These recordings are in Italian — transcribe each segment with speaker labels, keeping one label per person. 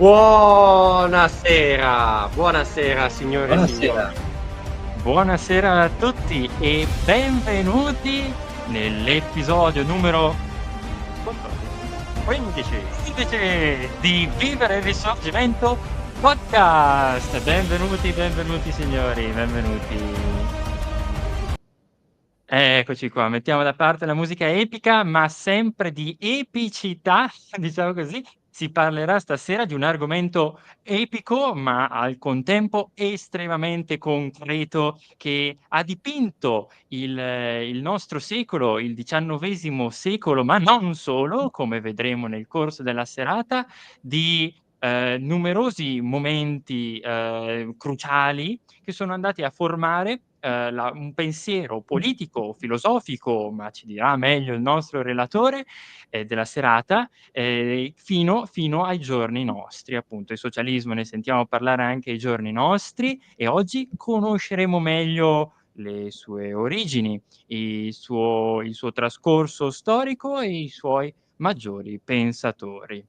Speaker 1: Buonasera, buonasera signore e
Speaker 2: Buonasera.
Speaker 1: signori. Buonasera a tutti e benvenuti nell'episodio numero 15 di Vivere il Risorgimento Podcast. Benvenuti signori, benvenuti. Eccoci qua, mettiamo da parte la musica epica, ma sempre di epicità, diciamo così. Si parlerà stasera di un argomento epico, ma al contempo estremamente concreto, che ha dipinto il nostro secolo, il XIX secolo, ma non solo, come vedremo nel corso della serata, di numerosi momenti cruciali che sono andati a formare un pensiero politico, filosofico, ma ci dirà meglio il nostro relatore della serata, fino ai giorni nostri, appunto. Il socialismo ne sentiamo parlare anche ai giorni nostri e oggi conosceremo meglio le sue origini, il suo trascorso storico e i suoi maggiori pensatori.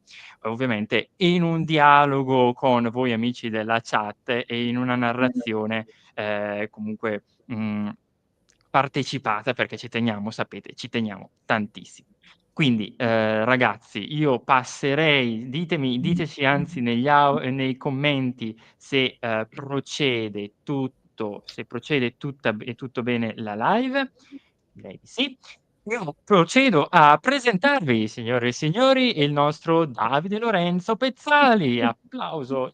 Speaker 1: Ovviamente in un dialogo con voi amici della chat e in una narrazione comunque, partecipata, perché ci teniamo, sapete, ci teniamo tantissimo. Quindi, ragazzi, io passerei, diteci anzi nei commenti se, procede tutto bene la live. Direi di sì. Io procedo a presentarvi, signore e signori, il nostro Davide Lorenzo Pezzali. Applauso.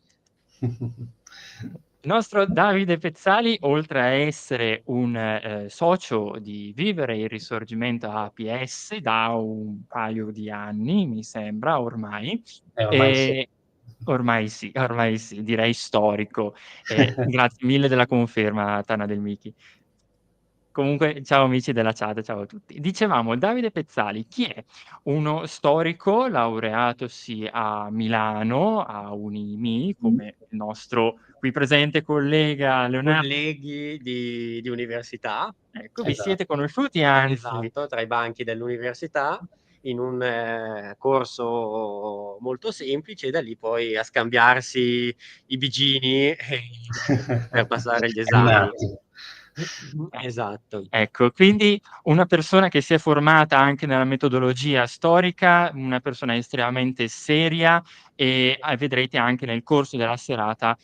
Speaker 1: Il nostro Davide Pezzali, oltre a essere un socio di Vivere il Risorgimento APS da un paio di anni, mi sembra ormai,
Speaker 2: Ormai sì.
Speaker 1: ormai sì, direi storico. Grazie mille della conferma, Tana Del Michi. Comunque, ciao amici della chat, ciao a tutti. Dicevamo, Davide Pezzali, chi è? Uno storico laureatosi a Milano, a Unimi, come il nostro qui presente collega Leonardo.
Speaker 2: Colleghi di università.
Speaker 1: Ecco, vi siete
Speaker 2: Esatto,
Speaker 1: conosciuti anzi.
Speaker 2: esatto, tra i banchi dell'università, in un corso molto semplice, e da lì poi a scambiarsi i bigini per passare gli
Speaker 3: È un
Speaker 2: esami.
Speaker 3: attimo.
Speaker 2: Esatto.
Speaker 1: Ecco, quindi una persona che si è formata anche nella metodologia storica, una persona estremamente seria e vedrete anche nel corso della serata,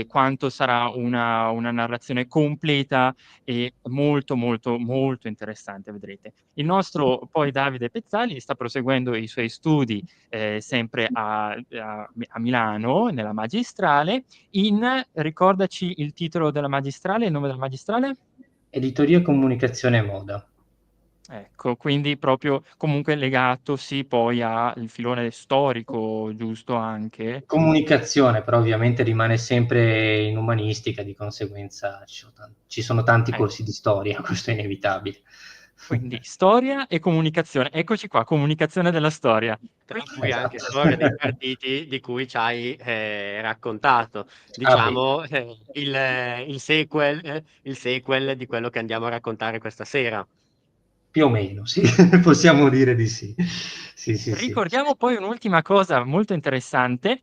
Speaker 1: quanto sarà una narrazione completa e molto, molto, molto interessante, vedrete. Il nostro poi Davide Pezzali sta proseguendo i suoi studi, sempre a Milano, nella magistrale, ricordaci il titolo della magistrale, il nome della magistrale?
Speaker 3: Editoria, comunicazione e moda.
Speaker 1: Ecco, quindi proprio comunque legato sì poi al filone storico, giusto anche?
Speaker 3: Comunicazione, però ovviamente rimane sempre in umanistica, di conseguenza ci sono tanti
Speaker 1: Ecco,
Speaker 3: corsi di storia, questo è inevitabile.
Speaker 1: quindi storia e comunicazione. Eccoci qua, comunicazione della storia.
Speaker 2: Tra cui anche
Speaker 3: Esatto.
Speaker 2: storia dei partiti di cui ci hai raccontato.
Speaker 3: Ah beh,
Speaker 2: Diciamo, il sequel di quello che andiamo a raccontare questa sera.
Speaker 3: più o meno, sì, possiamo dire di sì. Sì, sì, sì.
Speaker 1: Ricordiamo poi un'ultima cosa molto interessante,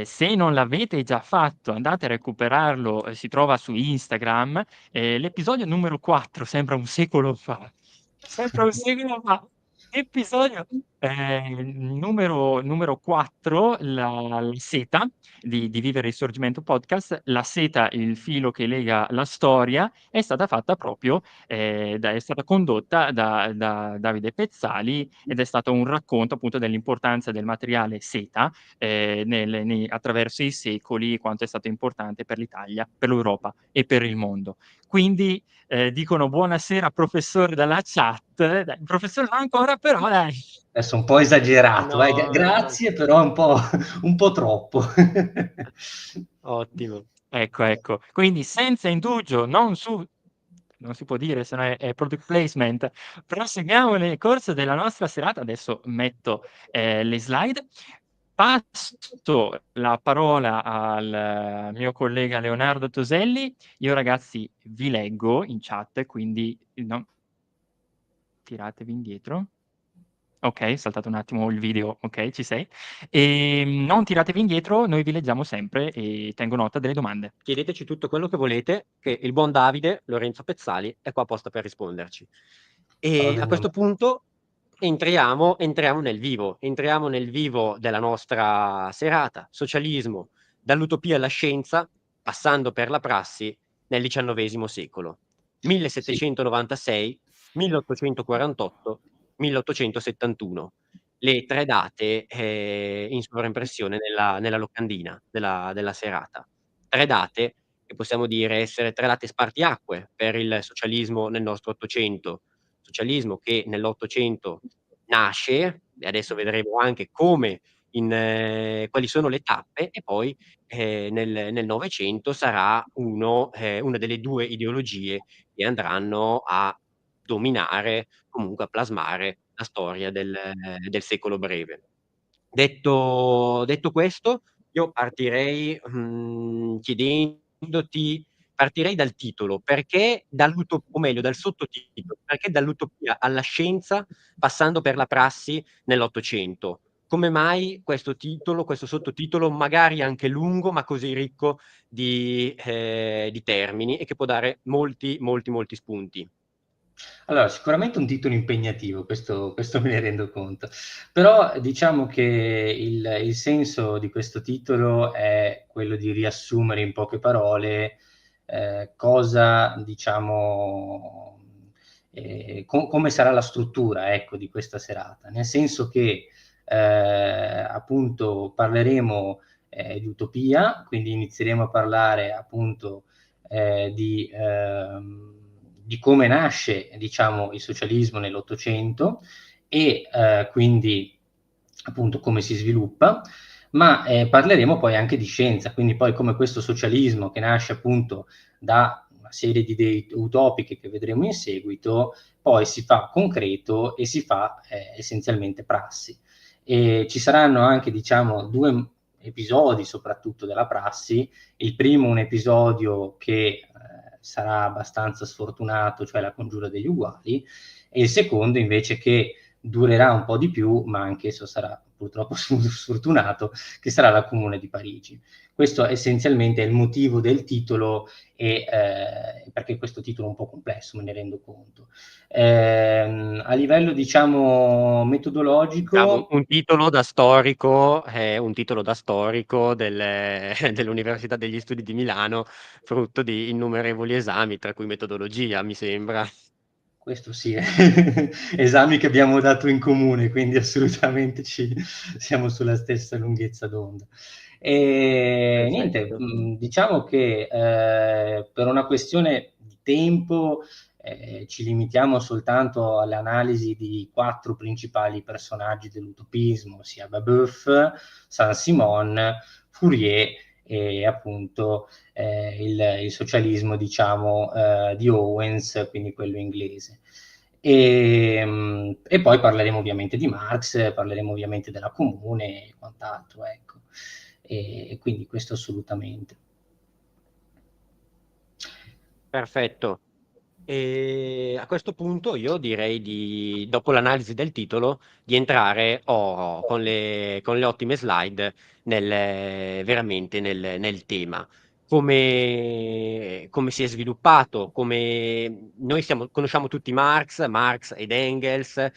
Speaker 1: se non l'avete già fatto andate a recuperarlo, si trova su Instagram, l'episodio numero 4, sembra un secolo fa, sembra un secolo fa. Episodio, numero 4, la seta di Vivere il Risorgimento Podcast, la seta, il filo che lega la storia, è stata fatta proprio è stata condotta da Davide Pezzali ed è stato un racconto appunto dell'importanza del materiale seta attraverso i secoli, quanto è stato importante per l'Italia, per l'Europa e per il mondo. Quindi dicono buonasera professore dalla chat, dai, professore non ancora però dai.
Speaker 3: Adesso un po' esagerato,
Speaker 2: No,
Speaker 3: grazie, però un po' troppo.
Speaker 2: ottimo.
Speaker 1: Ecco. Quindi senza indugio, non si può dire se no è product placement, proseguiamo nel corso della nostra serata. Adesso metto, le slide. Passo la parola al mio collega Leonardo Toselli. Io ragazzi vi leggo in chat, quindi no tiratevi indietro. Ok, saltato un attimo il video, ok, ci sei. Non tiratevi indietro, noi vi leggiamo sempre e tengo nota delle domande.
Speaker 2: Chiedeteci tutto quello che volete, che il buon Davide, Lorenzo Pezzali, è qua apposta per risponderci.
Speaker 3: Farò
Speaker 2: E a
Speaker 3: del mio
Speaker 2: questo
Speaker 3: meglio.
Speaker 2: punto entriamo nel vivo della nostra serata, socialismo, dall'utopia alla scienza, passando per la prassi nel XIX secolo,
Speaker 3: Sì.
Speaker 2: 1796, 1848, 1871. Le tre date in sovraimpressione nella locandina della serata. Tre date che possiamo dire essere tre date spartiacque per il socialismo nel nostro Ottocento. Socialismo che nell'Ottocento nasce, e adesso vedremo anche come quali sono le tappe, e poi nel Novecento sarà una delle due ideologie che andranno a dominare, comunque a plasmare la storia del secolo breve. Detto questo, io partirei dal titolo, perché o meglio dal sottotitolo, perché dall'utopia alla scienza, passando per la prassi nell'Ottocento. Come mai questo titolo, questo sottotitolo, magari anche lungo, ma così ricco di termini e che può dare molti, molti, molti spunti?
Speaker 3: Allora, sicuramente un titolo impegnativo, questo me ne rendo conto, però diciamo che il senso di questo titolo è quello di riassumere in poche parole cosa, diciamo, come sarà la struttura, ecco, di questa serata, nel senso che appunto parleremo di utopia, quindi inizieremo a parlare appunto di come nasce, diciamo, il socialismo nell'Ottocento e quindi appunto come si sviluppa, ma parleremo poi anche di scienza, quindi poi come questo socialismo che nasce appunto da una serie di idee utopiche che vedremo in seguito, poi si fa concreto e si fa essenzialmente prassi. E ci saranno anche, diciamo, due episodi soprattutto della prassi. Il primo un episodio che sarà abbastanza sfortunato, cioè la congiura degli uguali, e il secondo invece che durerà un po' di più, ma anch'esso sarà purtroppo sfortunato, che sarà la Comune di Parigi. Questo essenzialmente è il motivo del titolo e perché questo titolo è un po' complesso, me ne rendo conto. A livello, diciamo,
Speaker 2: Diciamo
Speaker 3: metodologico,
Speaker 2: un titolo da storico dell'Università degli Studi di Milano, frutto di innumerevoli esami, tra cui metodologia, mi sembra.
Speaker 3: questo sì, esami che abbiamo dato in comune, quindi assolutamente siamo sulla stessa lunghezza d'onda. E niente,
Speaker 2: Perfetto.
Speaker 3: diciamo che per una questione di tempo ci limitiamo soltanto all'analisi di 4 principali personaggi dell'utopismo, ossia Babeuf, Saint-Simon, Fourier e appunto il socialismo, diciamo, di Owens, quindi quello inglese. E poi parleremo ovviamente di Marx, parleremo ovviamente della Comune e quant'altro, ecco. E quindi questo assolutamente.
Speaker 2: Perfetto. E a questo punto io direi dopo l'analisi del titolo, di entrare con le ottime slide veramente nel tema. Come si è sviluppato, conosciamo tutti Marx ed Engels,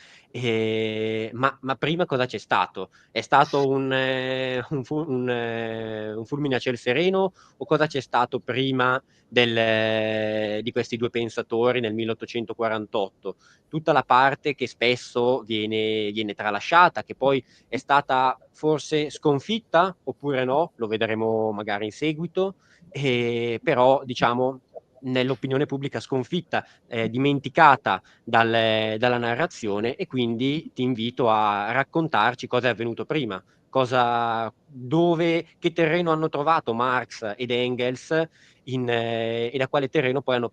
Speaker 2: ma prima cosa c'è stato? È stato un fulmine a ciel sereno, o cosa c'è stato prima di questi due pensatori nel 1848? Tutta la parte che spesso viene tralasciata, che poi è stata forse sconfitta oppure no, lo vedremo magari in seguito, però diciamo nell'opinione pubblica sconfitta, dimenticata dalla narrazione, e quindi ti invito a raccontarci cosa è avvenuto prima, che terreno hanno trovato Marx ed Engels e da quale terreno poi hanno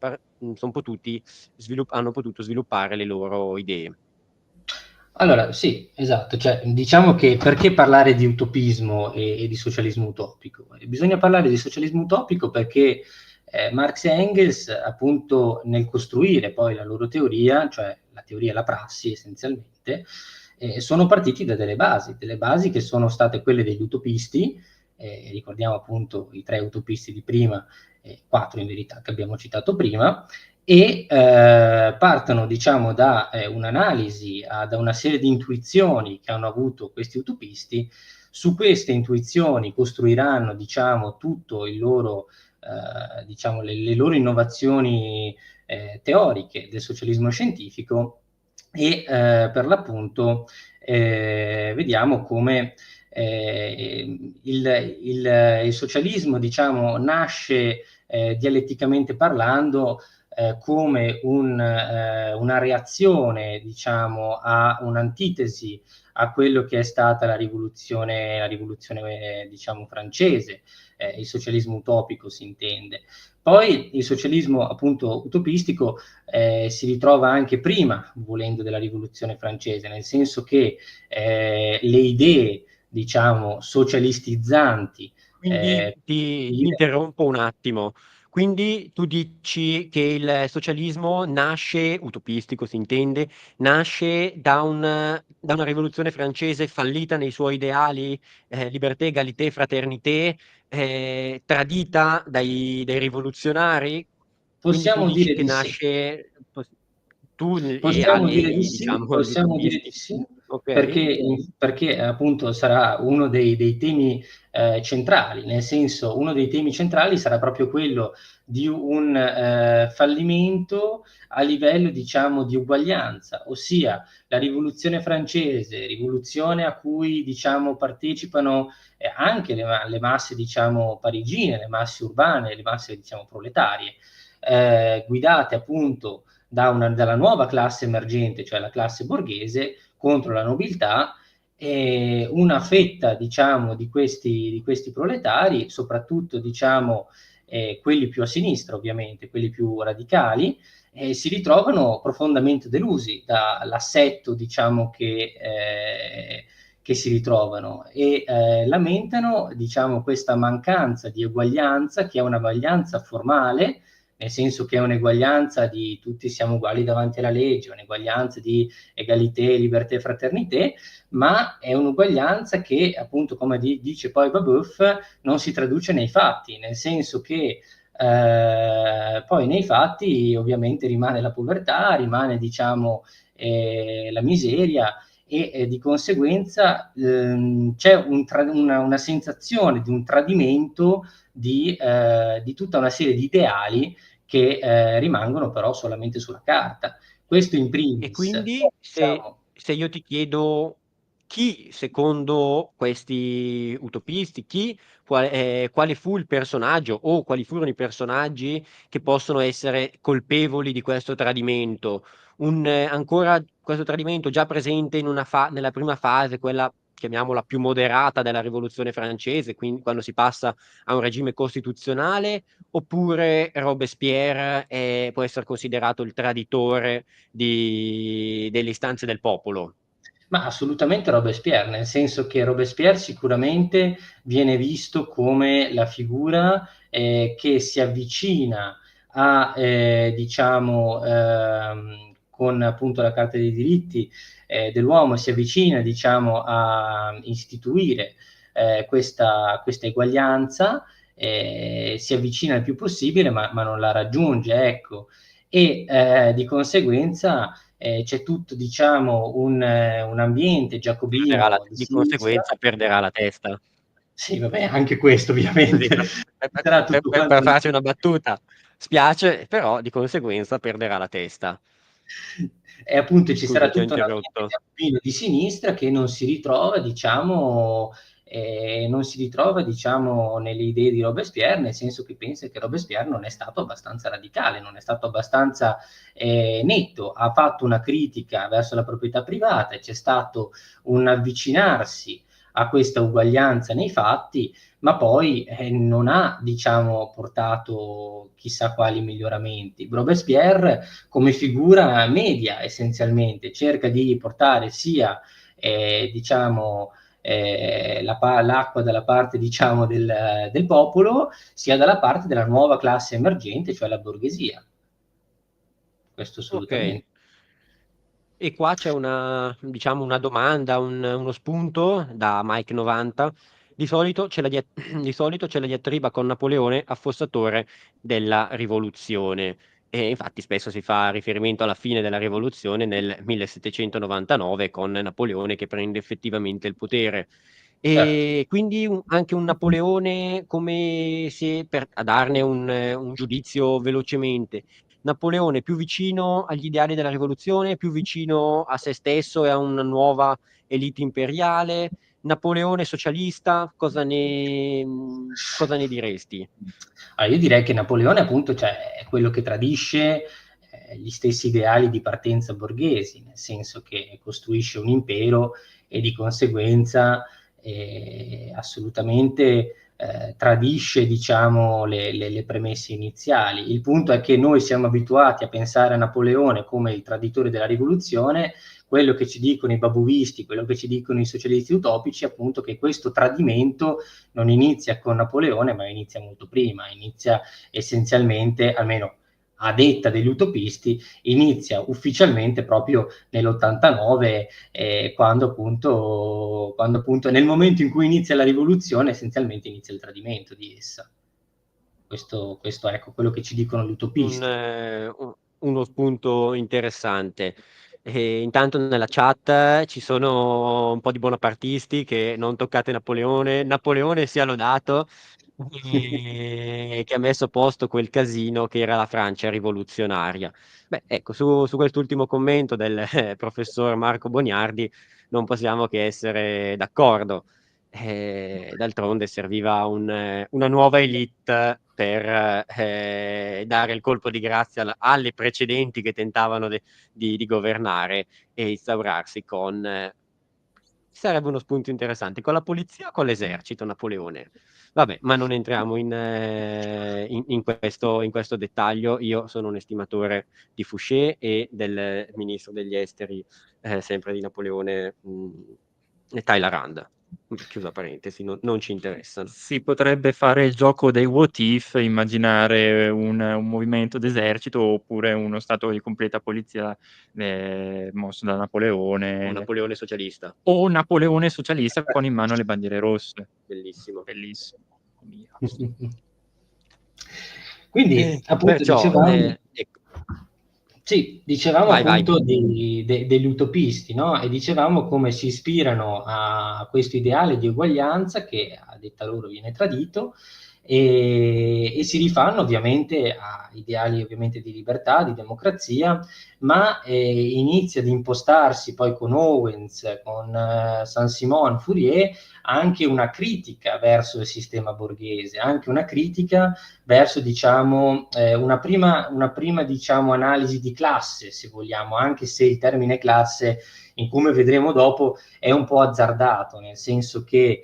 Speaker 2: potuto sviluppare le loro idee.
Speaker 3: Allora, sì, esatto, cioè, diciamo che perché parlare di utopismo e di socialismo utopico? Bisogna parlare di socialismo utopico perché Marx e Engels, appunto, nel costruire poi la loro teoria, cioè la teoria e la prassi essenzialmente, sono partiti da delle basi che sono state quelle degli utopisti, ricordiamo appunto i 3 utopisti di prima, 4 in verità che abbiamo citato prima, e partono diciamo da un'analisi, da una serie di intuizioni che hanno avuto questi utopisti. Su queste intuizioni costruiranno diciamo tutto il loro diciamo le loro innovazioni teoriche del socialismo scientifico, e per l'appunto vediamo come il socialismo diciamo nasce dialetticamente parlando come una reazione diciamo a un'antitesi a quello che è stata la rivoluzione diciamo francese, il socialismo utopico si intende. Poi il socialismo appunto utopistico si ritrova anche prima, volendo, della rivoluzione francese, nel senso che le idee diciamo socialistizzanti.
Speaker 2: Quindi ti interrompo un attimo. Quindi tu dici che il socialismo nasce, utopistico si intende, nasce da una rivoluzione francese fallita nei suoi ideali, liberté, égalité, fraternité, tradita dai rivoluzionari? Quindi tu
Speaker 3: Possiamo
Speaker 2: dici
Speaker 3: dire
Speaker 2: che
Speaker 3: di sì.
Speaker 2: nasce, tu
Speaker 3: Possiamo dire di sì,
Speaker 2: diciamo, gli
Speaker 3: possiamo dire di
Speaker 2: utopisti.
Speaker 3: sì,
Speaker 2: Ok?
Speaker 3: perché appunto sarà uno dei temi centrali, nel senso, uno dei temi centrali sarà proprio quello di un fallimento a livello, diciamo, di uguaglianza, ossia la rivoluzione francese, rivoluzione a cui, diciamo, partecipano anche le masse, diciamo, parigine, le masse urbane, le masse, diciamo, proletarie, guidate appunto dalla nuova classe emergente, cioè la classe borghese, contro la nobiltà, e una fetta, diciamo, di questi proletari, soprattutto, diciamo, quelli più a sinistra, ovviamente, quelli più radicali, si ritrovano profondamente delusi dall'assetto, diciamo, che si ritrovano, e lamentano, diciamo, questa mancanza di eguaglianza, che è una uguaglianza formale, nel senso che è un'eguaglianza di tutti siamo uguali davanti alla legge, un'eguaglianza di egalité, liberté, fraternité, ma è un'uguaglianza che, appunto, come dice poi Babeuf, non si traduce nei fatti, nel senso che poi nei fatti ovviamente rimane la povertà, rimane, diciamo, la miseria, e di conseguenza c'è una sensazione di un tradimento di tutta una serie di ideali che rimangono però solamente sulla carta. Questo in
Speaker 2: E
Speaker 3: primis,
Speaker 2: quindi
Speaker 3: diciamo.
Speaker 2: se io ti chiedo chi, secondo questi utopisti, quale fu il personaggio o quali furono i personaggi che possono essere colpevoli di questo tradimento, ancora questo tradimento già presente nella prima fase, quella chiamiamola più moderata della Rivoluzione francese, quindi quando si passa a un regime costituzionale, oppure Robespierre può essere considerato il traditore delle istanze del popolo?
Speaker 3: Ma assolutamente Robespierre, nel senso che Robespierre sicuramente viene visto come la figura che si avvicina a, diciamo, con appunto la Carta dei diritti dell'uomo, si avvicina, diciamo, a istituire questa eguaglianza, si avvicina il più possibile, ma non la raggiunge, ecco, e di conseguenza c'è tutto, diciamo, un ambiente giacobino di
Speaker 2: Di
Speaker 3: sinistra.
Speaker 2: conseguenza perderà la testa.
Speaker 3: Sì, vabbè, anche questo
Speaker 2: Così,
Speaker 3: ovviamente sarà tutto quanto.
Speaker 2: per farci una battuta. Spiace, però di conseguenza perderà la testa.
Speaker 3: E appunto ci sarà
Speaker 2: Scusa, ti ho
Speaker 3: tutto un ambiente
Speaker 2: interrotto.
Speaker 3: giacobino di sinistra che non si ritrova, diciamo, nelle idee di Robespierre, nel senso che pensa che Robespierre non è stato abbastanza radicale, non è stato abbastanza netto, ha fatto una critica verso la proprietà privata, c'è stato un avvicinarsi a questa uguaglianza nei fatti, ma poi non ha, diciamo, portato chissà quali miglioramenti. Robespierre, come figura media, essenzialmente cerca di portare sia, diciamo, l'acqua dalla parte, diciamo, del popolo, sia dalla parte della nuova classe emergente, cioè la borghesia. Questo
Speaker 2: Ok.
Speaker 3: assolutamente.
Speaker 2: E qua c'è diciamo, una domanda, uno spunto da Mike 90. Di solito c'è di solito c'è la diatriba con Napoleone, affossatore della rivoluzione. E infatti spesso si fa riferimento alla fine della rivoluzione nel 1799 con Napoleone che prende effettivamente il potere.
Speaker 3: Certo.
Speaker 2: E quindi anche un Napoleone, come se a darne un giudizio velocemente, Napoleone più vicino agli ideali della rivoluzione, più vicino a se stesso e a una nuova elite imperiale, Napoleone socialista, cosa ne diresti?
Speaker 3: Allora, io direi che Napoleone appunto, cioè, è quello che tradisce gli stessi ideali di partenza borghesi, nel senso che costruisce un impero e di conseguenza assolutamente tradisce, diciamo, le premesse iniziali. Il punto è che noi siamo abituati a pensare a Napoleone come il traditore della rivoluzione. Quello che ci dicono i babuisti, quello che ci dicono i socialisti utopici, appunto, che questo tradimento non inizia con Napoleone, ma inizia molto prima, inizia essenzialmente, almeno a detta degli utopisti, inizia ufficialmente proprio nell'89, quando appunto nel momento in cui inizia la rivoluzione, essenzialmente inizia il tradimento di essa. Questo ecco quello che ci dicono gli utopisti.
Speaker 2: Uno spunto interessante. E intanto nella chat ci sono un po' di bonapartisti che non toccate Napoleone, Napoleone sia lodato, che ha messo a posto quel casino che era la Francia rivoluzionaria. Beh, ecco, su quest'ultimo commento del professor Marco Boniardi non possiamo che essere d'accordo. D'altronde serviva una nuova elite per dare il colpo di grazia alle precedenti che tentavano di governare e instaurarsi con sarebbe uno spunto interessante con la polizia o con l'esercito Napoleone. Vabbè, ma non entriamo in questo dettaglio. Io sono un estimatore di Fouché e del ministro degli esteri, sempre di Napoleone, e Talleyrand. Chiusa parentesi, non ci interessano.
Speaker 1: Si potrebbe fare il gioco dei what if, immaginare un movimento d'esercito oppure uno stato di completa polizia mosso da
Speaker 2: O
Speaker 1: Napoleone
Speaker 2: Napoleone socialista,
Speaker 1: o Napoleone socialista con in mano le bandiere rosse.
Speaker 2: bellissimo.
Speaker 1: Bellissimo. Mia.
Speaker 3: Quindi, appunto,
Speaker 2: Perciò,
Speaker 3: dicevamo,
Speaker 2: ecco,
Speaker 3: sì, dicevamo
Speaker 2: vai, vai.
Speaker 3: appunto degli utopisti, no? E dicevamo come si ispirano a questo ideale di uguaglianza che a detta loro viene tradito e si rifanno ovviamente a ideali ovviamente di libertà, di democrazia, ma inizia ad impostarsi poi con Owens, con Saint-Simon, Fourier, anche una critica verso il sistema borghese, anche una critica verso, diciamo, una prima diciamo, analisi di classe, se vogliamo, anche se il termine classe, come vedremo dopo, è un po' azzardato, nel senso che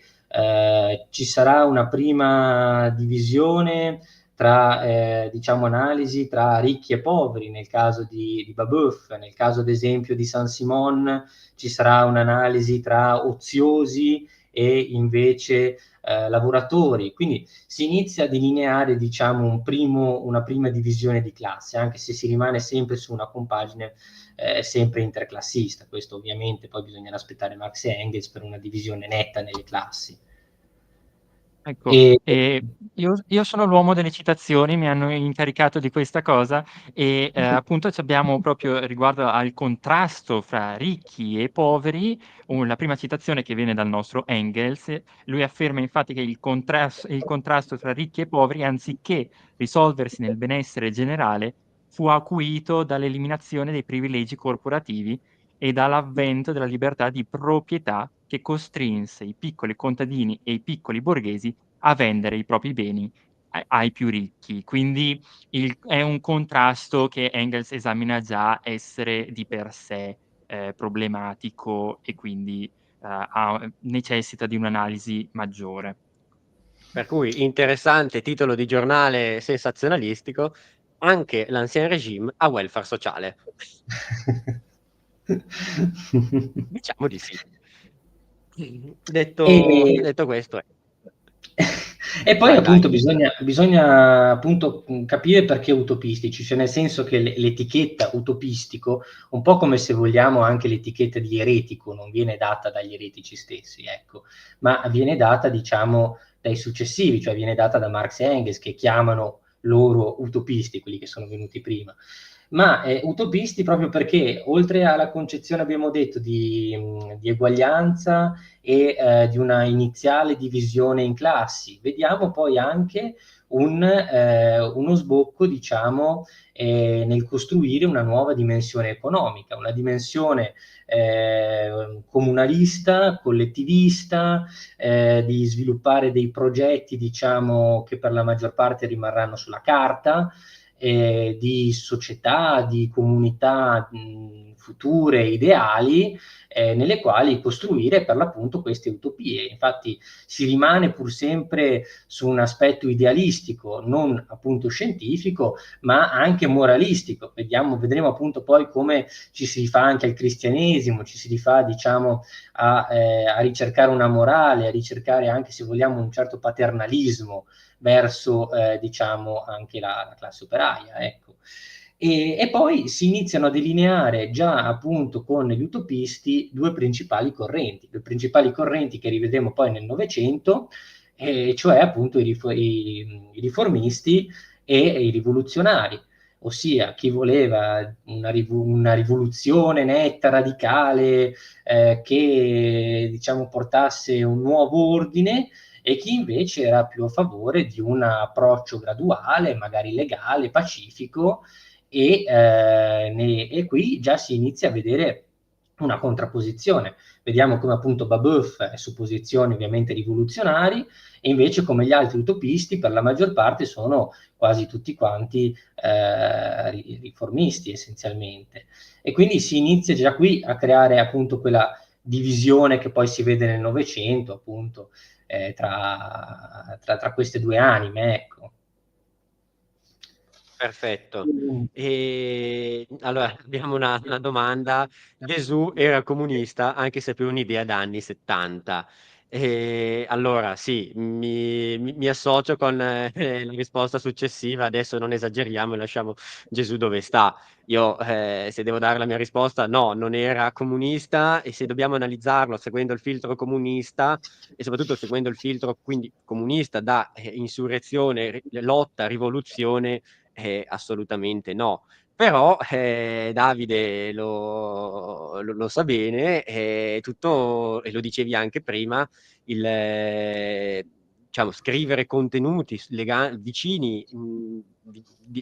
Speaker 3: ci sarà una prima divisione tra, diciamo, analisi tra ricchi e poveri, nel caso di Babeuf, nel caso ad esempio di Saint-Simon ci sarà un'analisi tra oziosi e invece lavoratori, quindi si inizia a delineare, diciamo, una prima divisione di classe, anche se si rimane sempre su una compagine sempre interclassista. Questo ovviamente poi bisognerà aspettare Marx e Engels per una divisione netta nelle classi.
Speaker 1: Ecco,
Speaker 3: E,
Speaker 1: io sono l'uomo delle citazioni, mi hanno incaricato di questa cosa e appunto abbiamo proprio riguardo al contrasto fra ricchi e poveri, la prima citazione che viene dal nostro Engels, lui afferma infatti che il contrasto tra ricchi e poveri, anziché risolversi nel benessere generale, fu acuito dall'eliminazione dei privilegi corporativi e dall'avvento della libertà di proprietà che costrinse i piccoli contadini e i piccoli borghesi a vendere i propri beni ai più ricchi. Quindi è un contrasto che Engels esamina già essere di per sé problematico e quindi necessita di un'analisi maggiore.
Speaker 2: Per cui interessante titolo di giornale sensazionalistico, anche l'Ancien Régime ha welfare sociale. Diciamo di sì.
Speaker 3: e,
Speaker 2: Detto questo,
Speaker 3: E poi
Speaker 2: Vai, vai.
Speaker 3: appunto bisogna appunto capire perché utopistici, cioè nel senso che l'etichetta utopistico, un po' come se vogliamo anche l'etichetta di eretico, non viene data dagli eretici stessi, ecco, ma viene data diciamo dai successivi, cioè viene data da Marx e Engels che chiamano loro utopisti, quelli che sono venuti prima. Ma utopisti proprio perché oltre alla concezione, abbiamo detto, di eguaglianza e di una iniziale divisione in classi, vediamo poi anche uno sbocco, diciamo, nel costruire una nuova dimensione economica, una dimensione comunalista, collettivista, di sviluppare dei progetti, diciamo, che per la maggior parte rimarranno sulla carta, di società, di comunità future, ideali, nelle quali costruire per l'appunto queste utopie. Infatti si rimane pur sempre su un aspetto idealistico, non appunto scientifico, ma anche moralistico. Vedremo appunto poi come ci si rifà anche al cristianesimo, ci si rifà, diciamo, a ricercare una morale, a ricercare anche, se vogliamo, un certo paternalismo verso, diciamo, anche la classe operaia, ecco. E poi si iniziano a delineare già appunto con gli utopisti due principali correnti che rivedremo poi nel Novecento, cioè appunto i riformisti e i rivoluzionari, ossia chi voleva una rivoluzione netta, radicale, che diciamo portasse un nuovo ordine, e chi invece era più a favore di un approccio graduale, magari legale, pacifico, e qui già si inizia a vedere una contrapposizione. Vediamo come appunto Babeuf è su posizioni ovviamente rivoluzionari, e invece come gli altri utopisti per la maggior parte sono quasi tutti quanti riformisti essenzialmente. E quindi si inizia già qui a creare appunto quella divisione che poi si vede nel Novecento, appunto, tra queste due anime, ecco.
Speaker 2: Perfetto. Allora abbiamo una domanda. Gesù era comunista anche se per un'idea da anni '70. Allora sì, mi associo con la risposta successiva. Adesso non esageriamo e lasciamo Gesù dove sta. Io, se devo dare la mia risposta, no, non era comunista, e se dobbiamo analizzarlo seguendo il filtro comunista e soprattutto seguendo il filtro quindi comunista da insurrezione, lotta, rivoluzione, assolutamente no. Però Davide lo sa bene, tutto, e lo dicevi anche prima, diciamo, scrivere contenuti vicini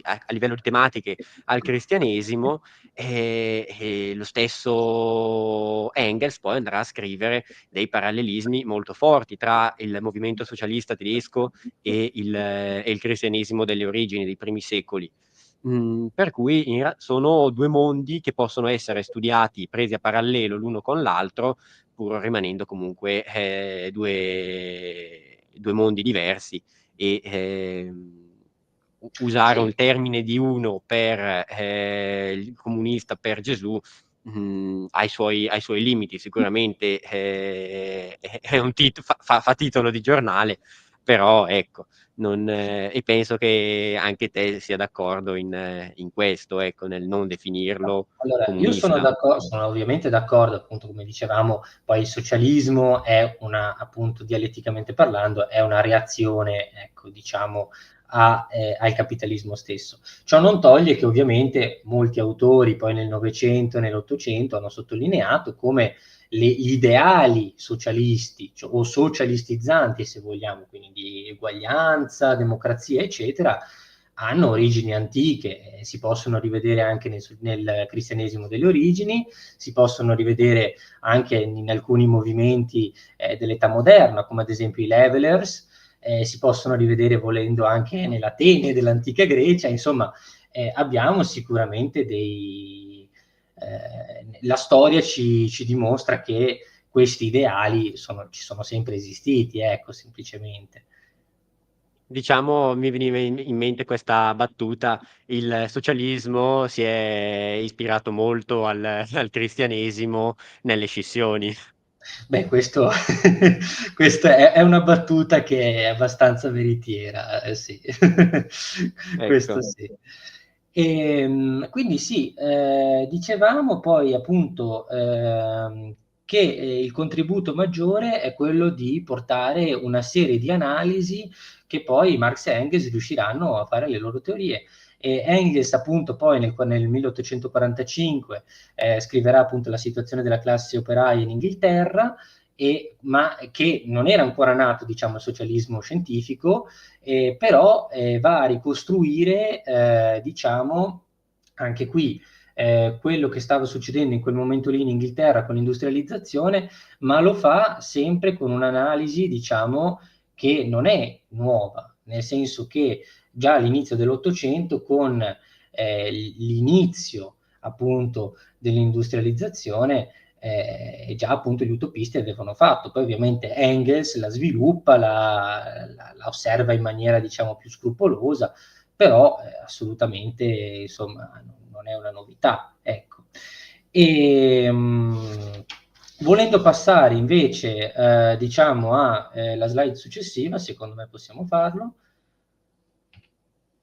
Speaker 2: a livello di tematiche al cristianesimo, e lo stesso Engels poi andrà a scrivere dei parallelismi molto forti tra il movimento socialista tedesco e il cristianesimo delle origini, dei primi secoli. Per cui sono due mondi che possono essere studiati, presi a parallelo l'uno con l'altro, pur rimanendo comunque due mondi diversi, e usare un
Speaker 3: Sì.
Speaker 2: termine di uno per il comunista, per Gesù, ha i suoi limiti. Sicuramente è fa titolo di giornale, però ecco, e penso che anche te sia d'accordo in questo, ecco, nel non definirlo
Speaker 3: Allora, io
Speaker 2: comunista.
Speaker 3: sono ovviamente d'accordo, appunto, come dicevamo, poi il socialismo è appunto, dialetticamente parlando, è una reazione, ecco, diciamo, al capitalismo stesso. Ciò non toglie che ovviamente molti autori poi nel Novecento e nell'Ottocento hanno sottolineato come gli ideali socialisti, o socialistizzanti se vogliamo, quindi di eguaglianza, democrazia, eccetera, hanno origini antiche, si possono rivedere anche nel cristianesimo delle origini, si possono rivedere anche in alcuni movimenti dell'età moderna, come ad esempio i Levelers, si possono rivedere volendo anche nell'Atene dell'antica Grecia, insomma abbiamo sicuramente la storia ci dimostra che questi ideali ci sono sempre esistiti, ecco, semplicemente.
Speaker 2: Diciamo, mi veniva in mente questa battuta: il socialismo si è ispirato molto al cristianesimo nelle scissioni.
Speaker 3: Beh, questa è una battuta che è abbastanza veritiera, sì. Questo
Speaker 2: Ecco.
Speaker 3: sì. Quindi sì, dicevamo poi appunto, che, il contributo maggiore è quello di portare una serie di analisi che poi Marx e Engels riusciranno a fare le loro teorie. E Engels appunto poi nel 1845 scriverà appunto la situazione della classe operaia in Inghilterra, ma che non era ancora nato, diciamo, il socialismo scientifico, però va a ricostruire, diciamo, anche qui quello che stava succedendo in quel momento lì in Inghilterra con l'industrializzazione, ma lo fa sempre con un'analisi, diciamo, che non è nuova, nel senso che già all'inizio dell'Ottocento, con l'inizio appunto dell'industrializzazione, già appunto gli utopisti avevano fatto. Poi ovviamente Engels la sviluppa, la osserva in maniera diciamo più scrupolosa, però assolutamente insomma non è una novità, ecco. Volendo passare invece diciamo alla slide successiva, secondo me possiamo farlo,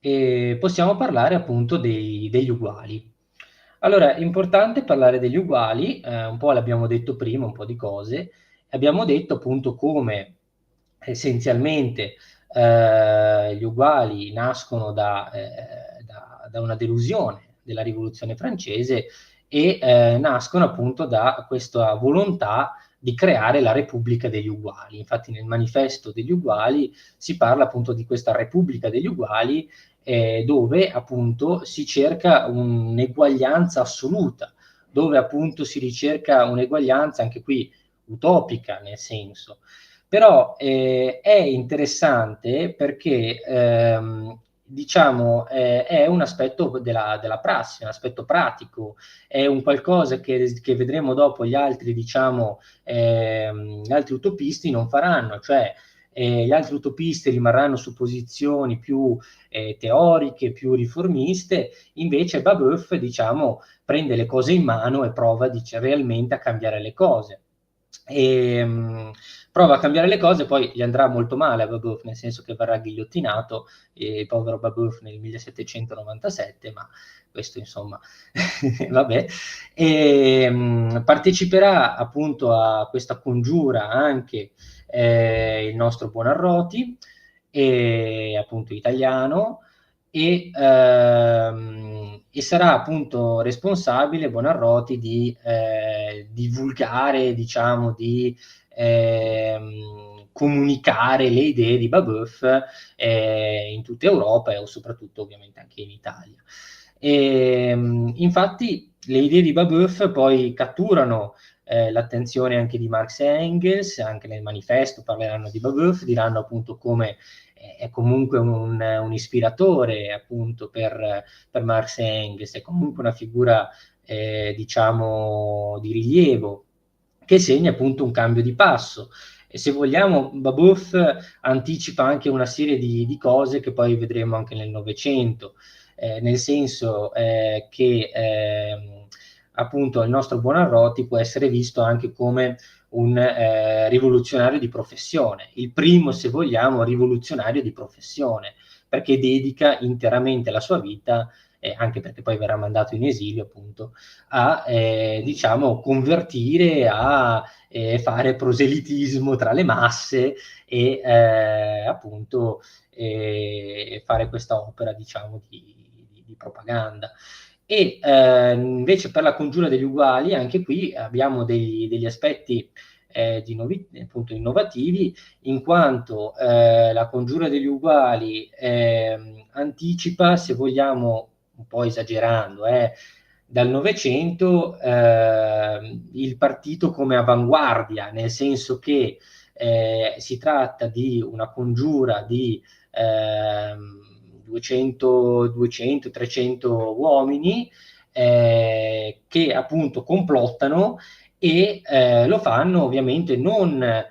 Speaker 3: e possiamo parlare appunto degli uguali. Allora, è importante parlare degli uguali, un po' l'abbiamo detto prima, un po' di cose. Abbiamo detto appunto come essenzialmente gli uguali nascono da una delusione della rivoluzione francese e nascono appunto da questa volontà di creare la Repubblica degli Uguali. Infatti nel manifesto degli Uguali si parla appunto di questa Repubblica degli Uguali, dove appunto si cerca un'eguaglianza assoluta, dove appunto si ricerca un'eguaglianza anche qui utopica nel senso. Però è interessante perché diciamo è un aspetto della prassi, un aspetto pratico, è un qualcosa che vedremo dopo gli altri, diciamo, gli altri utopisti non faranno, cioè gli altri utopisti rimarranno su posizioni più teoriche, più riformiste, invece Babeuf, diciamo, prende le cose in mano e prova realmente a cambiare le cose. Prova a cambiare le cose, poi gli andrà molto male a Babeuf, nel senso che verrà ghigliottinato, povero Babeuf nel 1797, ma questo insomma, vabbè. Parteciperà appunto a questa congiura anche il nostro Buonarroti, appunto italiano, e sarà appunto responsabile Buonarroti di divulgare, diciamo, di comunicare le idee di Babeuf in tutta Europa e soprattutto ovviamente anche in Italia. Infatti le idee di Babeuf poi catturano l'attenzione anche di Marx e Engels, anche nel manifesto parleranno di Babeuf, diranno appunto come è comunque un ispiratore appunto per Marx e Engels, è comunque una figura diciamo di rilievo che segna appunto un cambio di passo. E se vogliamo, Babeuf anticipa anche una serie di cose che poi vedremo anche nel Novecento, nel senso che appunto il nostro Buonarroti può essere visto anche come un rivoluzionario di professione, il primo, se vogliamo, rivoluzionario di professione, perché dedica interamente la sua vita, anche perché poi verrà mandato in esilio, appunto, a diciamo convertire, a fare proselitismo tra le masse e appunto fare questa opera, diciamo, di propaganda. E invece per la congiura degli uguali, anche qui abbiamo degli aspetti appunto innovativi, in quanto la congiura degli uguali anticipa, se vogliamo, un po' esagerando, dal Novecento il partito come avanguardia, nel senso che si tratta di una congiura di 200-300 uomini che appunto complottano e lo fanno ovviamente non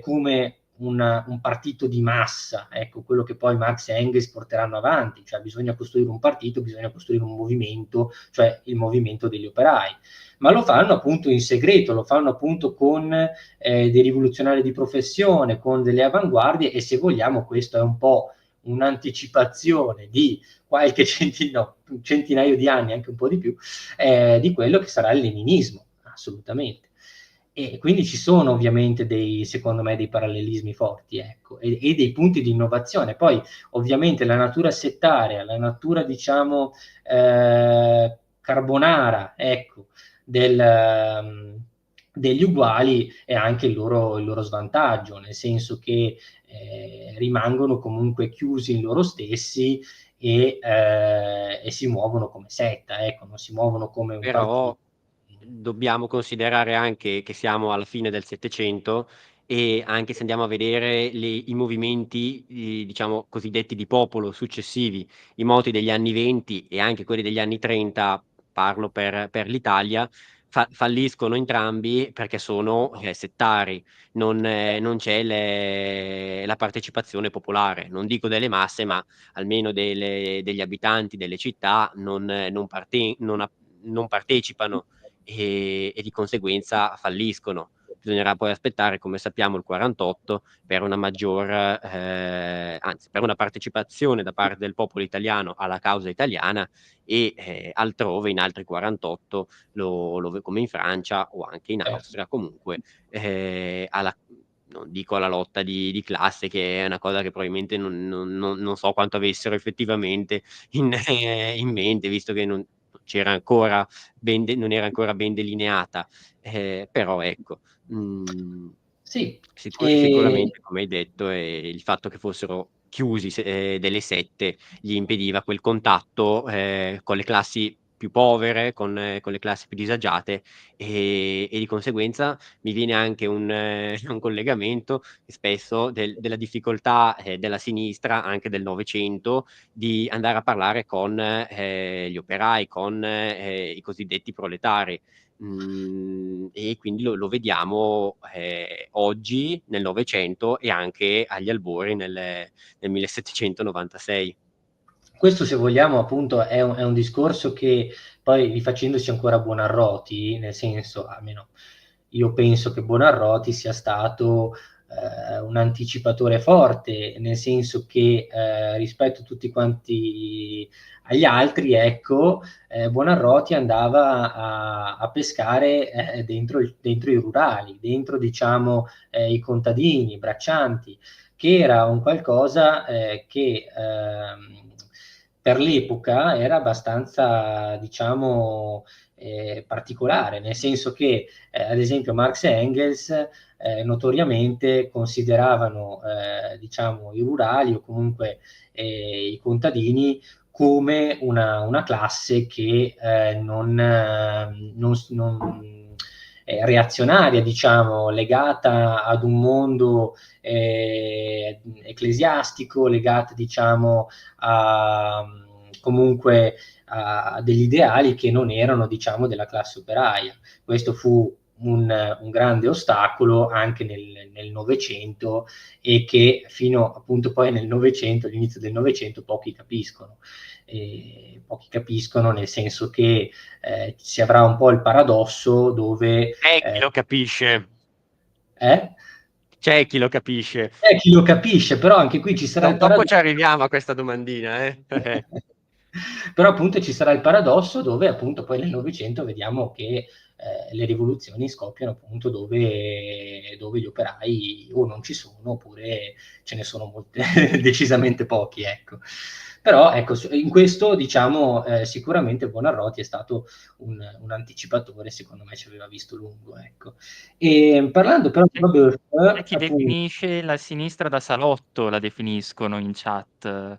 Speaker 3: come un partito di massa, ecco, quello che poi Marx e Engels porteranno avanti, cioè bisogna costruire un partito, bisogna costruire un movimento, cioè il movimento degli operai, ma lo fanno appunto in segreto, lo fanno appunto con dei rivoluzionari di professione, con delle avanguardie, e se vogliamo questo è un po' un'anticipazione di qualche centinaio di anni, anche un po' di più, di quello che sarà il leninismo, assolutamente. E quindi ci sono ovviamente secondo me, dei parallelismi forti, ecco, e dei punti di innovazione. Poi ovviamente la natura settaria, la natura diciamo carbonara, ecco, degli uguali è anche il loro svantaggio, nel senso che rimangono comunque chiusi in loro stessi e si muovono come setta, ecco, non si muovono come un partito.
Speaker 2: Però dobbiamo considerare anche che siamo alla fine del Settecento, e anche se andiamo a vedere i movimenti, diciamo, cosiddetti di popolo successivi, i moti degli anni 20 e anche quelli degli anni 30, parlo per l'Italia, falliscono entrambi perché sono settari, non c'è la partecipazione popolare, non dico delle masse, ma almeno degli abitanti delle città non partecipano, e di conseguenza falliscono. Bisognerà poi aspettare, come sappiamo, il 48 per una anzi, per una partecipazione da parte del popolo italiano alla causa italiana, e altrove in altri 48, come in Francia o anche in Austria, comunque non dico alla lotta di classe, che è una cosa che probabilmente non so quanto avessero effettivamente in mente, visto che non era ancora ben delineata, però ecco,
Speaker 3: Sì,
Speaker 2: sicuramente, come hai detto, il fatto che fossero chiusi, delle sette, gli impediva quel contatto con le classi più povere, con le classi più disagiate, e di conseguenza mi viene anche un collegamento spesso della difficoltà della sinistra, anche del Novecento, di andare a parlare con gli operai, con i cosiddetti proletari. E quindi lo vediamo oggi nel Novecento e anche agli albori nel 1796.
Speaker 3: questo, se vogliamo, appunto è un discorso che poi, rifacendosi ancora a Buonarroti, nel senso, almeno io penso che Buonarroti sia stato un anticipatore forte, nel senso che rispetto a tutti quanti agli altri, ecco, Buonarroti andava a pescare dentro i rurali, dentro, diciamo, i contadini, i braccianti, che era un qualcosa che per l'epoca era abbastanza, diciamo, particolare, nel senso che ad esempio Marx e Engels notoriamente consideravano diciamo, i rurali, o comunque i contadini, come una classe che reazionaria, diciamo, legata ad un mondo ecclesiastico, legata, diciamo, comunque a degli ideali che non erano, diciamo, della classe operaia. Questo fu un grande ostacolo anche nel Novecento, e che fino appunto poi nel Novecento, all'inizio del Novecento, pochi capiscono. Nel senso che si avrà un po' il paradosso dove
Speaker 2: Chi lo capisce?
Speaker 3: eh?
Speaker 2: C'è chi lo capisce.
Speaker 3: Chi lo capisce, però anche qui ci sarà il
Speaker 2: Dopo ci
Speaker 3: paradosso.
Speaker 2: arriviamo a questa domandina,
Speaker 3: Però appunto ci sarà il paradosso dove appunto poi nel Novecento vediamo che le rivoluzioni scoppiano appunto dove gli operai o non ci sono, oppure ce ne sono decisamente pochi, ecco. Però ecco, in questo, diciamo, sicuramente Buonarroti è stato un anticipatore, secondo me ci aveva visto lungo, ecco. E parlando però di Babeuf,
Speaker 1: C'è chi
Speaker 3: appunto,
Speaker 1: definisce la sinistra da salotto, la definiscono in chat,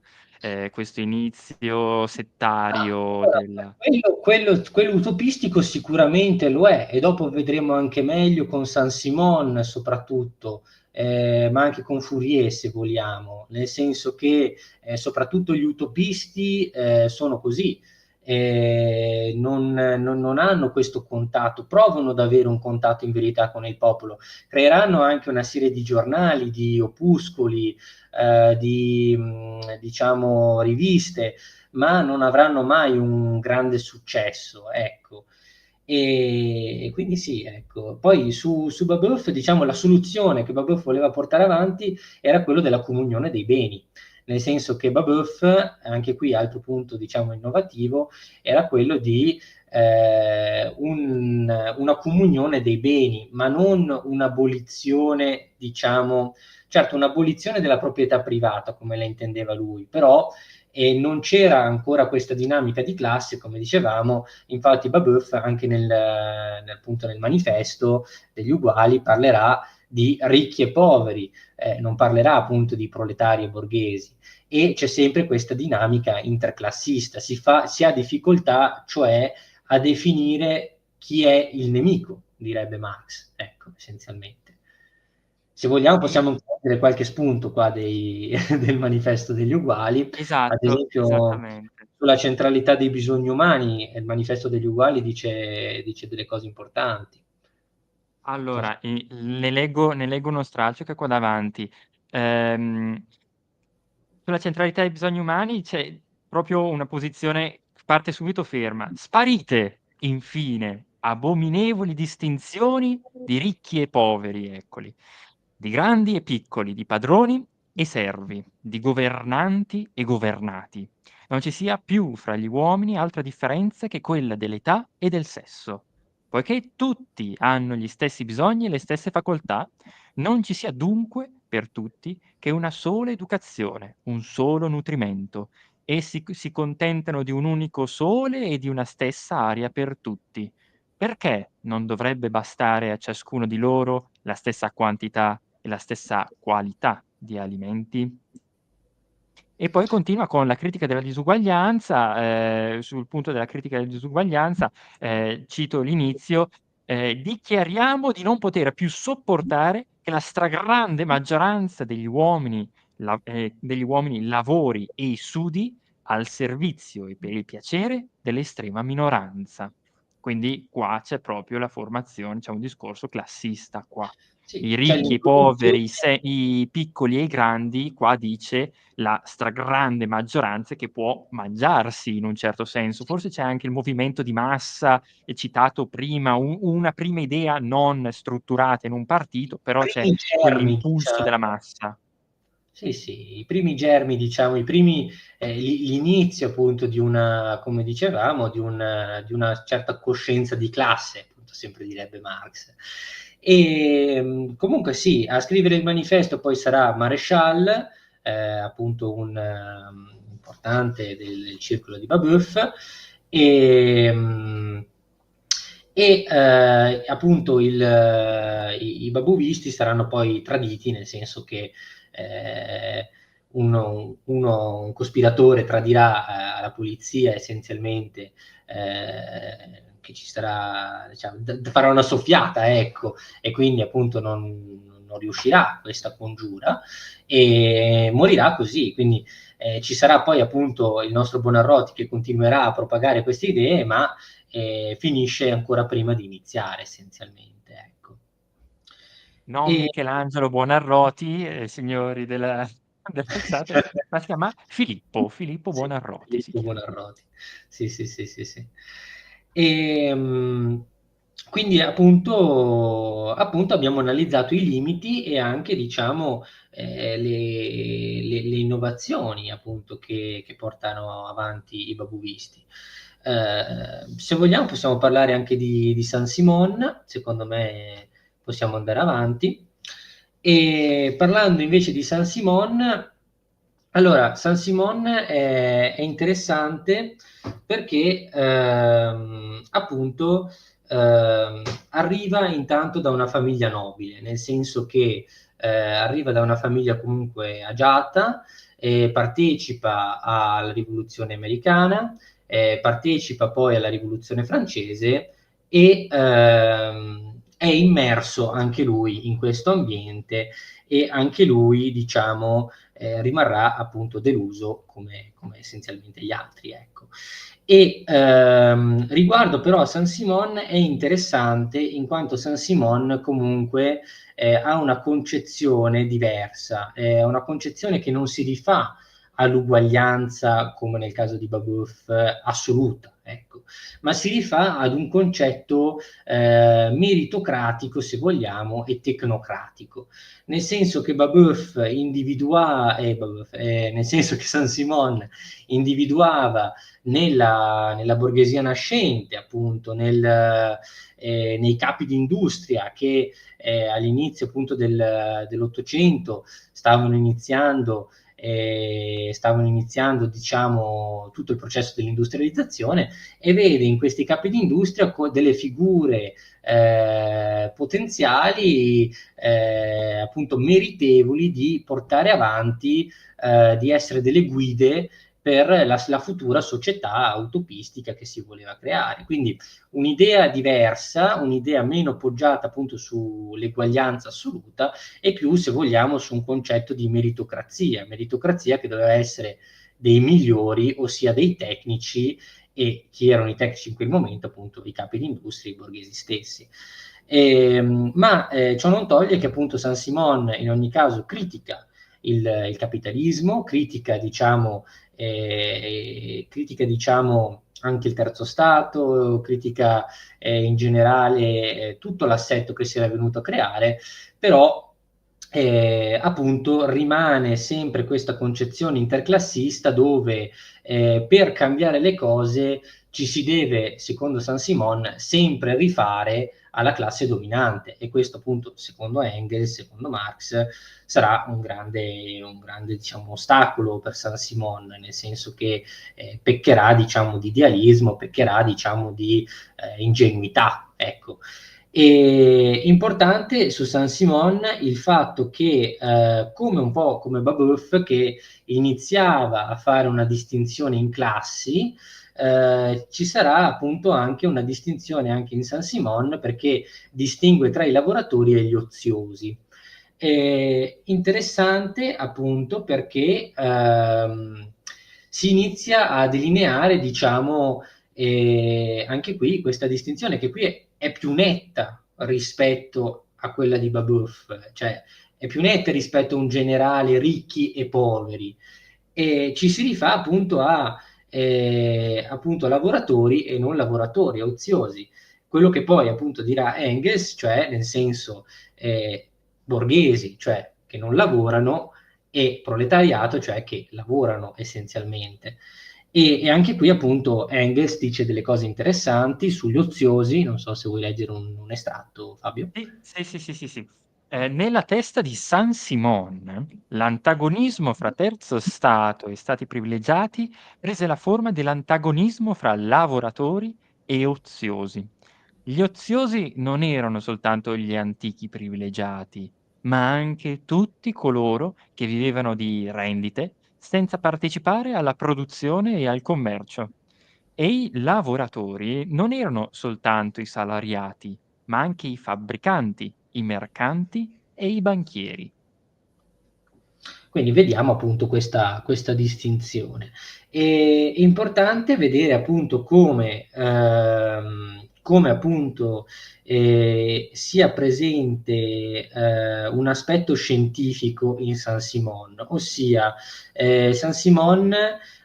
Speaker 1: questo inizio settario
Speaker 3: allora,
Speaker 1: del
Speaker 3: quello utopistico sicuramente lo è, e dopo vedremo anche meglio con Saint-Simon soprattutto, ma anche con Fourier se vogliamo, nel senso che soprattutto gli utopisti sono così. non hanno questo contatto, provano ad avere un contatto in verità con il popolo, creeranno anche una serie di giornali, di opuscoli, diciamo riviste, ma non avranno mai un grande successo, ecco. E quindi sì, ecco. Poi su Babeuf, diciamo, la soluzione che Babeuf voleva portare avanti era quello della comunione dei beni, nel senso che Babeuf, anche qui altro punto diciamo innovativo, era quello di una comunione dei beni, ma non un'abolizione, diciamo, certo un'abolizione della proprietà privata come la intendeva lui, però non c'era ancora questa dinamica di classe, come dicevamo. Infatti Babeuf anche appunto nel manifesto degli uguali parlerà di ricchi e poveri, non parlerà appunto di proletari e borghesi, e c'è sempre questa dinamica interclassista, si ha difficoltà cioè a definire chi è il nemico, direbbe Marx, ecco, essenzialmente. Se vogliamo possiamo prendere qualche spunto qua del manifesto degli uguali, ad
Speaker 1: Esatto,
Speaker 3: esempio
Speaker 1: esattamente.
Speaker 3: sulla centralità dei bisogni umani, il manifesto degli uguali dice delle cose importanti.
Speaker 1: Allora, ne leggo uno stralcio che ho qua davanti. Sulla centralità dei bisogni umani c'è proprio una posizione, parte subito ferma. Sparite, infine, abominevoli distinzioni di ricchi e poveri, eccoli, di grandi e piccoli, di padroni e servi, di governanti e governati. Non ci sia più fra gli uomini altra differenza che quella dell'età e del sesso. Poiché tutti hanno gli stessi bisogni e le stesse facoltà, non ci sia dunque per tutti che una sola educazione, un solo nutrimento. Essi si contentano di un unico sole e di una stessa aria per tutti. Perché non dovrebbe bastare a ciascuno di loro la stessa quantità e la stessa qualità di alimenti? E poi continua con la critica della disuguaglianza, sul punto della critica della disuguaglianza, cito l'inizio, dichiariamo di non poter più sopportare che la stragrande maggioranza degli uomini lavori e sudi al servizio e per il piacere dell'estrema minoranza. Quindi qua c'è proprio la formazione, c'è un discorso classista qua.
Speaker 3: Sì,
Speaker 1: I
Speaker 3: c'è
Speaker 1: ricchi e i
Speaker 3: l'introduzione.
Speaker 1: poveri, i piccoli e i grandi, qua dice la stragrande maggioranza che può mangiarsi in un certo senso. Forse c'è anche il movimento di massa, citato prima, una prima idea non strutturata in un partito, però c'è
Speaker 3: Primi germi,
Speaker 1: quell'impulso della
Speaker 3: diciamo.
Speaker 1: massa.
Speaker 3: Sì, sì, i primi germi, diciamo, l'inizio appunto di una, come dicevamo, di una certa coscienza di classe, appunto, sempre direbbe Marx. E comunque sì, a scrivere il manifesto poi sarà Maréchal, appunto un importante del circolo di Babeuf, e, appunto i babuisti saranno poi traditi, nel senso che un cospiratore tradirà alla polizia essenzialmente, che ci sarà, diciamo, farà una soffiata, ecco, e quindi appunto non riuscirà questa congiura e morirà così. Quindi ci sarà poi appunto il nostro Buonarroti che continuerà a propagare queste idee, ma finisce ancora prima di iniziare essenzialmente, ecco.
Speaker 1: Non
Speaker 3: E...
Speaker 1: Michelangelo Buonarroti, signori della chat, ma si chiama Filippo
Speaker 3: Sì,
Speaker 1: Buonarroti si
Speaker 3: Filippo
Speaker 1: chiama.
Speaker 3: Buonarroti. Sì, sì, sì, sì, sì. Quindi appunto abbiamo analizzato i limiti e anche, diciamo, le innovazioni appunto che portano avanti i babuisti. Se vogliamo possiamo parlare anche di Saint-Simon, secondo me possiamo andare avanti. E parlando invece di Saint-Simon, allora Saint-Simon è interessante perché appunto arriva intanto da una famiglia nobile, nel senso che arriva da una famiglia comunque agiata, partecipa alla rivoluzione americana, partecipa poi alla rivoluzione francese e è immerso anche lui in questo ambiente e anche lui, diciamo, rimarrà appunto deluso come essenzialmente gli altri, ecco. E riguardo però a Saint-Simon è interessante in quanto Saint-Simon comunque ha una concezione diversa, una concezione che non si rifà all'uguaglianza, come nel caso di Babeuf, assoluta, ecco, ma si rifà ad un concetto meritocratico, se vogliamo, e tecnocratico, nel senso che nel senso che Saint-Simon individuava nella borghesia nascente, appunto, nei capi di industria che all'inizio appunto dell'Ottocento stavano iniziando, diciamo, tutto il processo dell'industrializzazione, e vede in questi capi di industria delle figure potenziali, appunto meritevoli di portare avanti, di essere delle guide per la futura società utopistica che si voleva creare. Quindi un'idea diversa, un'idea meno poggiata appunto sull'eguaglianza assoluta e più, se vogliamo, su un concetto di meritocrazia che doveva essere dei migliori, ossia dei tecnici, e chi erano i tecnici in quel momento? Appunto i capi di industria, i borghesi stessi. Ma ciò non toglie che appunto Saint-Simon in ogni caso critica il capitalismo, critica diciamo anche il terzo Stato, critica in generale tutto l'assetto che si era venuto a creare, però appunto rimane sempre questa concezione interclassista dove per cambiare le cose ci si deve, secondo Saint-Simon, sempre rifare alla classe dominante, e questo appunto secondo Engels, secondo Marx, sarà un grande diciamo, ostacolo per Saint-Simon, nel senso che peccherà diciamo di idealismo, peccherà diciamo di ingenuità, ecco. E importante su Saint-Simon il fatto che come un po' come Babeuf, che iniziava a fare una distinzione in classi, ci sarà appunto anche una distinzione anche in Saint-Simon, perché distingue tra i lavoratori e gli oziosi. Interessante appunto perché si inizia a delineare, diciamo, anche qui questa distinzione che qui è più netta rispetto a quella di Babeuf, cioè è più netta rispetto a un generale ricchi e poveri, e ci si rifà appunto a lavoratori e non lavoratori, oziosi. Quello che poi appunto dirà Engels, cioè nel senso borghesi, cioè che non lavorano, e proletariato, cioè che lavorano essenzialmente. E anche qui appunto Engels dice delle cose interessanti sugli oziosi, non so se vuoi leggere un estratto, Fabio.
Speaker 1: Sì. Nella testa di Saint-Simon, l'antagonismo fra terzo Stato e Stati privilegiati prese la forma dell'antagonismo fra lavoratori e oziosi. Gli oziosi non erano soltanto gli antichi privilegiati, ma anche tutti coloro che vivevano di rendite senza partecipare alla produzione e al commercio. E i lavoratori non erano soltanto i salariati, ma anche i fabbricanti, i mercanti e i banchieri.
Speaker 3: Quindi vediamo appunto questa distinzione. È importante vedere appunto come appunto sia presente un aspetto scientifico in Saint-Simon, ossia Saint-Simon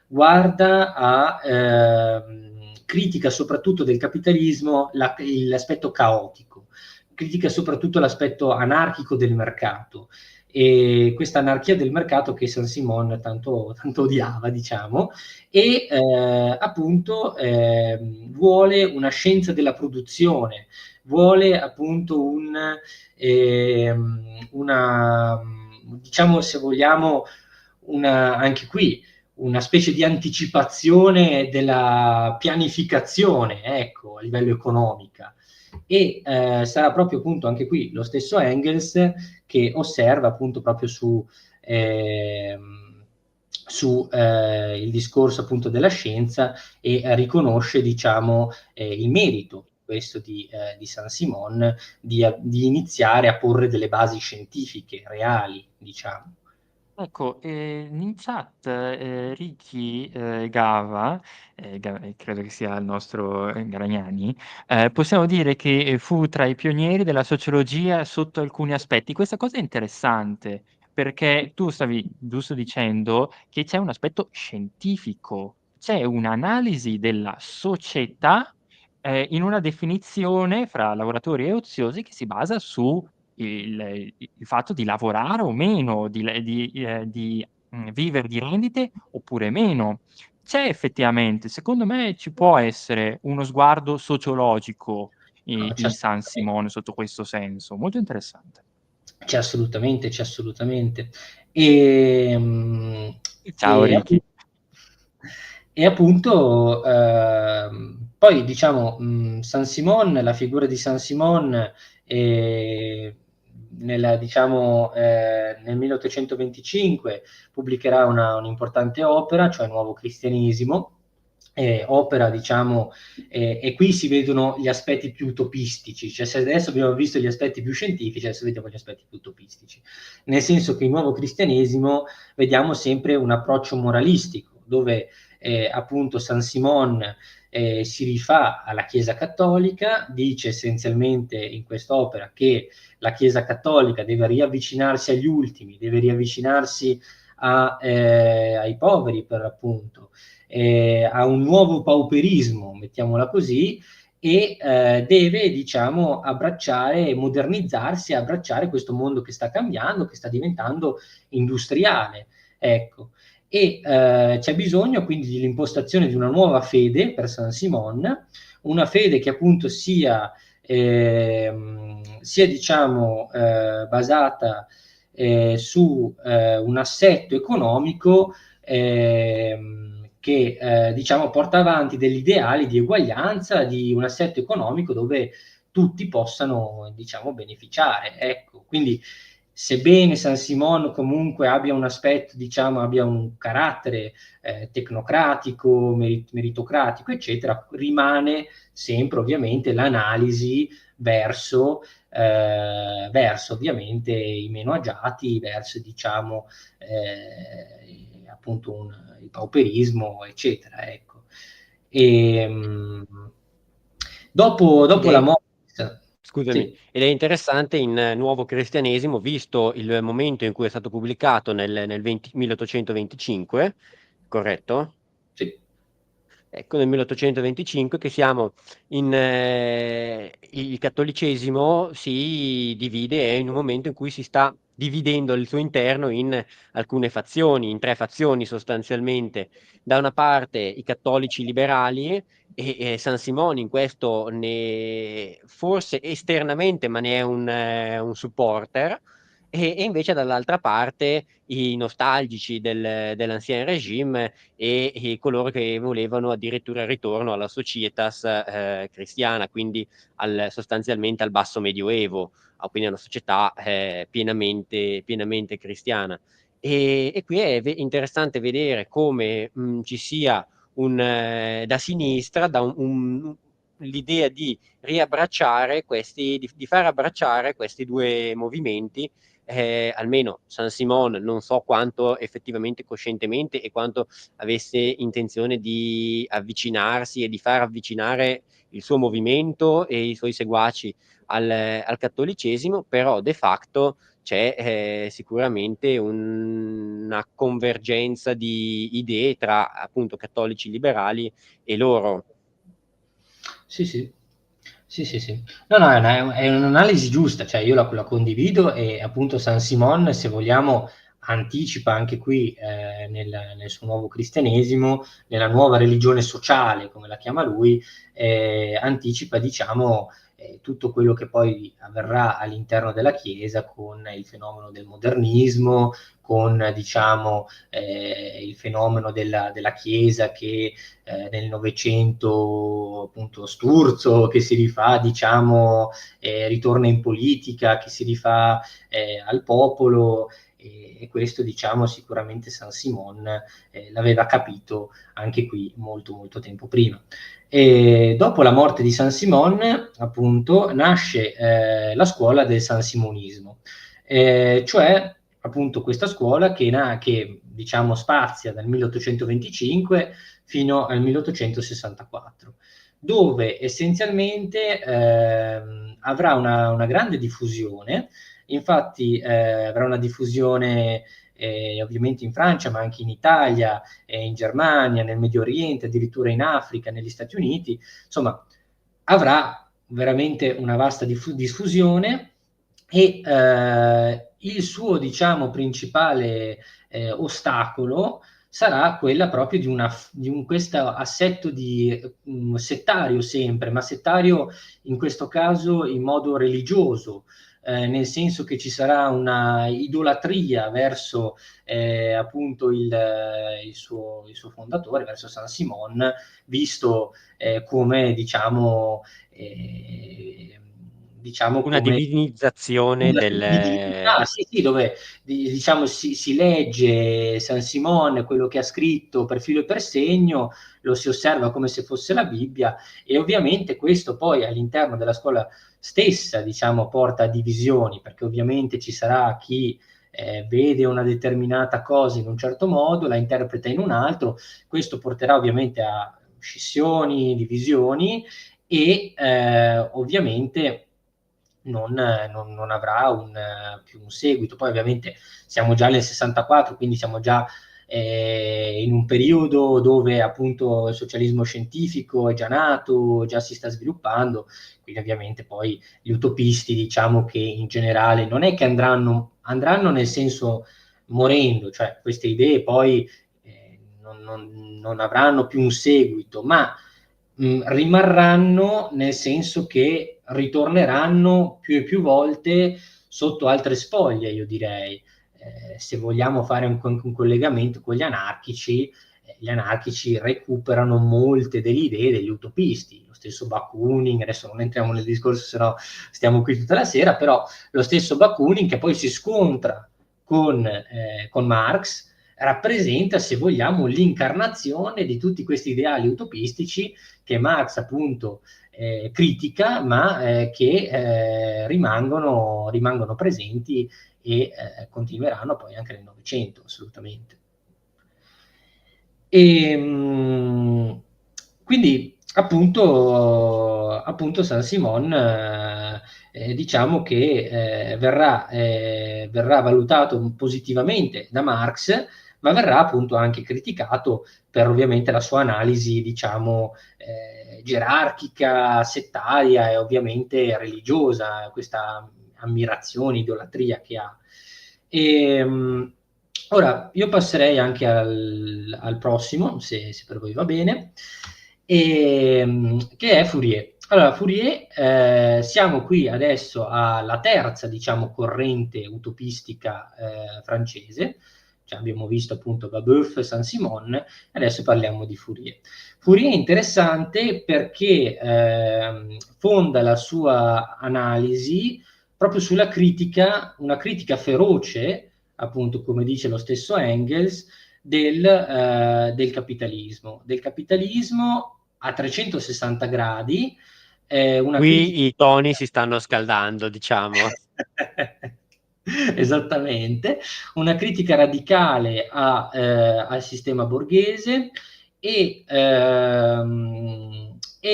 Speaker 3: guarda critica soprattutto del capitalismo l'aspetto caotico, critica soprattutto l'aspetto anarchico del mercato, e questa anarchia del mercato che Saint-Simon tanto odiava, diciamo, e appunto vuole una scienza della produzione, vuole appunto una, diciamo, se vogliamo, anche qui una specie di anticipazione della pianificazione, ecco, a livello economica. E sarà proprio appunto anche qui lo stesso Engels che osserva appunto proprio su il discorso appunto della scienza, e riconosce diciamo il merito questo di Saint-Simon di iniziare a porre delle basi scientifiche reali, diciamo.
Speaker 1: Ecco, in chat, Ricky, Gava, credo che sia il nostro, Gragnani, possiamo dire che fu tra i pionieri della sociologia sotto alcuni aspetti. Questa cosa è interessante, perché tu stavi giusto dicendo che c'è un aspetto scientifico, c'è un'analisi della società, in una definizione fra lavoratori e oziosi che si basa su il fatto di lavorare o meno, di vivere di rendite oppure meno. C'è effettivamente, secondo me ci può essere uno sguardo sociologico
Speaker 3: No,
Speaker 1: i
Speaker 3: c'è
Speaker 1: in
Speaker 3: assolutamente.
Speaker 1: Saint-Simon sotto questo senso, molto interessante.
Speaker 3: C'è assolutamente, c'è assolutamente. Ehm,
Speaker 1: Ciao
Speaker 3: e appu
Speaker 1: Ricky.
Speaker 3: e appunto, poi diciamo, Saint-Simon, la figura di Saint-Simon, nella diciamo, nel 1825 pubblicherà un'importante opera, cioè Nuovo Cristianesimo, opera diciamo, e qui si vedono gli aspetti più utopistici, cioè se adesso abbiamo visto gli aspetti più scientifici, adesso vediamo gli aspetti più utopistici, nel senso che in Nuovo Cristianesimo vediamo sempre un approccio moralistico, dove appunto Saint-Simon si rifà alla Chiesa Cattolica, dice essenzialmente in quest'opera che la Chiesa Cattolica deve riavvicinarsi agli ultimi, deve riavvicinarsi ai poveri per l'appunto, a un nuovo pauperismo, mettiamola così, e deve, diciamo, abbracciare e modernizzarsi, abbracciare questo mondo che sta cambiando, che sta diventando industriale. Ecco. E c'è bisogno quindi dell'impostazione di una nuova fede per Saint-Simon, una fede che appunto sia diciamo, basata su un assetto economico che diciamo porta avanti degli ideali di eguaglianza, di un assetto economico dove tutti possano diciamo beneficiare. Ecco, quindi sebbene Saint-Simon comunque abbia un aspetto, diciamo, abbia un carattere tecnocratico, meritocratico, eccetera, rimane sempre ovviamente l'analisi verso ovviamente i meno agiati, verso diciamo appunto il pauperismo, eccetera. Ecco. E,
Speaker 2: Ed
Speaker 3: dopo la
Speaker 2: è
Speaker 3: morte,
Speaker 2: Scusami,
Speaker 3: sì,
Speaker 2: ed è interessante in Nuovo Cristianesimo, visto il momento in cui è stato pubblicato nel 1825, corretto?
Speaker 3: sì.
Speaker 2: Ecco, nel 1825 che siamo il cattolicesimo si divide, è in un momento in cui si sta dividendo il suo interno in alcune fazioni, in tre fazioni sostanzialmente. Da una parte i cattolici liberali, e San Simone in questo forse esternamente, ma ne è un supporter, e invece dall'altra parte i nostalgici dell'Ancien Regime e coloro che volevano addirittura il ritorno alla societas cristiana, quindi sostanzialmente al basso medioevo, quindi a una società pienamente cristiana. E qui è interessante vedere come ci sia da sinistra l'idea di riabbracciare di far abbracciare questi due movimenti, almeno San Simon non so quanto effettivamente coscientemente e quanto avesse intenzione di avvicinarsi e di far avvicinare il suo movimento e i suoi seguaci al cattolicesimo, però de facto c'è sicuramente una convergenza di idee tra appunto cattolici liberali e loro.
Speaker 3: Sì, sì. Sì, sì, sì. No, no, è un'analisi giusta, cioè io la condivido e appunto San Simon, se vogliamo, anticipa anche qui nel suo nuovo cristianesimo, nella nuova religione sociale, come la chiama lui, anticipa, diciamo, tutto quello che poi avverrà all'interno della Chiesa con il fenomeno del modernismo, con, diciamo, il fenomeno della Chiesa che nel Novecento appunto Sturzo che si rifà, diciamo, ritorna in politica, che si rifà al popolo e questo diciamo sicuramente San Simon l'aveva capito anche qui molto molto tempo prima. E dopo la morte di San Simon appunto nasce la scuola del San Simonismo, cioè appunto questa scuola che diciamo spazia dal 1825 fino al 1864, dove essenzialmente avrà una grande diffusione. Infatti avrà una diffusione ovviamente in Francia, ma anche in Italia, in Germania, nel Medio Oriente, addirittura in Africa, negli Stati Uniti. Insomma, avrà veramente una vasta diffusione, e il suo, diciamo, principale ostacolo sarà quella proprio di questo assetto settario sempre, ma settario in questo caso in modo religioso, nel senso che ci sarà una idolatria verso appunto il suo fondatore, verso Saint-Simon, visto come diciamo
Speaker 2: Una
Speaker 3: come
Speaker 2: divinizzazione
Speaker 3: una
Speaker 2: del...
Speaker 3: divinità, sì, sì, dove diciamo si legge Saint-Simon, quello che ha scritto per filo e per segno, lo si osserva come se fosse la Bibbia, e ovviamente questo poi all'interno della scuola stessa, diciamo, porta a divisioni, perché ovviamente ci sarà chi vede una determinata cosa in un certo modo, la interpreta in un altro. Questo porterà ovviamente a scissioni, divisioni, e ovviamente non avrà più un seguito. Poi ovviamente siamo già nel 64, quindi siamo già in un periodo dove appunto il socialismo scientifico è già nato, già si sta sviluppando, quindi ovviamente poi gli utopisti, diciamo che in generale non è che andranno nel senso morendo, cioè queste idee poi non avranno più un seguito, ma rimarranno, nel senso che ritorneranno più e più volte sotto altre spoglie, io direi. Se vogliamo fare un collegamento con gli anarchici recuperano molte delle idee degli utopisti, lo stesso Bakunin, adesso non entriamo nel discorso, se no stiamo qui tutta la sera, però lo stesso Bakunin, che poi si scontra con Marx, rappresenta, se vogliamo, l'incarnazione di tutti questi ideali utopistici che Marx appunto critica, ma che rimangono presenti e continueranno poi anche nel Novecento, assolutamente. Quindi appunto Saint-Simon diciamo che verrà valutato positivamente da Marx, ma verrà appunto anche criticato per ovviamente la sua analisi, diciamo, gerarchica, settaria e ovviamente religiosa, questa ammirazione, idolatria che ha. Ora, io passerei anche al prossimo, se per voi va bene, che è Fourier. Allora, Fourier, siamo qui adesso alla terza, diciamo, corrente utopistica francese. Cioè, abbiamo visto appunto Babeuf, Saint-Simon, adesso parliamo di Fourier. Fourier è interessante perché fonda la sua analisi proprio sulla critica, una critica feroce, appunto come dice lo stesso Engels, del capitalismo a 360 gradi. Una
Speaker 2: Qui
Speaker 3: critica...
Speaker 2: i toni si stanno scaldando, diciamo.
Speaker 3: Esattamente, una critica radicale al sistema borghese, e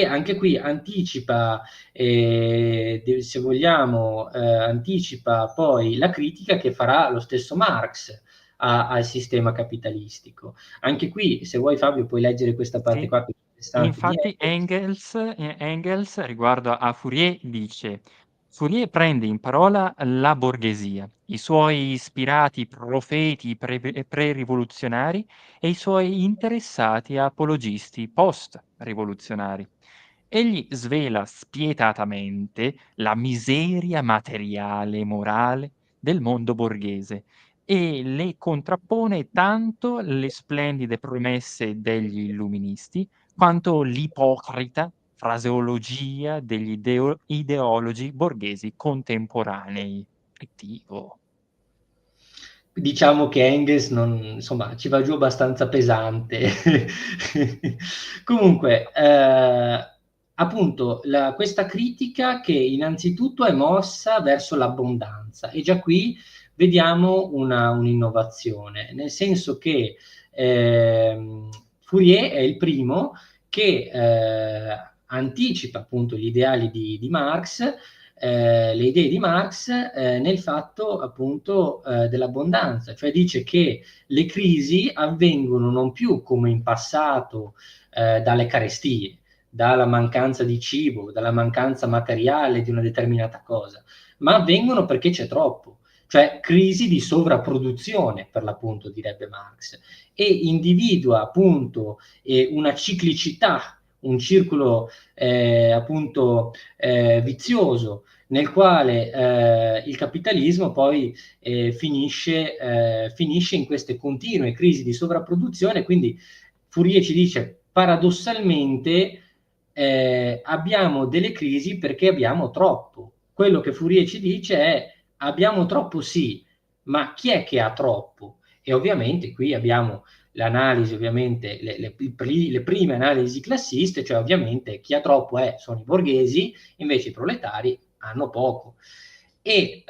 Speaker 3: anche qui anticipa, se vogliamo, anticipa poi la critica che farà lo stesso Marx al sistema capitalistico. Anche qui, se vuoi Fabio, puoi leggere questa parte
Speaker 1: Sì.
Speaker 3: qua più interessante di
Speaker 1: Infatti Engels riguardo a Fourier dice: Fourier prende in parola la borghesia, i suoi ispirati profeti pre-rivoluzionari e i suoi interessati apologisti post-rivoluzionari. Egli svela spietatamente la miseria materiale e morale del mondo borghese e le contrappone tanto le splendide promesse degli illuministi quanto l'ipocrita fraseologia degli ideologi borghesi contemporanei. Cattivo.
Speaker 3: Diciamo che Engels insomma, ci va giù abbastanza pesante. Comunque, appunto, questa critica che innanzitutto è mossa verso l'abbondanza, e già qui vediamo un'innovazione, nel senso che Fourier è il primo che anticipa appunto gli ideali di Marx, le idee di Marx nel fatto appunto dell'abbondanza, cioè dice che le crisi avvengono non più come in passato dalle carestie, dalla mancanza di cibo, dalla mancanza materiale di una determinata cosa, ma avvengono perché c'è troppo, cioè crisi di sovrapproduzione, per l'appunto, direbbe Marx, e individua appunto una ciclicità, un circolo appunto vizioso nel quale il capitalismo poi finisce in queste continue crisi di sovrapproduzione. Quindi Fourier ci dice paradossalmente abbiamo delle crisi perché abbiamo troppo. Quello che Fourier ci dice è abbiamo troppo sì, ma chi è che ha troppo? E ovviamente qui abbiamo l'analisi, ovviamente le prime analisi classiste, cioè ovviamente chi ha troppo sono i borghesi, invece i proletari hanno poco. E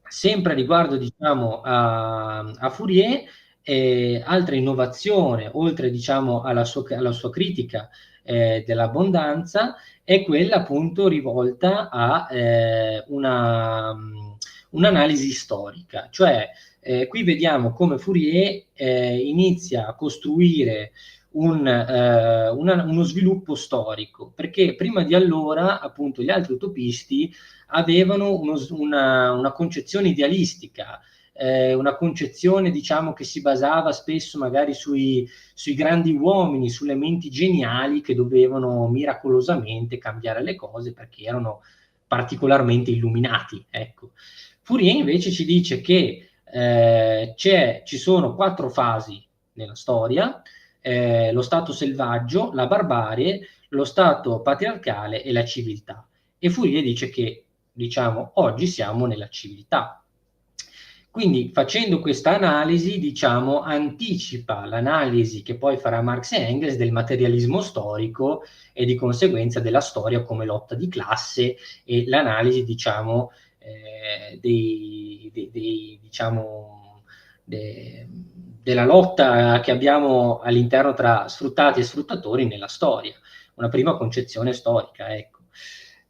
Speaker 3: sempre riguardo diciamo a Fourier, altra innovazione, oltre diciamo alla sua critica dell'abbondanza, è quella appunto rivolta a un'analisi storica, cioè qui vediamo come Fourier inizia a costruire uno sviluppo storico, perché prima di allora appunto gli altri utopisti avevano una concezione idealistica, una concezione diciamo che si basava spesso magari sui grandi uomini, sulle menti geniali che dovevano miracolosamente cambiare le cose perché erano particolarmente illuminati. Ecco. Fourier invece ci dice che ci sono 4 fasi nella storia, lo stato selvaggio, la barbarie, lo stato patriarcale e la civiltà. E Fourier dice che, diciamo, oggi siamo nella civiltà. Quindi facendo questa analisi, diciamo, anticipa l'analisi che poi farà Marx e Engels del materialismo storico e di conseguenza della storia come lotta di classe e l'analisi, diciamo, della lotta che abbiamo all'interno tra sfruttati e sfruttatori nella storia, una prima concezione storica, ecco.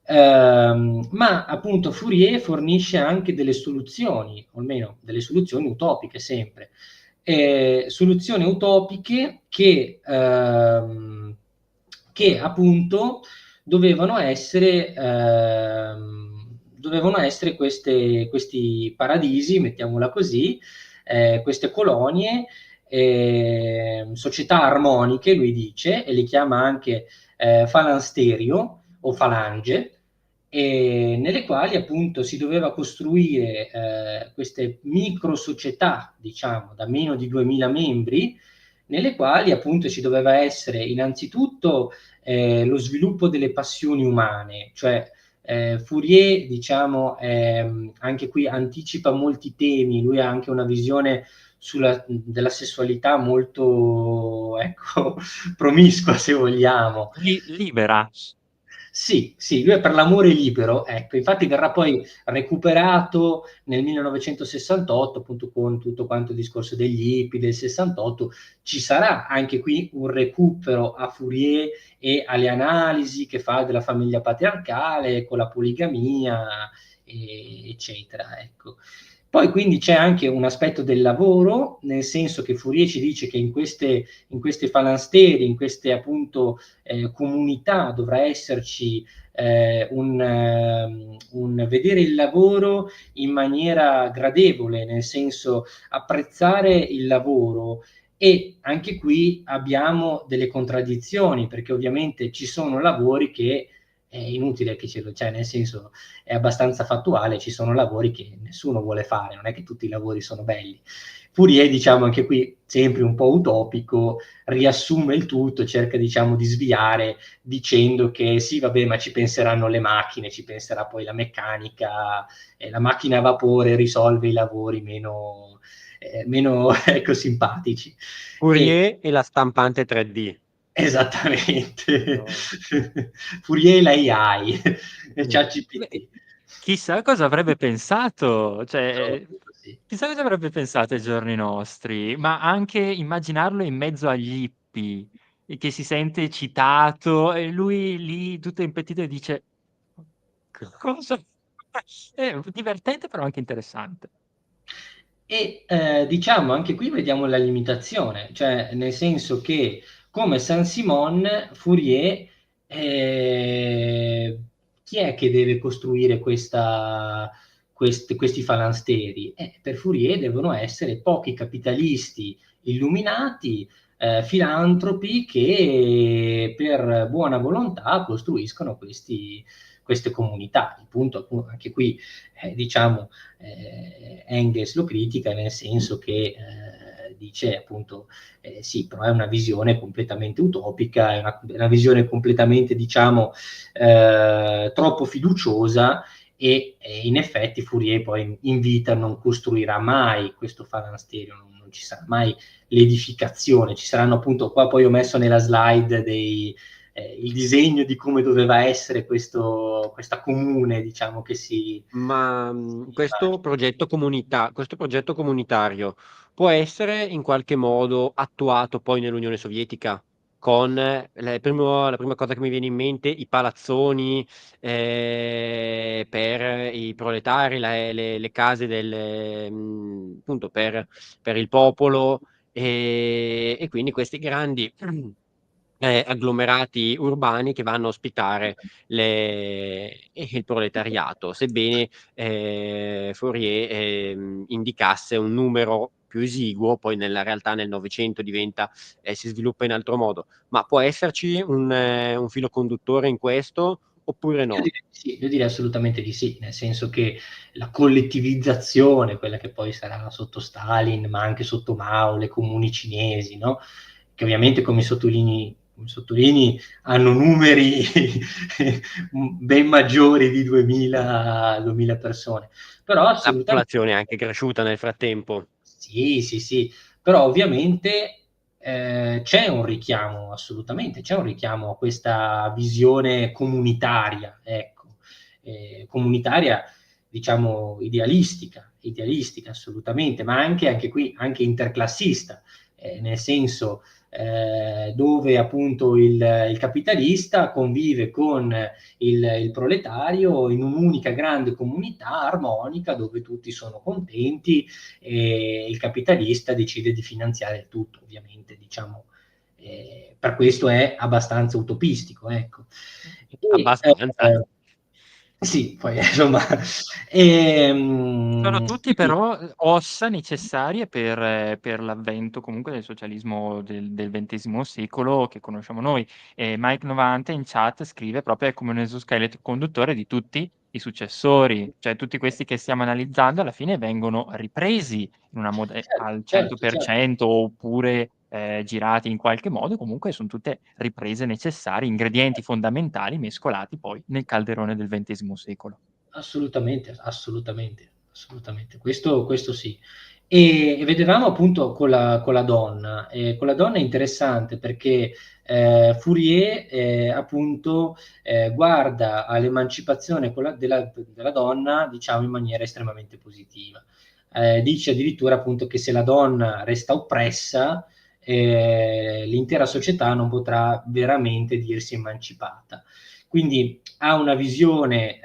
Speaker 3: Ma appunto Fourier fornisce anche delle soluzioni, o almeno delle soluzioni utopiche sempre, soluzioni utopiche che appunto dovevano essere questi paradisi, mettiamola così, queste colonie, società armoniche, lui dice, e li chiama anche falansterio o falange, nelle quali appunto si doveva costruire queste micro società, diciamo, da meno di 2000 membri, nelle quali appunto ci doveva essere innanzitutto lo sviluppo delle passioni umane, cioè Fourier, diciamo, anche qui anticipa molti temi, lui ha anche una visione della sessualità molto, ecco, promiscua, se vogliamo.
Speaker 1: Libera.
Speaker 3: Sì, lui è per l'amore libero, ecco, infatti verrà poi recuperato nel 1968, appunto con tutto quanto il discorso degli hippie del 68, ci sarà anche qui un recupero a Fourier e alle analisi che fa della famiglia patriarcale con la poligamia, eccetera, ecco. Poi quindi c'è anche un aspetto del lavoro, nel senso che Fourier ci dice che in queste falansteri, in queste appunto comunità dovrà esserci un vedere il lavoro in maniera gradevole, nel senso apprezzare il lavoro. E anche qui abbiamo delle contraddizioni, perché ovviamente ci sono lavori che è inutile che cioè nel senso è abbastanza fattuale, ci sono lavori che nessuno vuole fare, non è che tutti i lavori sono belli. Fourier, diciamo, anche qui sempre un po' utopico, riassume il tutto, cerca, diciamo, di sviare dicendo che sì, vabbè, ma ci penseranno le macchine, ci penserà poi la meccanica, la macchina a vapore risolve i lavori meno ecco, simpatici.
Speaker 2: Fourier e la stampante 3D.
Speaker 3: Esattamente. No. Fourier e la AI, ChatGPT.
Speaker 1: Chissà cosa avrebbe pensato, cioè,
Speaker 3: Soprattutto sì.
Speaker 1: chissà cosa avrebbe pensato ai giorni nostri, ma anche immaginarlo in mezzo agli hippie, e che si sente citato e lui lì tutto impettito e dice: "Cosa?" È divertente però anche interessante.
Speaker 3: E, diciamo anche qui vediamo la limitazione, cioè nel senso che come Saint-Simon, Fourier, chi è che deve costruire questi falansteri? Per Fourier devono essere pochi capitalisti illuminati, filantropi che per buona volontà costruiscono queste comunità. Il punto anche qui, diciamo, Engels lo critica nel senso che dice appunto sì, però è una visione completamente utopica, è una visione completamente, diciamo, troppo fiduciosa e in effetti Fourier poi invita: non costruirà mai questo falansterio, non ci sarà mai l'edificazione, ci saranno appunto, qua poi ho messo nella slide il disegno di come doveva essere questa comune, diciamo, che si
Speaker 2: Ma
Speaker 3: immagina.
Speaker 2: questo progetto comunitario può essere in qualche modo attuato poi nell'Unione Sovietica? Con la prima cosa che mi viene in mente, i palazzoni per i proletari, le case appunto per il popolo, e quindi questi grandi agglomerati urbani che vanno a ospitare il proletariato, sebbene Fourier indicasse un numero più esiguo, poi nella realtà nel Novecento si sviluppa in altro modo. Ma può esserci un filo conduttore in questo oppure
Speaker 3: Io
Speaker 2: no?
Speaker 3: direi di sì, io direi assolutamente di sì, nel senso che la collettivizzazione, quella che poi sarà sotto Stalin, ma anche sotto Mao, le comuni cinesi, no? Che ovviamente, come sottolinei, hanno numeri ben maggiori di 2000 persone. Però
Speaker 2: La
Speaker 3: assolutamente
Speaker 2: popolazione è anche cresciuta nel frattempo.
Speaker 3: sì, sì, sì, però ovviamente c'è un richiamo, assolutamente, c'è un richiamo a questa visione comunitaria, ecco, comunitaria, diciamo, idealistica assolutamente, ma anche qui, anche interclassista, nel senso dove appunto il capitalista convive con il proletario in un'unica grande comunità armonica dove tutti sono contenti e il capitalista decide di finanziare tutto, ovviamente, diciamo, per questo è abbastanza utopistico, ecco. E,
Speaker 2: Abbastanza.
Speaker 3: sì, poi insomma,
Speaker 1: Sono tutti
Speaker 3: quindi,
Speaker 1: però ossa necessarie per l'avvento comunque del socialismo del XX secolo che conosciamo noi. E Mike 90 in chat scrive proprio è come un esoscheletro conduttore di tutti i successori, cioè tutti questi che stiamo analizzando alla fine vengono ripresi in una al
Speaker 3: certo, certo.
Speaker 1: 100% oppure girati in qualche modo, comunque sono tutte riprese necessarie, ingredienti fondamentali mescolati poi nel calderone del XX secolo.
Speaker 3: Assolutamente, assolutamente, assolutamente. Questo sì. E vedevamo appunto con la donna. Con la donna è interessante perché Fourier appunto guarda all'emancipazione della donna, diciamo, in maniera estremamente positiva. Dice addirittura appunto che se la donna resta oppressa, l'intera società non potrà veramente dirsi emancipata. Quindi ha una visione,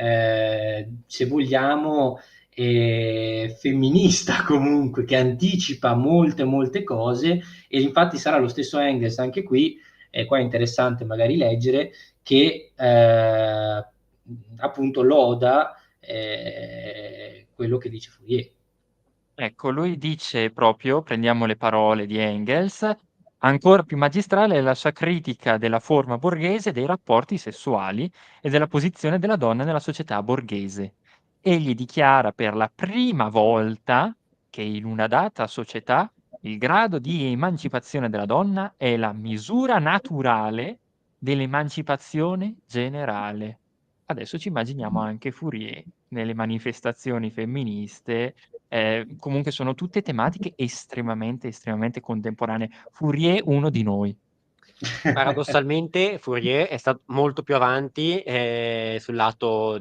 Speaker 3: se vogliamo, femminista comunque, che anticipa molte, molte cose e infatti sarà lo stesso Engels anche qui, e qua è interessante magari leggere, che appunto loda quello che dice Fourier.
Speaker 1: Ecco, lui dice proprio, prendiamo le parole di Engels, ancora più magistrale è la sua critica della forma borghese dei rapporti sessuali e della posizione della donna nella società borghese. Egli dichiara per la prima volta che in una data società il grado di emancipazione della donna è la misura naturale dell'emancipazione generale. Adesso ci immaginiamo anche Fourier nelle manifestazioni femministe, comunque sono tutte tematiche estremamente, estremamente contemporanee. Fourier, uno di noi.
Speaker 2: Paradossalmente Fourier è stato molto più avanti sul lato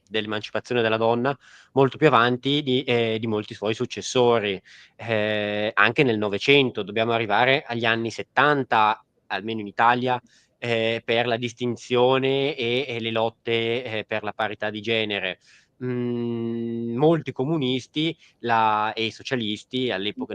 Speaker 2: dell'emancipazione della donna molto più avanti di molti suoi successori. Anche nel Novecento dobbiamo arrivare agli anni 70, almeno in Italia, per la distinzione e le lotte per la parità di genere. Molti comunisti e i socialisti all'epoca,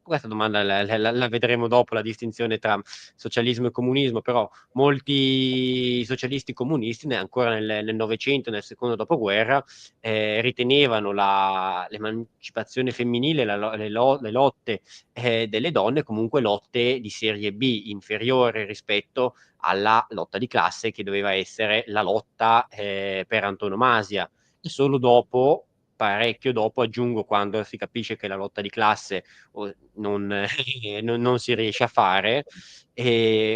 Speaker 2: questa domanda la vedremo dopo, la distinzione tra socialismo e comunismo, però molti socialisti comunisti ancora nel Novecento, nel secondo dopoguerra, ritenevano l'emancipazione femminile, le lotte delle donne comunque lotte di serie B, inferiore rispetto alla lotta di classe, che doveva essere la lotta per antonomasia. E solo dopo, parecchio dopo, aggiungo, quando si capisce che la lotta di classe non si riesce a fare,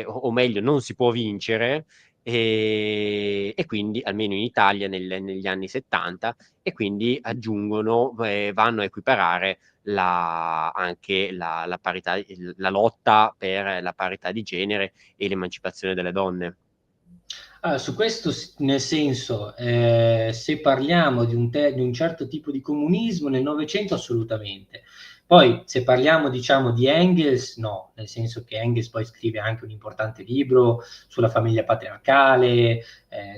Speaker 2: o meglio non si può vincere, e quindi almeno in Italia negli anni 70, e quindi aggiungono, vanno a equiparare anche la parità, la lotta per la parità di genere e l'emancipazione delle donne.
Speaker 3: Allora, su questo, nel senso, se parliamo di un certo tipo di comunismo nel Novecento, assolutamente. Poi, se parliamo, diciamo, di Engels, no, nel senso che Engels poi scrive anche un importante libro sulla famiglia patriarcale,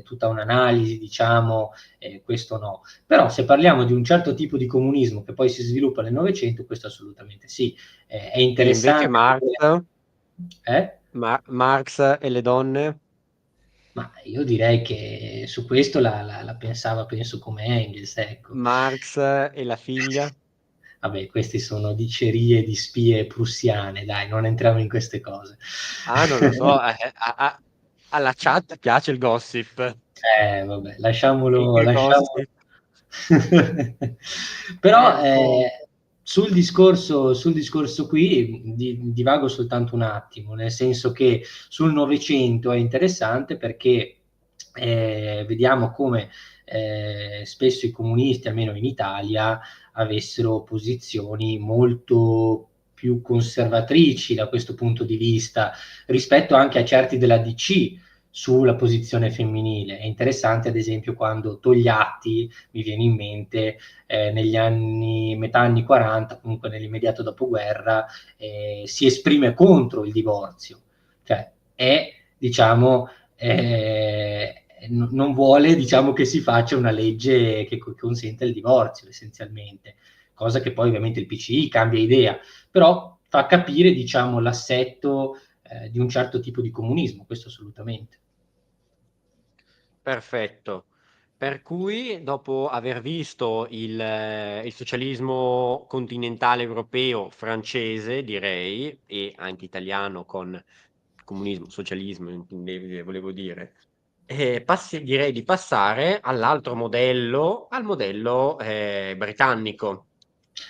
Speaker 3: tutta un'analisi, diciamo, questo no. Però se parliamo di un certo tipo di comunismo che poi si sviluppa nel Novecento, questo assolutamente sì. È
Speaker 2: E invece
Speaker 3: interessante.
Speaker 2: Marx e le donne?
Speaker 3: Ma io direi che su questo la pensava, penso, come Engels, ecco.
Speaker 2: Marx e la figlia?
Speaker 3: Vabbè, queste sono dicerie di spie prussiane, dai, non entriamo in queste cose.
Speaker 2: Non lo so, alla chat piace il gossip.
Speaker 3: Vabbè, lasciamolo.
Speaker 2: Il gossip.
Speaker 3: Però
Speaker 2: Ecco.
Speaker 3: sul discorso qui divago soltanto un attimo, nel senso che sul Novecento è interessante perché vediamo come spesso i comunisti, almeno in Italia, avessero posizioni molto più conservatrici da questo punto di vista rispetto anche a certi della DC sulla posizione femminile. È interessante, ad esempio, quando Togliatti, mi viene in mente, metà anni 40, comunque nell'immediato dopoguerra, si esprime contro il divorzio, cioè è, diciamo, non vuole, diciamo, che si faccia una legge che consenta il divorzio, essenzialmente, cosa che poi ovviamente il PCI cambia idea, però fa capire, diciamo, l'assetto di un certo tipo di comunismo, questo assolutamente.
Speaker 2: Perfetto. Per cui, dopo aver visto il socialismo continentale europeo, francese, direi, e anche italiano con comunismo, socialismo, volevo dire, direi di passare all'altro modello, al modello britannico,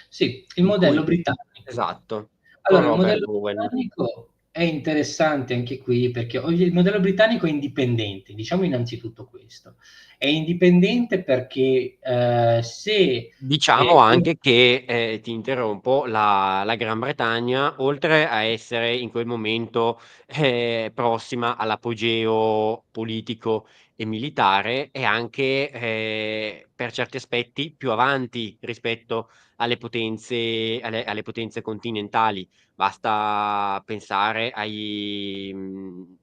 Speaker 3: Sì, il
Speaker 2: di
Speaker 3: modello
Speaker 2: cui,
Speaker 3: britannico.
Speaker 2: esatto, con
Speaker 3: Allora, il
Speaker 2: Robert
Speaker 3: modello
Speaker 2: Owen.
Speaker 3: britannico è interessante anche qui perché il modello britannico è indipendente, diciamo innanzitutto questo. È indipendente perché se
Speaker 2: Diciamo anche che, ti interrompo, la Gran Bretagna, oltre a essere in quel momento prossima all'apogeo politico e militare, è anche per certi aspetti più avanti rispetto alle potenze continentali. Basta pensare ai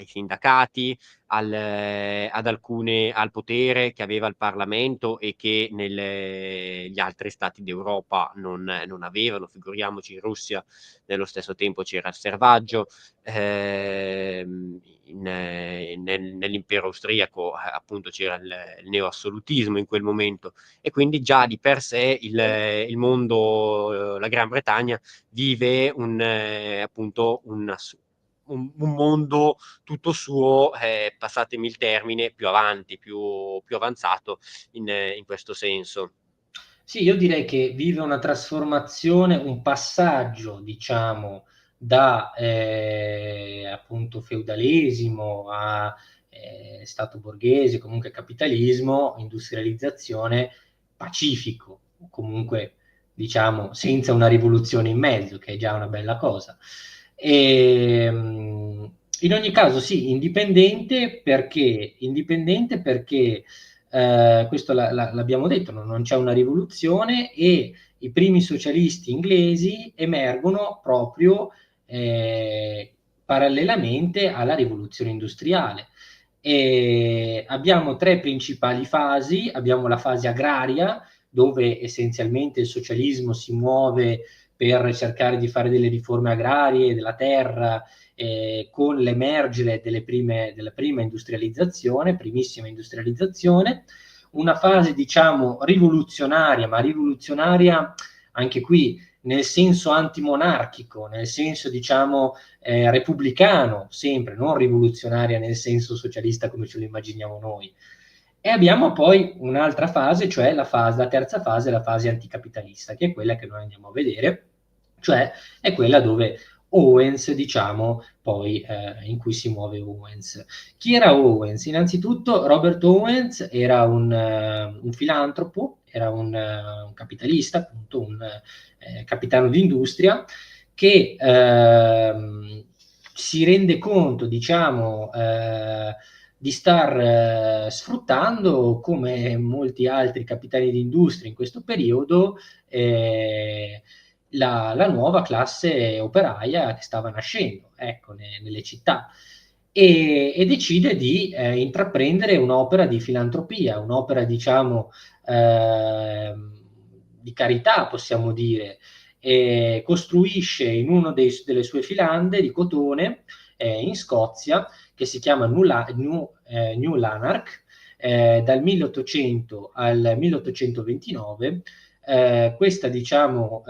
Speaker 2: sindacati, al potere che aveva il Parlamento e che gli altri stati d'Europa non avevano. Figuriamoci, in Russia nello stesso tempo c'era il servaggio, nell'impero austriaco appunto c'era il neoassolutismo in quel momento, e quindi già di per sé il mondo, la Gran Bretagna vive appunto un mondo tutto suo, passatemi il termine, più avanti, più avanzato in questo senso.
Speaker 3: Sì, io direi che vive una trasformazione, un passaggio, diciamo, da appunto feudalesimo a stato borghese, comunque capitalismo, industrializzazione, pacifico, comunque diciamo senza una rivoluzione in mezzo, che è già una bella cosa. In ogni caso, sì, indipendente perché questo l'abbiamo detto, non c'è una rivoluzione e i primi socialisti inglesi emergono proprio parallelamente alla rivoluzione industriale. E abbiamo tre principali fasi: abbiamo la fase agraria, dove essenzialmente il socialismo si muove per cercare di fare delle riforme agrarie della terra, con l'emergere della prima industrializzazione, primissima industrializzazione. Una fase, diciamo, rivoluzionaria, ma rivoluzionaria anche qui nel senso antimonarchico, nel senso, diciamo, repubblicano, sempre, non rivoluzionaria nel senso socialista come ce lo immaginiamo noi. E abbiamo poi un'altra fase, cioè la terza fase, la fase anticapitalista, che è quella che noi andiamo a vedere, cioè è quella dove Owens, diciamo, poi in cui si muove Owens. Chi era Owens? Innanzitutto Robert Owens era un filantropo, era un capitalista, appunto un capitano d'industria, che si rende conto, diciamo, di star sfruttando, come molti altri capitani di industria in questo periodo, la nuova classe operaia che stava nascendo, ecco, nelle città. E decide di intraprendere un'opera di filantropia, un'opera, diciamo, di carità, possiamo dire. E costruisce in una delle sue filande di cotone in Scozia, che si chiama New Lanark, dal 1800 al 1829. Questa, diciamo,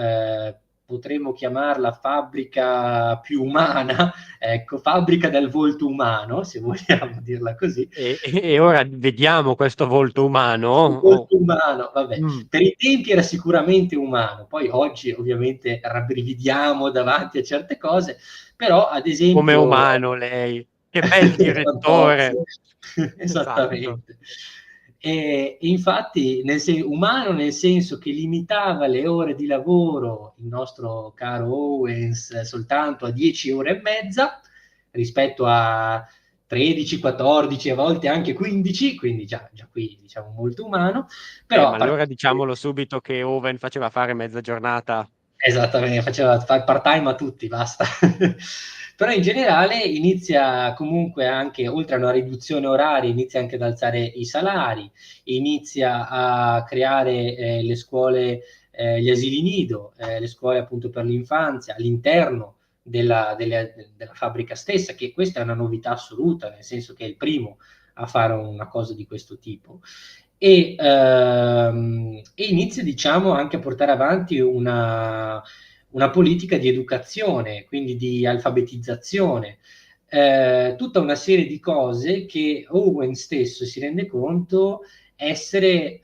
Speaker 3: potremmo chiamarla fabbrica più umana, ecco, fabbrica del volto umano, se vogliamo dirla così.
Speaker 2: E ora vediamo questo volto umano.
Speaker 3: Volto umano, vabbè. Per i tempi era sicuramente umano, poi oggi ovviamente rabbrividiamo davanti a certe cose, però ad esempio...
Speaker 2: Come umano lei, che bel direttore.
Speaker 3: Esattamente. E infatti umano nel senso che limitava le ore di lavoro, il nostro caro Owens, soltanto a 10 ore e mezza rispetto a 13, 14, a volte anche 15, quindi già qui diciamo molto umano. Però
Speaker 2: ma allora diciamolo subito che Owen faceva fare mezza giornata.
Speaker 3: Esattamente, faceva fare part-time a tutti, basta. Però in generale inizia comunque anche, oltre a una riduzione oraria, inizia anche ad alzare i salari, inizia a creare le scuole, gli asili nido, le scuole appunto per l'infanzia all'interno della fabbrica stessa, che questa è una novità assoluta, nel senso che è il primo a fare una cosa di questo tipo. E inizia, diciamo, anche a portare avanti una politica di educazione, quindi di alfabetizzazione, tutta una serie di cose che Owen stesso si rende conto essere,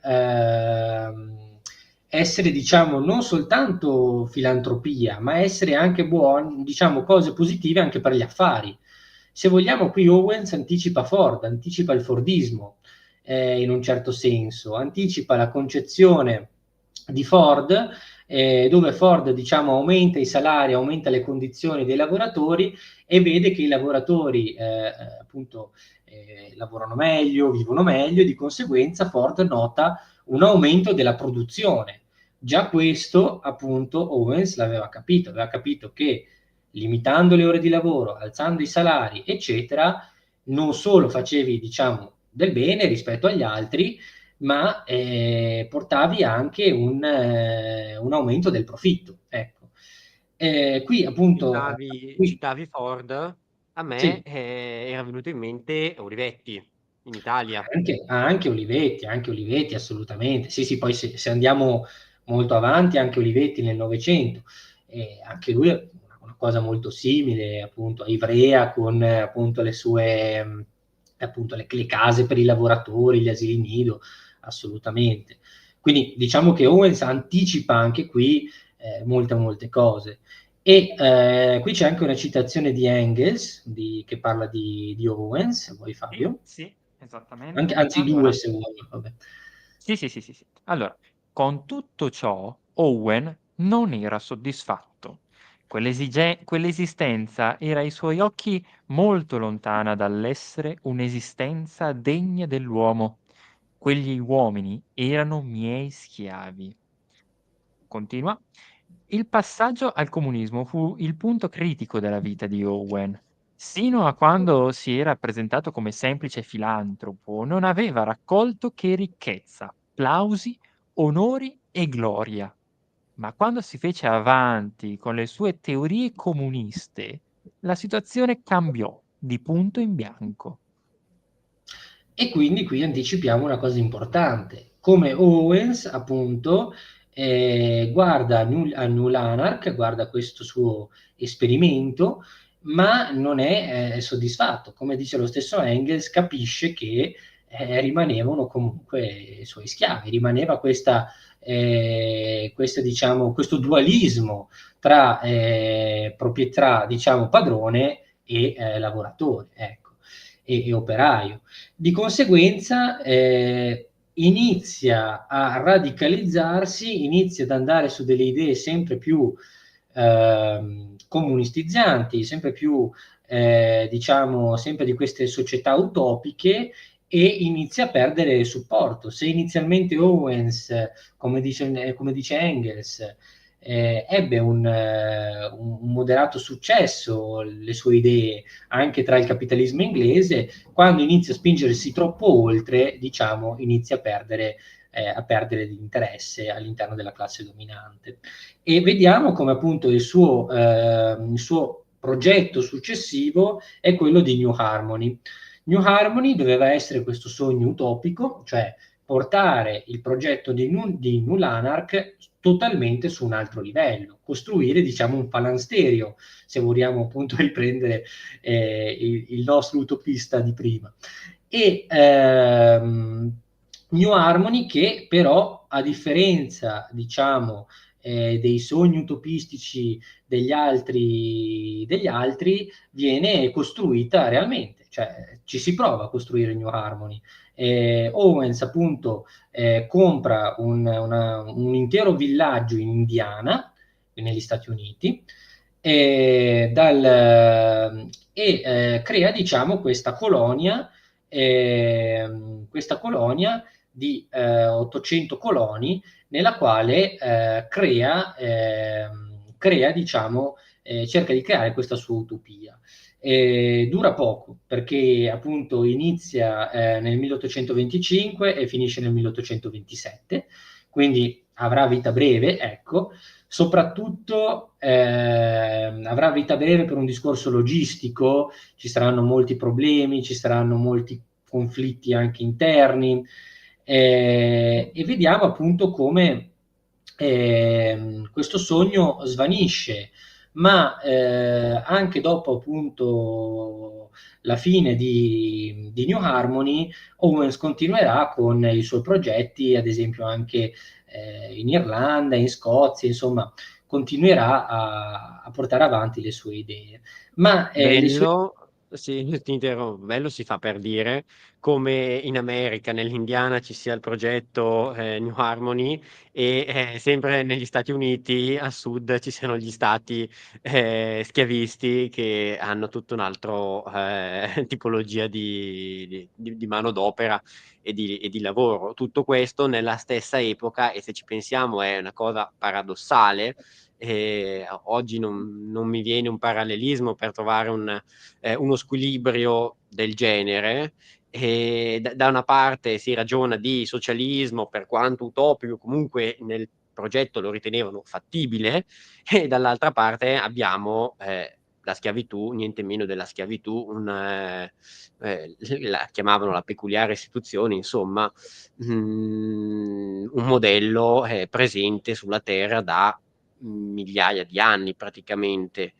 Speaker 3: diciamo, non soltanto filantropia, ma essere anche diciamo, cose positive anche per gli affari. Se vogliamo, qui Owens anticipa Ford, anticipa il Fordismo, in un certo senso, anticipa la concezione di Ford, dove Ford, diciamo, aumenta i salari, aumenta le condizioni dei lavoratori e vede che i lavoratori appunto lavorano meglio, vivono meglio, e di conseguenza Ford nota un aumento della produzione. Già questo, appunto, Owens aveva capito che limitando le ore di lavoro, alzando i salari, eccetera, non solo facevi, diciamo, del bene rispetto agli altri, ma portavi anche un aumento del profitto. Ecco. Qui appunto...
Speaker 2: Citavi Ford, a me
Speaker 3: Sì.
Speaker 2: era venuto in mente Olivetti in Italia.
Speaker 3: Anche Olivetti, assolutamente. Sì, poi se andiamo molto avanti, anche Olivetti nel Novecento, anche lui è una cosa molto simile appunto a Ivrea, con appunto le sue appunto le case per i lavoratori, gli asili nido, assolutamente. Quindi diciamo che Owens anticipa anche qui molte cose. E qui c'è anche una citazione di Engels che parla di Owens, se vuoi, Fabio.
Speaker 1: Sì, esattamente.
Speaker 3: Anzi,
Speaker 1: Allora,
Speaker 3: due se vuoi. Vabbè.
Speaker 1: sì. Allora, con tutto ciò, Owen non era soddisfatto. Quell'esistenza era ai suoi occhi molto lontana dall'essere un'esistenza degna dell'uomo. Quegli uomini erano miei schiavi. Continua. Il passaggio al comunismo fu il punto critico della vita di Owen. Sino a quando si era presentato come semplice filantropo, non aveva raccolto che ricchezza, plausi, onori e gloria. Ma quando si fece avanti con le sue teorie comuniste, la situazione cambiò di punto in bianco.
Speaker 3: E quindi qui anticipiamo una cosa importante. Come Owens, appunto, guarda a New Lanark, guarda questo suo esperimento, ma non è soddisfatto. Come dice lo stesso Engels, capisce che rimanevano comunque i suoi schiavi, rimaneva diciamo, questo dualismo tra proprietà, diciamo, padrone e lavoratore, ecco, e operaio. Di conseguenza inizia a radicalizzarsi, inizia ad andare su delle idee sempre più comunistizzanti, sempre più diciamo sempre di queste società utopiche, e inizia a perdere supporto. Se inizialmente Owens, come dice Engels, ebbe un moderato successo le sue idee anche tra il capitalismo inglese, quando inizia a spingersi troppo oltre, diciamo, inizia a perdere di interesse all'interno della classe dominante. E vediamo come appunto il suo progetto successivo è quello di New Harmony. New Harmony doveva essere questo sogno utopico, cioè portare il progetto di New Lanark totalmente su un altro livello, costruire, diciamo, un falansterio, se vogliamo appunto riprendere il nostro utopista di prima. E New Harmony, che però, a differenza, diciamo, dei sogni utopistici degli altri, viene costruita realmente, cioè ci si prova a costruire New Harmony. Owens appunto compra un intero villaggio in Indiana, negli Stati Uniti, crea, diciamo, questa colonia di 800 coloni, nella quale diciamo, cerca di creare questa sua utopia. Dura poco, perché appunto inizia nel 1825 e finisce nel 1827, quindi avrà vita breve, ecco. Soprattutto avrà vita breve per un discorso logistico, ci saranno molti problemi, ci saranno molti conflitti anche interni, e vediamo appunto come questo sogno svanisce, ma anche dopo appunto la fine di New Harmony, Owens continuerà con i suoi progetti, ad esempio anche in Irlanda, in Scozia, insomma, continuerà a portare avanti le sue idee. Ma
Speaker 2: Bello, sì, ti interrompo, bello si fa per dire, come in America, nell'Indiana ci sia il progetto New Harmony e sempre negli Stati Uniti a sud ci siano gli stati schiavisti che hanno tutto un altro tipologia di manodopera e di lavoro. Tutto questo nella stessa epoca, e se ci pensiamo è una cosa paradossale. Oggi non mi viene un parallelismo per trovare uno squilibrio del genere. Da una parte si ragiona di socialismo, per quanto utopico, comunque nel progetto lo ritenevano fattibile, e dall'altra parte abbiamo la schiavitù, niente meno della schiavitù, la chiamavano la peculiare istituzione, insomma, un modello presente sulla Terra da migliaia di anni praticamente,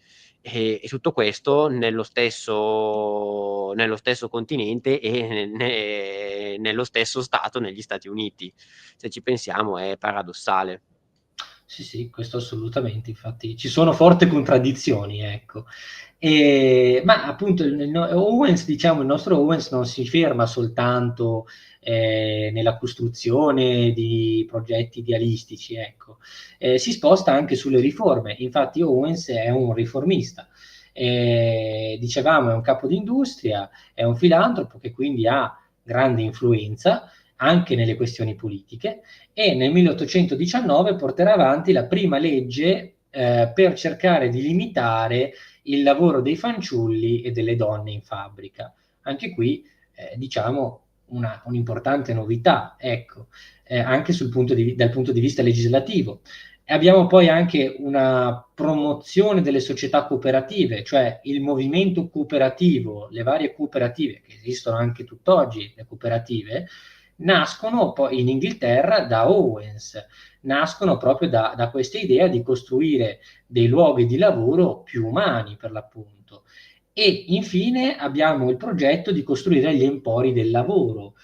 Speaker 2: e tutto questo nello stesso continente e nello stesso stato, negli Stati Uniti. Se ci pensiamo è paradossale.
Speaker 3: Sì, questo assolutamente, infatti ci sono forti contraddizioni, ecco. Ma appunto Owens, diciamo, il nostro Owens non si ferma soltanto nella costruzione di progetti idealistici, ecco. Si sposta anche sulle riforme, infatti Owens è un riformista. Dicevamo, è un capo d'industria, è un filantropo che quindi ha grande influenza, anche nelle questioni politiche, e nel 1819 porterà avanti la prima legge per cercare di limitare il lavoro dei fanciulli e delle donne in fabbrica. Anche qui, diciamo, un'importante novità, ecco, anche dal punto di vista legislativo. Abbiamo poi anche una promozione delle società cooperative, cioè il movimento cooperativo, le varie cooperative che esistono anche tutt'oggi, le cooperative, nascono poi in Inghilterra da Owens, nascono proprio da questa idea di costruire dei luoghi di lavoro più umani, per l'appunto. E infine abbiamo il progetto di costruire gli empori del lavoro.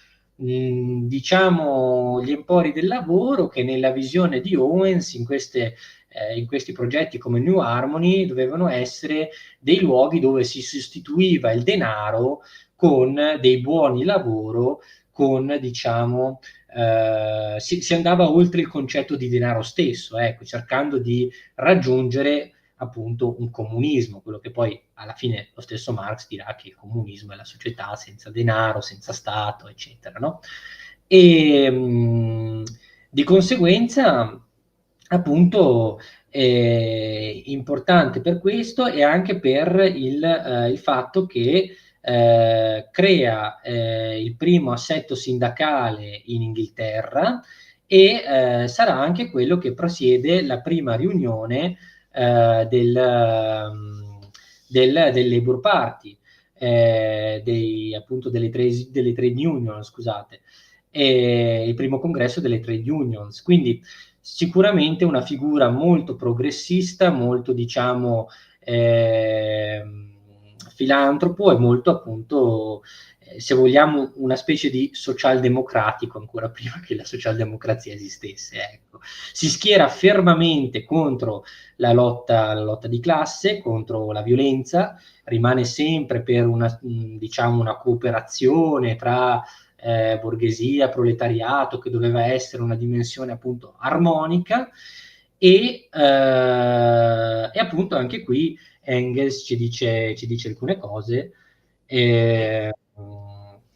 Speaker 3: Diciamo gli empori del lavoro che nella visione di Owens in questi progetti come New Harmony dovevano essere dei luoghi dove si sostituiva il denaro con dei buoni lavoro, con diciamo si andava oltre il concetto di denaro stesso, ecco, cercando di raggiungere appunto un comunismo, quello che poi alla fine lo stesso Marx dirà che il comunismo è la società senza denaro, senza Stato, eccetera, no? E di conseguenza, appunto, importante per questo e anche per il fatto che crea il primo assetto sindacale in Inghilterra e sarà anche quello che presiede la prima riunione del Labour Party, appunto delle trade union, scusate, il primo congresso delle trade unions. Quindi sicuramente una figura molto progressista, molto diciamo filantropo e molto appunto se vogliamo una specie di socialdemocratico ancora prima che la socialdemocrazia esistesse, ecco. Si schiera fermamente contro la lotta di classe, contro la violenza, rimane sempre per diciamo una cooperazione tra borghesia, proletariato, che doveva essere una dimensione appunto armonica e appunto anche qui Engels ci dice alcune cose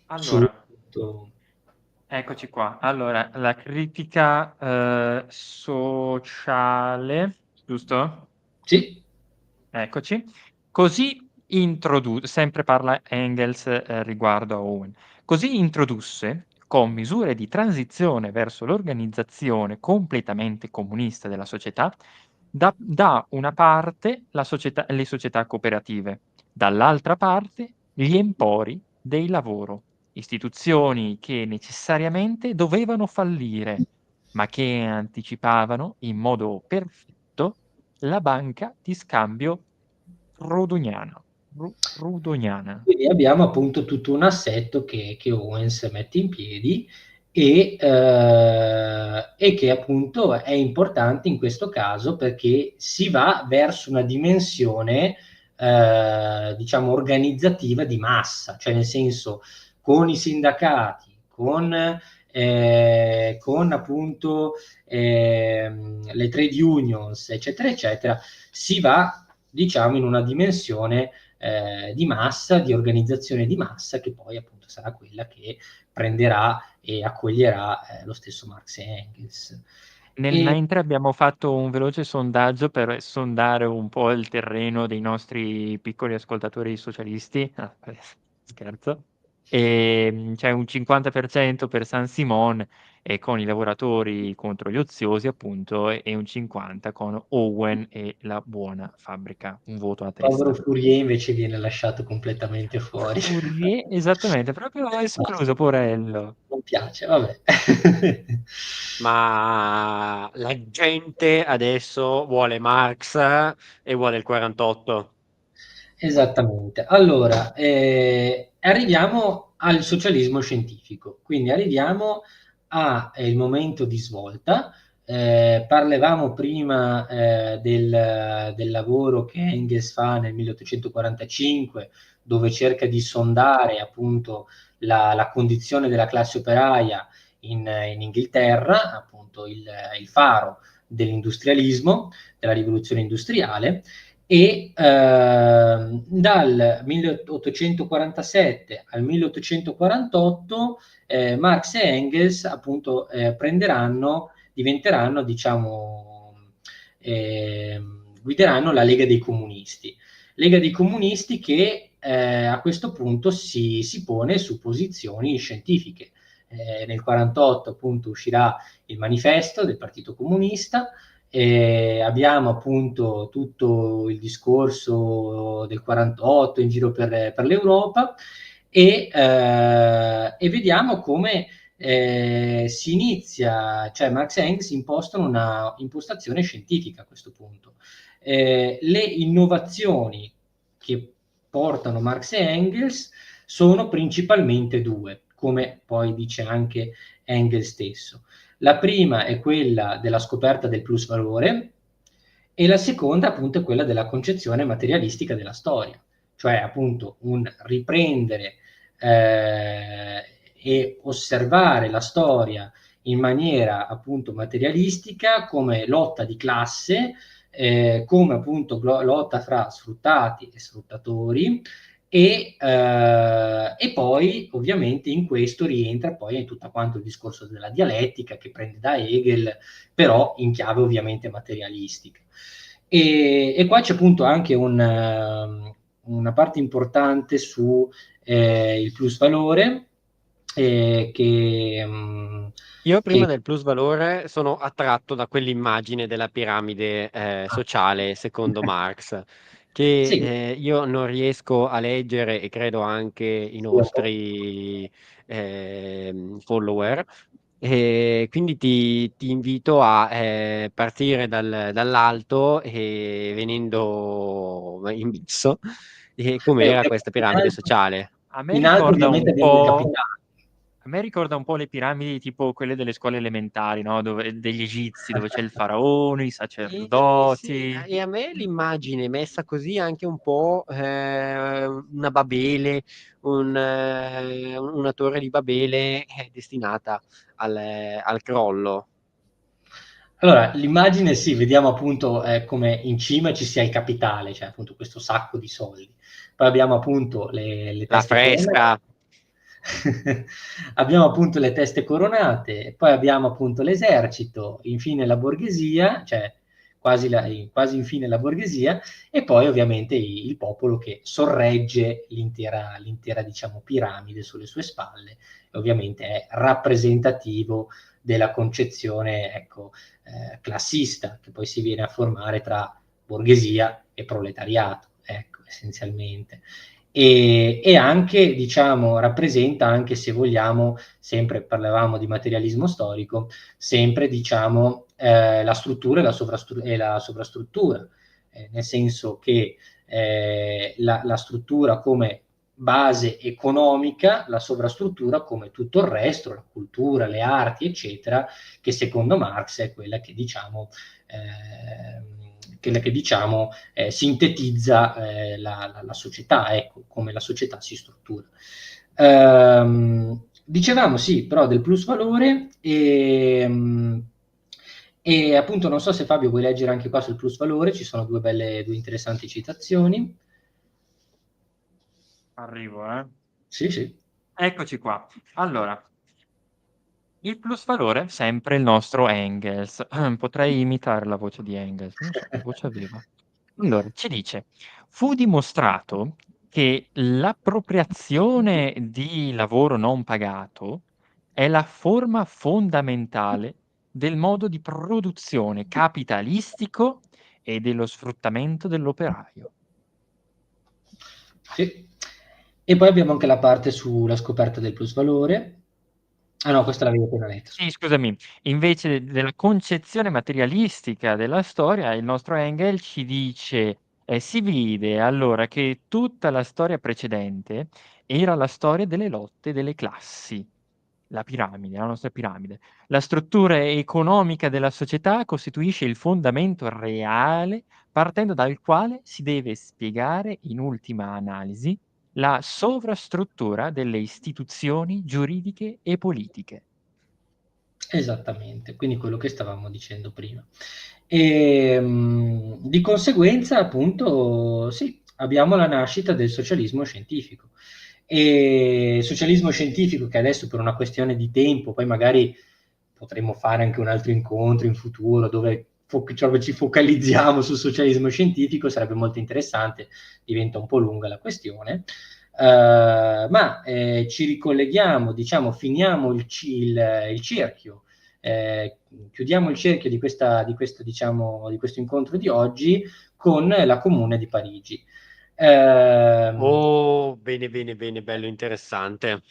Speaker 1: allora, eccoci qua. Allora, la critica sociale, giusto?
Speaker 3: Sì.
Speaker 1: Eccoci. Così sempre parla Engels riguardo a Owen. Così introdusse, con misure di transizione verso l'organizzazione completamente comunista della società, da una parte le società cooperative, dall'altra parte gli empori del lavoro, istituzioni che necessariamente dovevano fallire, ma che anticipavano in modo perfetto la banca di scambio rudoniana.
Speaker 3: Quindi abbiamo appunto tutto un assetto che Owens mette in piedi e che appunto è importante in questo caso perché si va verso una dimensione diciamo organizzativa di massa, cioè nel senso con i sindacati, con appunto le trade unions, eccetera, eccetera, si va diciamo in una dimensione di massa, di organizzazione di massa, che poi appunto sarà quella che prenderà e accoglierà lo stesso Marx e Engels.
Speaker 1: Mentre abbiamo fatto un veloce sondaggio per sondare un po' il terreno dei nostri piccoli ascoltatori socialisti, scherzo, c'è un 50% per Saint-Simon e con i lavoratori contro gli oziosi, appunto, e un 50% con Owen e la buona fabbrica. Un voto a testa.
Speaker 3: Povero Fourier invece viene lasciato completamente fuori.
Speaker 1: Fourier, esattamente, proprio escluso, porello.
Speaker 3: Non piace, vabbè.
Speaker 2: Ma la gente adesso vuole Marx e vuole il 48.
Speaker 3: Esattamente. Allora, arriviamo al socialismo scientifico, quindi arriviamo al momento di svolta. Parlavamo prima del lavoro che Engels fa nel 1845, dove cerca di sondare appunto la condizione della classe operaia in Inghilterra, appunto il faro dell'industrialismo, della rivoluzione industriale. e dal 1847 al 1848 Marx e Engels appunto diventeranno, diciamo, guideranno la Lega dei Comunisti. Lega dei Comunisti che a questo punto si pone su posizioni scientifiche. Nel 48 appunto uscirà il manifesto del Partito Comunista. Abbiamo appunto tutto il discorso del 48 in giro per l'Europa e vediamo come si inizia, cioè Marx e Engels impostano una impostazione scientifica a questo punto. Le innovazioni che portano Marx e Engels sono principalmente due, come poi dice anche Engels stesso. La prima è quella della scoperta del plusvalore e la seconda appunto è quella della concezione materialistica della storia, cioè appunto un riprendere e osservare la storia in maniera appunto materialistica come lotta di classe, come appunto lotta fra sfruttati e sfruttatori e poi ovviamente in questo rientra poi tutto quanto il discorso della dialettica che prende da Hegel, però in chiave ovviamente materialistica. E qua c'è appunto anche una parte importante su il plusvalore
Speaker 2: Io prima del plusvalore sono attratto da quell'immagine della piramide sociale secondo Marx, che
Speaker 3: sì,
Speaker 2: io non riesco a leggere e credo anche i
Speaker 3: sì, un po'.
Speaker 2: nostri follower. E quindi ti invito a partire dall'alto e venendo in basso, e com'era
Speaker 3: Ovviamente
Speaker 2: questa piramide sociale.
Speaker 1: A me
Speaker 3: in alto
Speaker 1: ricorda un
Speaker 3: ovviamente abbiamo i
Speaker 1: po'.
Speaker 3: capitani.
Speaker 1: A me ricorda un po' le piramidi tipo quelle delle scuole elementari, no? Degli egizi, dove c'è il faraone, i
Speaker 2: Sì,
Speaker 1: sacerdoti.
Speaker 2: e a me l'immagine messa così anche un po' una Babele, una torre di Babele è destinata al crollo.
Speaker 3: Allora, l'immagine sì, vediamo appunto come in cima ci sia il capitale, cioè appunto questo sacco di soldi. Poi abbiamo appunto le
Speaker 2: La
Speaker 3: teste coronate.
Speaker 2: fresca.
Speaker 3: Abbiamo appunto le teste coronate, poi abbiamo appunto l'esercito, infine la borghesia, cioè quasi infine la borghesia, e poi ovviamente il popolo che sorregge l'intera diciamo, piramide sulle sue spalle, e ovviamente è rappresentativo della concezione ecco, classista che poi si viene a formare tra borghesia e proletariato, ecco, essenzialmente. E anche, diciamo, rappresenta anche, se vogliamo, sempre parlavamo di materialismo storico, sempre, diciamo, la struttura e la sovrastruttura, nel senso che la struttura come base economica, la sovrastruttura come tutto il resto, la cultura, le arti, eccetera, che secondo Marx è quella che diciamo sintetizza la società, ecco, come la società si struttura. Dicevamo sì, però del plusvalore e appunto non so se Fabio vuoi leggere anche qua sul plusvalore, ci sono due interessanti citazioni.
Speaker 1: Arrivo, eh.
Speaker 3: Sì, sì.
Speaker 1: Eccoci qua. Allora, il plusvalore, sempre il nostro Engels. Potrei imitare la voce di Engels, non so che voce aveva. Allora, ci dice: fu dimostrato che l'appropriazione di lavoro non pagato è la forma fondamentale del modo di produzione capitalistico e dello sfruttamento dell'operaio.
Speaker 3: Sì. E poi abbiamo anche la parte sulla scoperta del plusvalore. Ah no, questa l'avevo appena letta,
Speaker 1: Sì,
Speaker 3: scusa.
Speaker 1: scusami, invece della concezione materialistica della storia, il nostro Engel ci dice, si vide allora che tutta la storia precedente era la storia delle lotte delle classi, la piramide, la nostra piramide. La struttura economica della società costituisce il fondamento reale partendo dal quale si deve spiegare in ultima analisi la sovrastruttura delle istituzioni giuridiche e politiche.
Speaker 3: Esattamente, quindi quello che stavamo dicendo prima. Di conseguenza, appunto, sì, abbiamo la nascita del socialismo scientifico. E socialismo scientifico che adesso per una questione di tempo, poi magari potremmo fare anche un altro incontro in futuro dove ci focalizziamo sul socialismo scientifico, sarebbe molto interessante, diventa un po' lunga la questione. Ma ci ricolleghiamo, diciamo, finiamo il cerchio, eh, chiudiamo il cerchio diciamo, di questo incontro di oggi con la Comune di Parigi.
Speaker 2: Oh, bene, bene, bene, bello, interessante.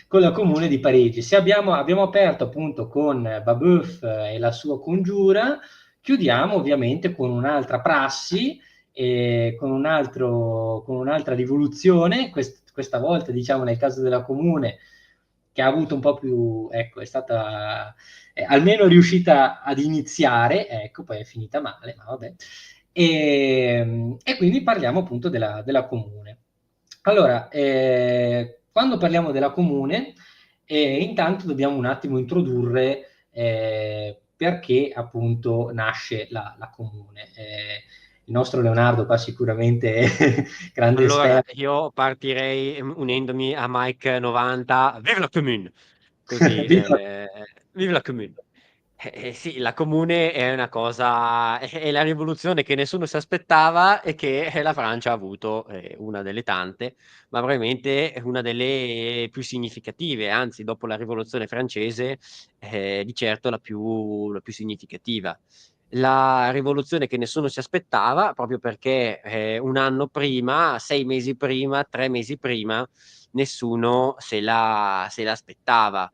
Speaker 3: Con la Comune di Parigi. Se abbiamo aperto appunto con Babeuf e la sua congiura, chiudiamo ovviamente con un'altra prassi, con un'altra rivoluzione, questa volta diciamo nel caso della Comune, che ha avuto un po' più, ecco, è stata almeno riuscita ad iniziare, ecco, poi è finita male, ma vabbè. E quindi parliamo appunto della Comune. Allora, quando parliamo della Comune, intanto dobbiamo un attimo introdurre perché appunto nasce la Comune. Il nostro Leonardo qua sicuramente è grande
Speaker 2: Allora,
Speaker 3: esperto.
Speaker 2: io partirei unendomi a Mike 90, Vive la Commune! Così,
Speaker 3: Viva-
Speaker 2: Vive la Commune! Sì, la Comune è una cosa, è la rivoluzione che nessuno si aspettava e che la Francia ha avuto, una delle tante, ma probabilmente è una delle più significative, anzi, dopo la rivoluzione francese, di certo la più significativa. La rivoluzione che nessuno si aspettava, proprio perché un anno prima, 6 mesi prima, 3 mesi prima, nessuno se l'aspettava.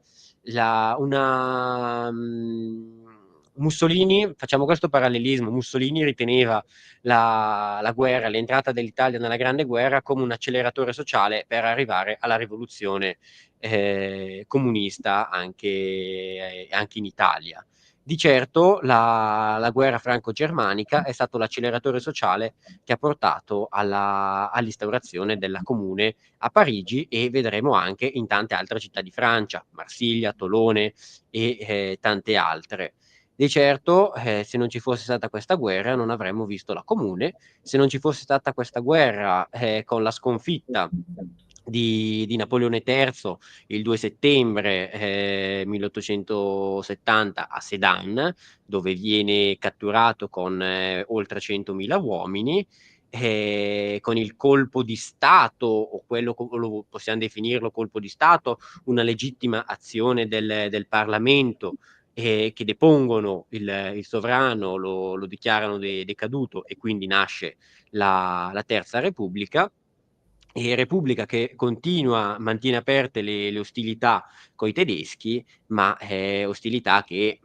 Speaker 2: Mussolini, facciamo questo parallelismo, Mussolini riteneva la guerra, l'entrata dell'Italia nella Grande Guerra come un acceleratore sociale per arrivare alla rivoluzione comunista anche in Italia. Di certo la guerra franco-germanica è stato l'acceleratore sociale che ha portato all'instaurazione della Comune a Parigi e vedremo anche in tante altre città di Francia, Marsiglia, Tolone e tante altre. Di certo, se non ci fosse stata questa guerra non avremmo visto la Comune, se non ci fosse stata questa guerra con la sconfitta di Napoleone III il 2 settembre 1870 a Sedan, dove viene catturato con oltre 100.000 uomini, con il colpo di Stato, o quello lo possiamo definirlo colpo di Stato, una legittima azione del Parlamento, che depongono il sovrano, lo dichiarano decaduto e quindi nasce la Terza Repubblica. E Repubblica che mantiene aperte le ostilità coi tedeschi, ma ostilità che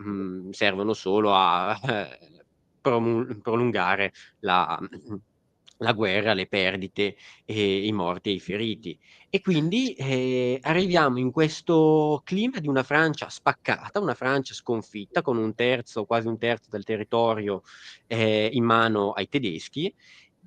Speaker 2: servono solo a prolungare la guerra, le perdite, i morti e i feriti. E quindi arriviamo in questo clima di una Francia spaccata, una Francia sconfitta, con quasi un terzo del territorio in mano ai tedeschi,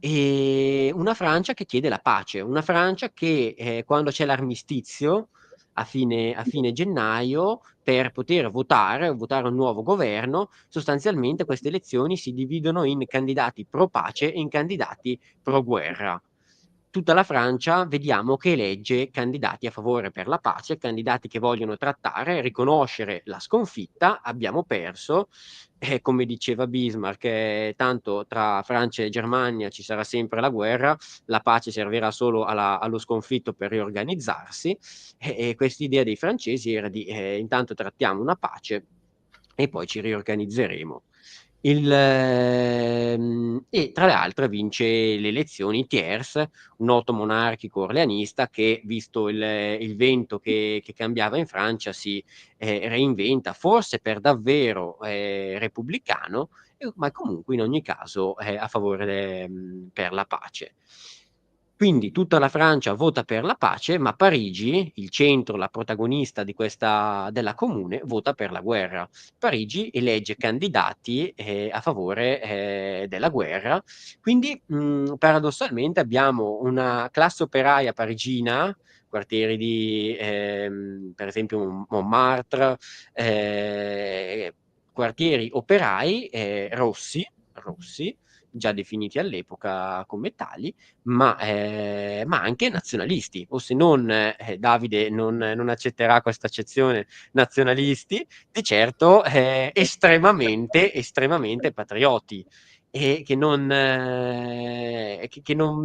Speaker 2: e una Francia che chiede la pace, una Francia che quando c'è l'armistizio a fine gennaio, per poter votare un nuovo governo, sostanzialmente queste elezioni si dividono in candidati pro pace e in candidati pro guerra. Tutta la Francia vediamo che elegge candidati a favore per la pace, candidati che vogliono trattare, riconoscere la sconfitta, abbiamo perso, come diceva Bismarck, tanto tra Francia e Germania ci sarà sempre la guerra, la pace servirà solo allo sconfitto per riorganizzarsi, e quest'idea dei francesi era di intanto trattiamo una pace e poi ci riorganizzeremo. E tra le altre vince le elezioni Thiers, un noto monarchico orleanista che, visto il vento che cambiava in Francia, si reinventa, forse per davvero repubblicano, ma comunque in ogni caso a favore per la pace. Quindi tutta la Francia vota per la pace, ma Parigi, il centro, la protagonista della Comune, vota per la guerra. Parigi elegge candidati a favore della guerra. Quindi paradossalmente abbiamo una classe operaia parigina, quartieri di, per esempio Montmartre, quartieri operai rossi, già definiti all'epoca come tali, ma anche nazionalisti, o se non, Davide non accetterà questa accezione, nazionalisti, di certo estremamente patrioti, e che non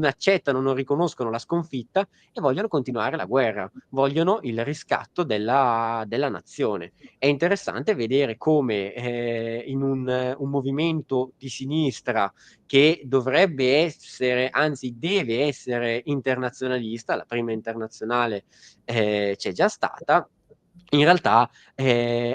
Speaker 2: accettano, non riconoscono la sconfitta e vogliono continuare la guerra, vogliono il riscatto della nazione. È interessante vedere come in un movimento di sinistra che dovrebbe essere, anzi deve essere internazionalista, la prima internazionale c'è già stata, in realtà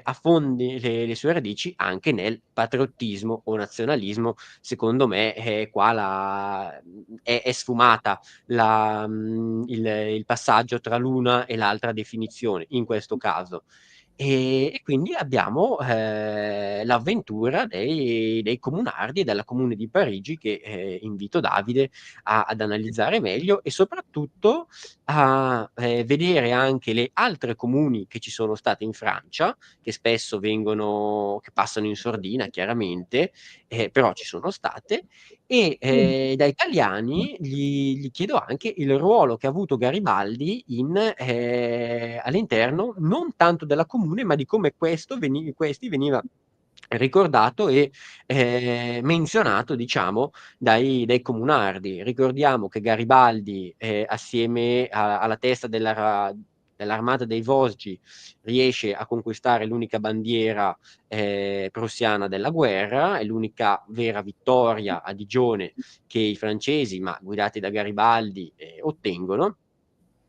Speaker 2: affondi le sue radici anche nel patriottismo o nazionalismo. Secondo me qua è sfumata il passaggio tra l'una e l'altra definizione in questo caso. E quindi abbiamo l'avventura dei comunardi e della Comune di Parigi, che invito Davide ad analizzare meglio, e soprattutto a vedere anche le altre comuni che ci sono state in Francia, che spesso che passano in sordina chiaramente, però ci sono state, e da italiani gli chiedo anche il ruolo che ha avuto Garibaldi all'interno non tanto della comune, ma di come questi veniva ricordato e menzionato, diciamo, dai comunardi. Ricordiamo che Garibaldi, assieme alla testa dell'armata dei Vosgi, riesce a conquistare l'unica bandiera prussiana della guerra, è l'unica vera vittoria a Digione che i francesi, ma guidati da Garibaldi, ottengono.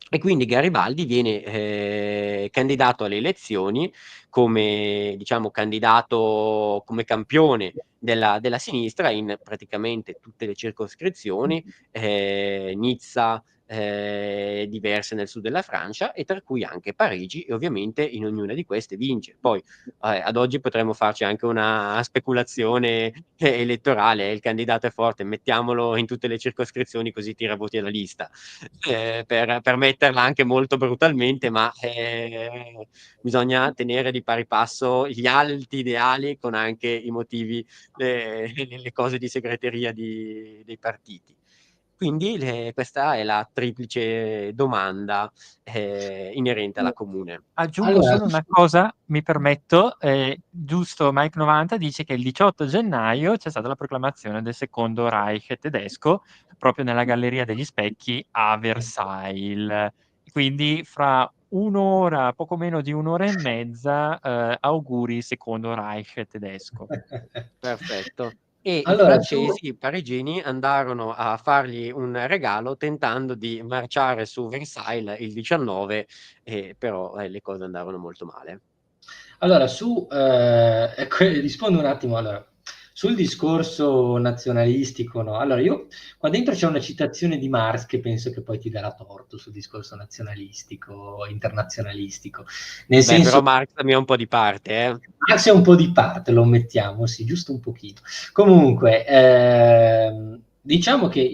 Speaker 2: E quindi Garibaldi viene candidato alle elezioni come, diciamo, candidato come campione della sinistra in praticamente tutte le circoscrizioni, Nizza, diverse nel sud della Francia, e tra cui anche Parigi, e ovviamente in ognuna di queste vince. Poi ad oggi potremmo farci anche una speculazione elettorale: il candidato è forte, mettiamolo in tutte le circoscrizioni così tira voti alla lista, per metterla anche molto brutalmente, ma bisogna tenere di pari passo gli alti ideali con anche i motivi, le cose di segreteria dei partiti. Quindi questa è la triplice domanda inerente alla comune.
Speaker 1: Aggiungo
Speaker 3: Allora,
Speaker 1: solo una cosa, mi permetto, giusto, Mike 90 dice che il 18 gennaio c'è stata la proclamazione del secondo Reich tedesco proprio nella Galleria degli Specchi a Versailles. Quindi fra un'ora, poco meno di un'ora e mezza, auguri secondo Reich tedesco.
Speaker 2: Perfetto. E i
Speaker 3: allora
Speaker 2: francesi, i parigini, andarono a fargli un regalo tentando di marciare su Versailles il 19, però le cose andarono molto male.
Speaker 3: Allora, rispondo un attimo. Allora, sul discorso nazionalistico, no? Allora, qua dentro c'è una citazione di Marx che penso che poi ti darà torto sul discorso nazionalistico, internazionalistico. Nel
Speaker 2: Beh,
Speaker 3: senso,
Speaker 2: però Marx mi è un po' di parte,
Speaker 3: Marx è un po' di parte, lo mettiamo, sì, giusto un pochino. Comunque, diciamo che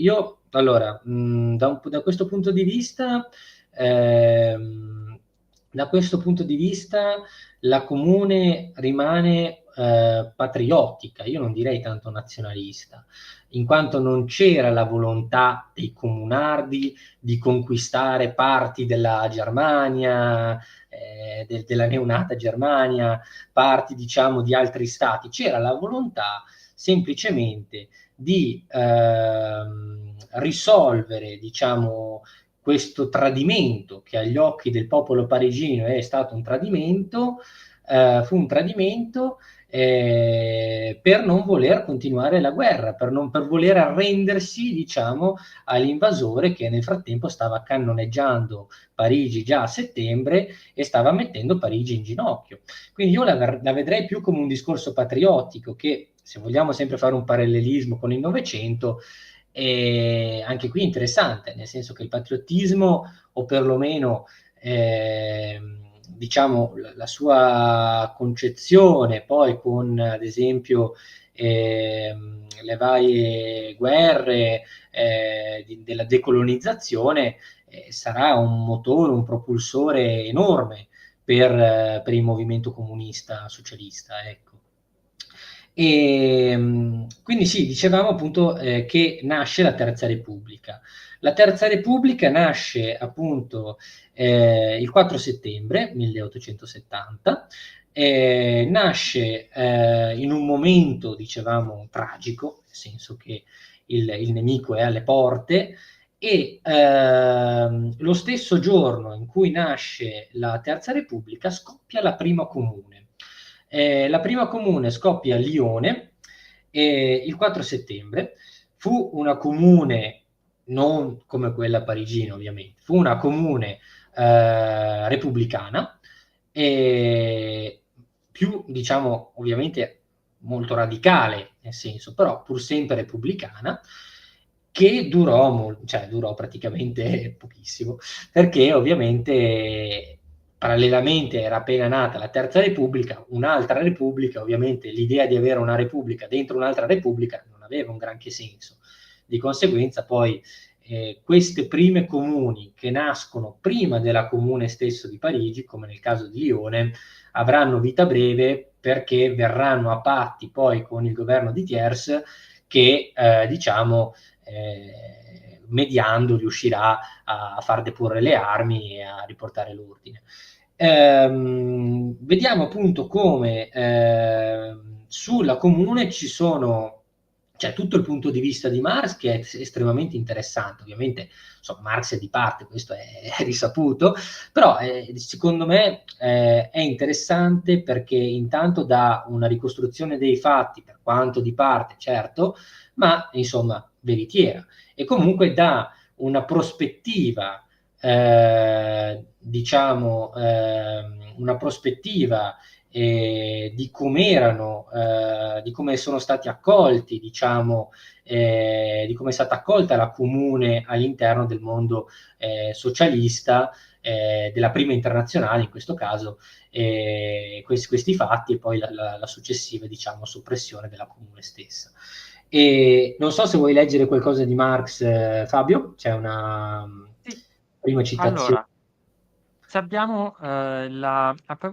Speaker 3: allora, da questo punto di vista, la comune rimane patriottica, io non direi tanto nazionalista, in quanto non c'era la volontà dei comunardi di conquistare parti della Germania, della neonata Germania, parti, diciamo, di altri stati. C'era la volontà semplicemente di risolvere, diciamo, questo tradimento che agli occhi del popolo parigino è stato un tradimento, fu un tradimento per non voler continuare la guerra, per voler arrendersi, diciamo, all'invasore che nel frattempo stava cannoneggiando Parigi già a settembre e stava mettendo Parigi in ginocchio. Quindi io la vedrei più come un discorso patriottico che, se vogliamo sempre fare un parallelismo con il Novecento, è anche qui interessante, nel senso che il patriottismo, o perlomeno diciamo la sua concezione, poi con ad esempio le varie guerre della decolonizzazione, sarà un motore, un propulsore enorme per il movimento comunista socialista, ecco. E quindi sì, dicevamo appunto che nasce la Terza Repubblica. La Terza Repubblica nasce appunto il 4 settembre 1870, nasce in un momento, dicevamo, tragico, nel senso che il nemico è alle porte, e lo stesso giorno in cui nasce la Terza Repubblica scoppia la prima comune. La prima comune scoppia a Lione il 4 settembre. Fu una comune non come quella parigina, ovviamente, fu una comune repubblicana, e più, diciamo, ovviamente molto radicale, nel senso, però pur sempre repubblicana, che durò praticamente pochissimo, perché ovviamente parallelamente era appena nata la Terza Repubblica, un'altra Repubblica, ovviamente l'idea di avere una Repubblica dentro un'altra Repubblica non aveva un granché senso. Di conseguenza poi queste prime comuni che nascono prima della comune stesso di Parigi, come nel caso di Lione, avranno vita breve perché verranno a patti poi con il governo di Thiers che diciamo mediando riuscirà a far deporre le armi e a riportare l'ordine. Vediamo appunto come sulla comune c'è tutto il punto di vista di Marx, che è estremamente interessante. Ovviamente insomma, Marx è di parte, questo è risaputo, però secondo me è interessante perché intanto dà una ricostruzione dei fatti, per quanto di parte, certo, ma insomma veritiera, e comunque dà una prospettiva, diciamo, una prospettiva di come erano, di come sono stati accolti, diciamo, di come è stata accolta la comune all'interno del mondo socialista, della prima internazionale in questo caso, questi fatti e poi la successiva, diciamo, soppressione della comune stessa. E non so se vuoi leggere qualcosa di Marx, Fabio, c'è una
Speaker 1: Sì,
Speaker 3: prima citazione.
Speaker 1: allora, abbiamo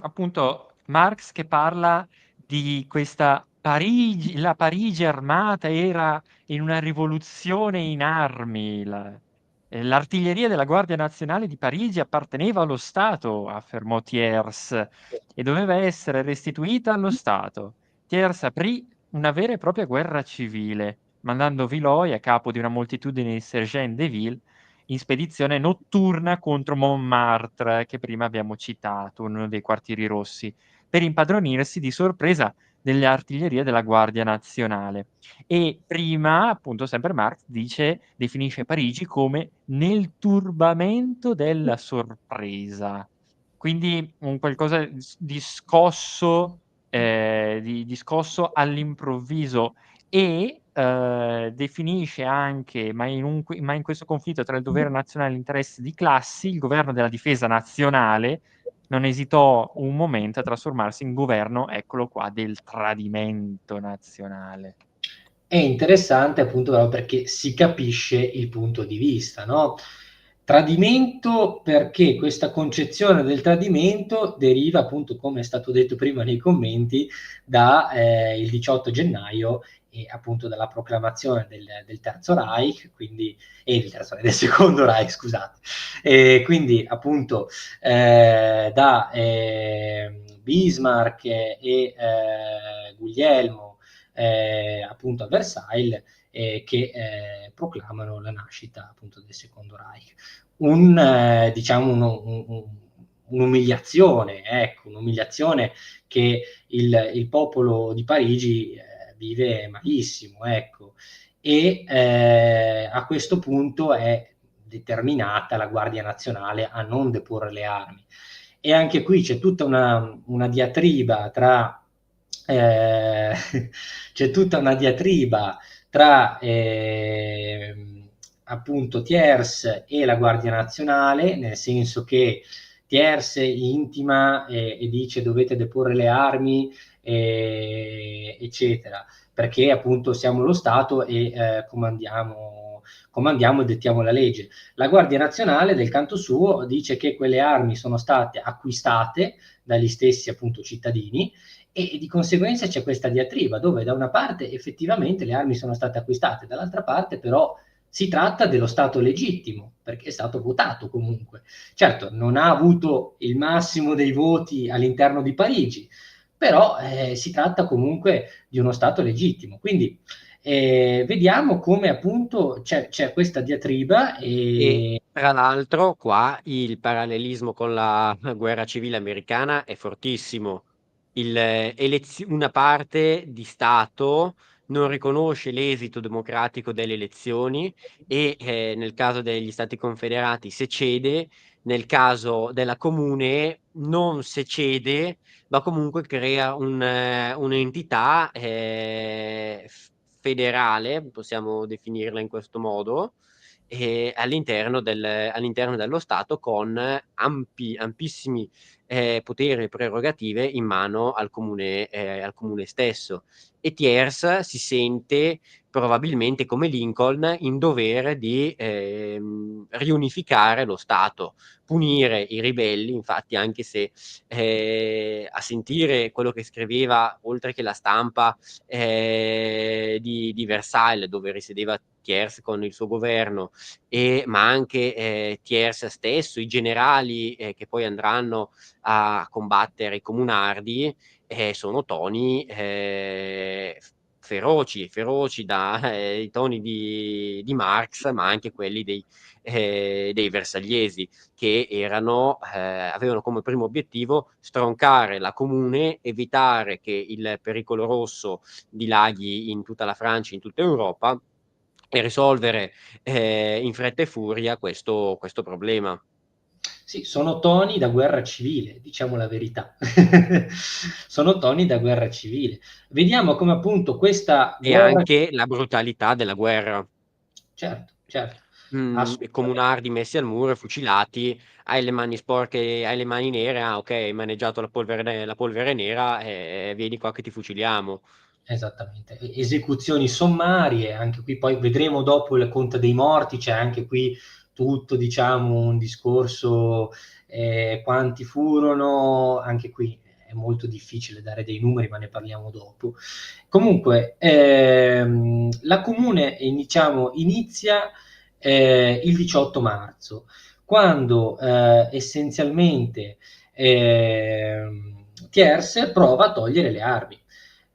Speaker 1: appunto Marx che parla di questa Parigi, la Parigi armata era in una rivoluzione in armi. L'artiglieria della Guardia Nazionale di Parigi apparteneva allo Stato, affermò Thiers, e doveva essere restituita allo Stato. Thiers aprì una vera e propria guerra civile, mandando Villeroy a capo di una moltitudine di sergents-de-ville in spedizione notturna contro Montmartre, che prima abbiamo citato, uno dei quartieri rossi, per impadronirsi di sorpresa delle artiglierie della Guardia Nazionale. E prima, appunto, sempre Marx definisce Parigi come nel turbamento della sorpresa. Quindi un qualcosa di scosso, di scosso all'improvviso, e definisce anche, ma in questo conflitto tra il dovere nazionale e l'interesse di classi, il governo della difesa nazionale non esitò un momento a trasformarsi in governo, eccolo qua, del tradimento nazionale.
Speaker 3: È interessante appunto perché si capisce il punto di vista, no? Tradimento, perché questa concezione del tradimento deriva appunto, come è stato detto prima nei commenti, da il 18 gennaio e appunto dalla proclamazione del Terzo Reich, quindi del Secondo Reich, scusate, e quindi appunto da Bismarck e Guglielmo appunto a Versailles, che proclamano la nascita appunto del Secondo Reich. Diciamo un'umiliazione, ecco, un'umiliazione che il popolo di Parigi vive malissimo, ecco, e a questo punto è determinata la Guardia Nazionale a non deporre le armi. E anche qui c'è tutta una diatriba tra c'è tutta una diatriba tra appunto Thiers e la Guardia Nazionale, nel senso che Thiers intima e dice dovete deporre le armi, eccetera, perché appunto siamo lo Stato e comandiamo comandiamo e dettiamo la legge. La Guardia Nazionale, del canto suo, dice che quelle armi sono state acquistate dagli stessi appunto cittadini, e di conseguenza c'è questa diatriba dove da una parte effettivamente le armi sono state acquistate, dall'altra parte però si tratta dello Stato legittimo, perché è stato votato comunque. Certo, non ha avuto il massimo dei voti all'interno di Parigi, però si tratta comunque di uno Stato legittimo. Quindi vediamo come appunto c'è questa diatriba.
Speaker 2: E tra l'altro qua il parallelismo con la guerra civile americana è fortissimo. Una parte di Stato non riconosce l'esito democratico delle elezioni e nel caso degli Stati Confederati secede, nel caso della Comune non secede, ma comunque crea un'entità federale, possiamo definirla in questo modo, all'interno dello Stato, con ampissimi poteri e prerogative in mano al comune stesso. E Thiers si sente probabilmente, come Lincoln, in dovere di riunificare lo Stato, punire i ribelli. Infatti, anche se a sentire quello che scriveva, oltre che la stampa di Versailles, dove risiedeva Thiers con il suo governo, ma anche Thiers stesso, i generali che poi andranno a combattere i comunardi, sono toni feroci i toni di Marx, ma anche quelli dei versagliesi, che avevano come primo obiettivo stroncare la Comune, evitare che il pericolo rosso dilaghi in tutta la Francia, in tutta Europa, e risolvere in fretta e furia questo problema.
Speaker 3: Sì, sono toni da guerra civile, diciamo la verità. Sono toni da guerra civile. Vediamo come appunto questa
Speaker 2: E
Speaker 3: guerra...
Speaker 2: anche la brutalità della guerra.
Speaker 3: Certo, certo,
Speaker 2: I
Speaker 3: assolutamente.
Speaker 2: comunardi messi al muro e fucilati, hai le mani sporche, hai le mani nere, ok, hai maneggiato la polvere nera, vieni qua che ti fuciliamo.
Speaker 3: Esattamente, esecuzioni sommarie, anche qui poi vedremo dopo il conto dei morti, c'è anche qui tutto, diciamo, un discorso, quanti furono, anche qui è molto difficile dare dei numeri, ma ne parliamo dopo. Comunque, la Comune, diciamo, inizia il 18 marzo, quando essenzialmente Thiers prova a togliere le armi.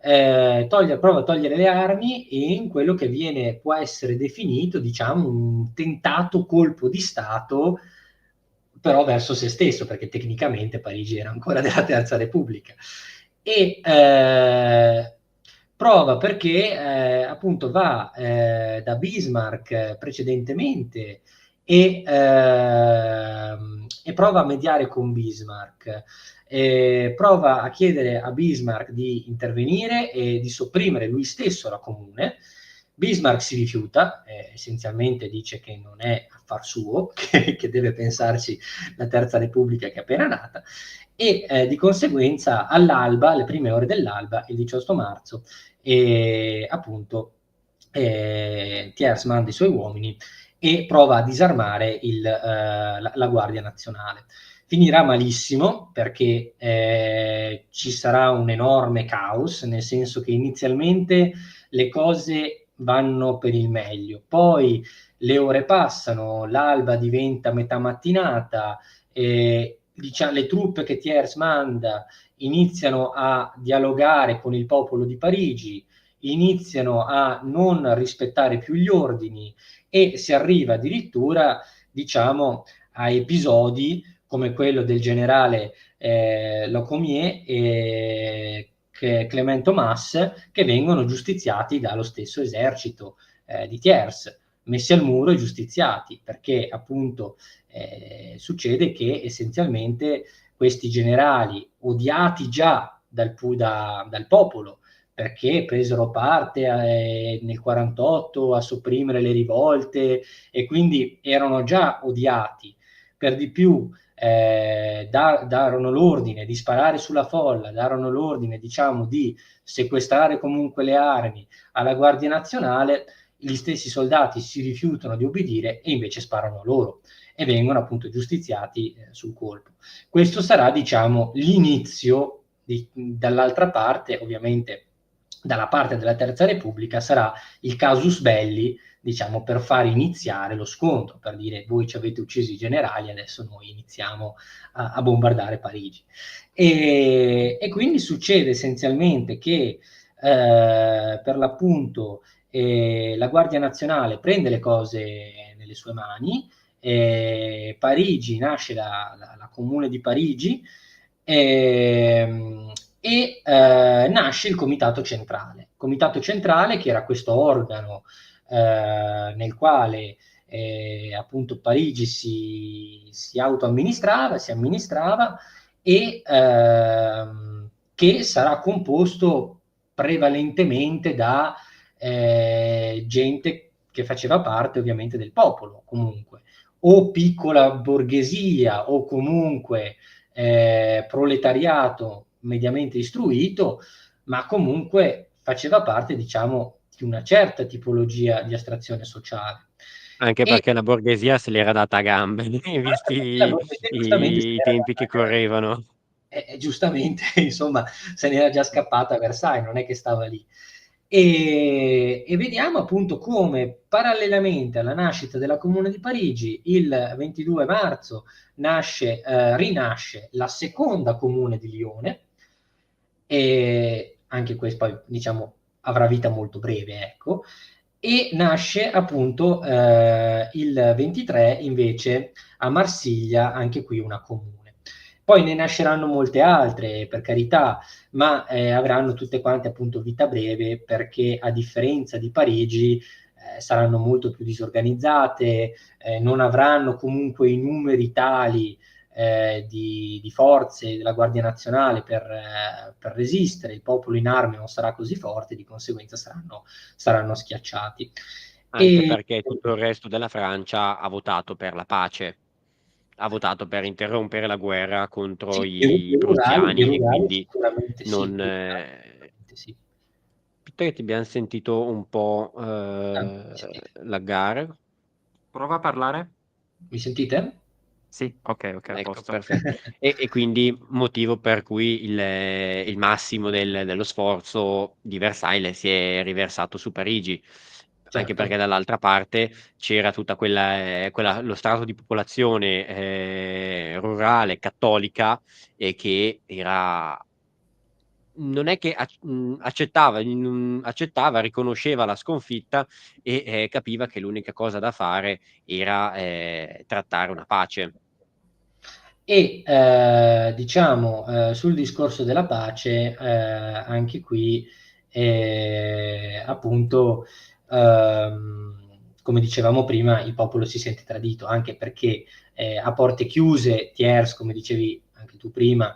Speaker 3: Prova a togliere le armi in quello che può essere definito, diciamo, un tentato colpo di Stato, però verso se stesso, perché tecnicamente Parigi era ancora della Terza Repubblica. E prova perché appunto va da Bismarck precedentemente e prova a mediare con Bismarck. Prova a chiedere a Bismarck di intervenire e di sopprimere lui stesso la Comune. Bismarck si rifiuta, essenzialmente dice che non è affar suo, che deve pensarci la Terza Repubblica che è appena nata, e di conseguenza all'alba, alle prime ore dell'alba, il 18 marzo, appunto Thiers manda i suoi uomini e prova a disarmare la Guardia Nazionale. Finirà malissimo perché ci sarà un enorme caos, nel senso che inizialmente le cose vanno per il meglio, poi le ore passano, l'alba diventa metà mattinata, diciamo, le truppe che Thiers manda iniziano a dialogare con il popolo di Parigi, iniziano a non rispettare più gli ordini e si arriva addirittura, diciamo, a episodi come quello del generale Locomier e Clément Thomas, che vengono giustiziati dallo stesso esercito di Thiers, messi al muro e giustiziati, perché appunto succede che essenzialmente questi generali, odiati già dal popolo, perché presero parte nel 48 a sopprimere le rivolte e quindi erano già odiati, per di più darono l'ordine di sparare sulla folla, darono l'ordine, diciamo, di sequestrare comunque le armi alla Guardia Nazionale. gli stessi soldati si rifiutano di obbedire e invece sparano loro e vengono appunto giustiziati sul colpo. Questo sarà, diciamo, l'inizio dall'altra parte, ovviamente dalla parte della Terza Repubblica, sarà il casus belli, diciamo, per far iniziare lo scontro, per dire voi ci avete ucciso i generali, adesso noi iniziamo a bombardare Parigi. E quindi succede essenzialmente che per l'appunto la Guardia Nazionale prende le cose nelle sue mani, Parigi nasce la Comune di Parigi nasce il Comitato Centrale che era questo organo nel quale appunto Parigi si autoamministrava, si amministrava e che sarà composto prevalentemente da gente che faceva parte ovviamente del popolo, comunque, o piccola borghesia o comunque proletariato mediamente istruito, ma comunque faceva parte, diciamo, di una certa tipologia di astrazione sociale.
Speaker 2: Anche
Speaker 3: E
Speaker 2: perché la borghesia se l'era data a gambe,
Speaker 3: la
Speaker 2: visti
Speaker 3: borghesia giustamente se
Speaker 2: i
Speaker 3: n'era
Speaker 2: tempi che
Speaker 3: andata a casa.
Speaker 2: correvano.
Speaker 3: Giustamente, insomma, se n'era già scappata a Versailles, non è che stava lì. E vediamo appunto come parallelamente alla nascita della Comune di Parigi, il 22 marzo rinasce la seconda Comune di Lione, e anche questo poi diciamo avrà vita molto breve, ecco, e nasce appunto il 23 invece a Marsiglia, anche qui una comune. Poi ne nasceranno molte altre, per carità, ma avranno tutte quante appunto vita breve perché a differenza di Parigi saranno molto più disorganizzate, non avranno comunque i numeri tali di forze della Guardia Nazionale per resistere, il popolo in armi non sarà così forte, di conseguenza saranno schiacciati.
Speaker 2: Anche
Speaker 3: E,
Speaker 2: perché tutto il resto della Francia ha votato per la pace, ha votato per interrompere la guerra contro
Speaker 3: sì,
Speaker 2: i
Speaker 3: i
Speaker 2: prussiani e
Speaker 3: rurali
Speaker 2: quindi
Speaker 3: sicuramente sì,
Speaker 2: non
Speaker 3: sicuramente sì.
Speaker 2: aspetta che ti abbiam sentito un po',
Speaker 3: Sì.
Speaker 2: laggare.
Speaker 1: Prova a parlare?
Speaker 3: Mi sentite?
Speaker 1: Sì, ok, a
Speaker 2: Ecco,
Speaker 1: posto.
Speaker 2: perfetto. E quindi motivo per cui il massimo dello sforzo di Versailles si è riversato su Parigi, anche
Speaker 3: Certo.
Speaker 2: perché dall'altra parte c'era tutta quella lo strato di popolazione, rurale, cattolica, e che era non è che accettava, riconosceva la sconfitta e, capiva che l'unica cosa da fare era, trattare una pace.
Speaker 3: E diciamo sul discorso della pace, anche qui appunto come dicevamo prima, il popolo si sente tradito, anche perché a porte chiuse Thiers, come dicevi anche tu prima,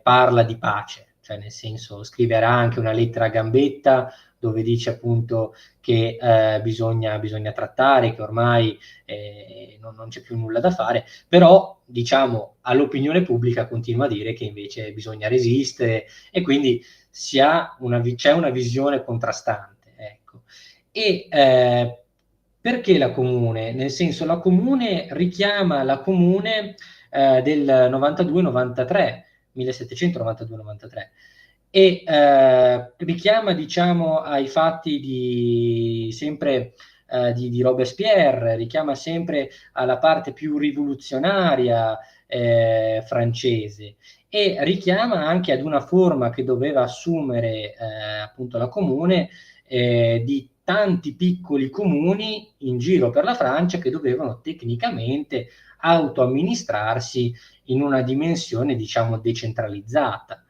Speaker 3: parla di pace, cioè nel senso scriverà anche una lettera a Gambetta dove dice appunto che bisogna trattare, che ormai non c'è più nulla da fare, però diciamo all'opinione pubblica continua a dire che invece bisogna resistere e quindi c'è una visione contrastante. Ecco. E perché la comune? Nel senso la comune richiama la comune del 92-93, 1792-93 e richiama diciamo ai fatti sempre di Robespierre, richiama sempre alla parte più rivoluzionaria francese e richiama anche ad una forma che doveva assumere appunto la comune di tanti piccoli comuni in giro per la Francia che dovevano tecnicamente autoamministrarsi in una dimensione diciamo decentralizzata.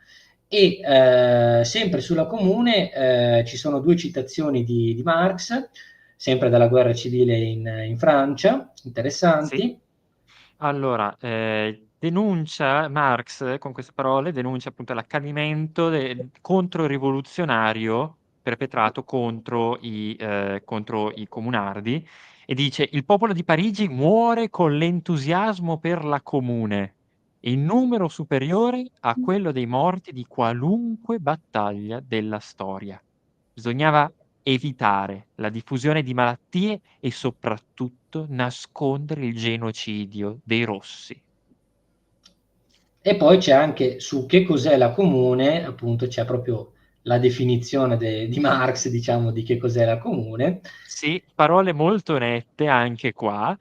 Speaker 3: E sempre sulla comune ci sono due citazioni di Marx, sempre dalla guerra civile in Francia,
Speaker 1: Sì.
Speaker 3: interessanti.
Speaker 1: Allora, denuncia Marx, con queste parole, denuncia appunto l'accanimento controrivoluzionario perpetrato contro contro i comunardi e dice: il popolo di Parigi muore con l'entusiasmo per la comune, in numero superiore a quello dei morti di qualunque battaglia della storia. Bisognava evitare la diffusione di malattie e soprattutto nascondere il genocidio dei rossi.
Speaker 3: E poi c'è anche su che cos'è la comune, appunto c'è proprio la definizione di Marx, diciamo, di che cos'è la comune.
Speaker 1: Sì, parole molto nette anche qua,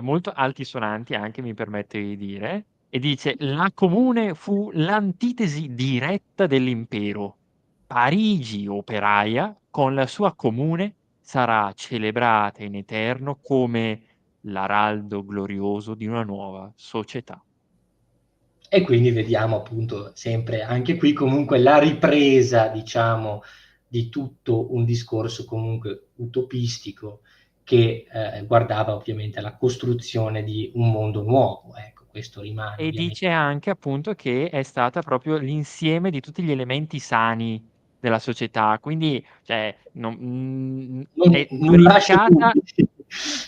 Speaker 1: molto altisonanti anche, mi permetto di dire, e dice: la comune fu l'antitesi diretta dell'impero. Parigi operaia, con la sua comune, sarà celebrata in eterno come l'araldo glorioso di una nuova società.
Speaker 3: E quindi vediamo appunto sempre anche qui comunque la ripresa, diciamo, di tutto un discorso comunque utopistico che guardava ovviamente alla costruzione di un mondo nuovo. Ecco, questo rimane
Speaker 1: E
Speaker 3: ovviamente.
Speaker 1: dice anche appunto che è stata proprio l'insieme di tutti gli elementi sani della società, quindi cioè, è
Speaker 3: Non lascia
Speaker 1: glorificata.
Speaker 3: dubbi.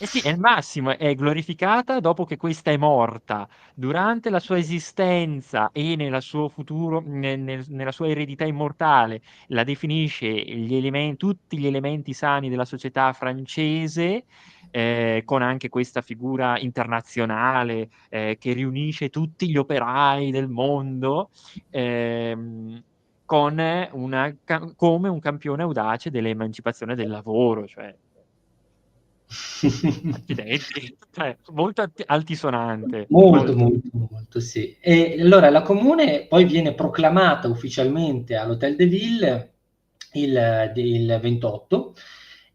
Speaker 1: Eh sì, è il massimo, è glorificata dopo che questa è morta. Durante la sua esistenza e nel suo futuro, nella sua eredità immortale, la definisce tutti gli elementi sani della società francese, con anche questa figura internazionale che riunisce tutti gli operai del mondo, con come un campione audace dell'emancipazione del lavoro, cioè accidenti, cioè, molto altisonante.
Speaker 3: Molto,
Speaker 1: Molto.
Speaker 3: molto, molto, sì. E allora la comune poi viene proclamata ufficialmente all'Hôtel de Ville il 28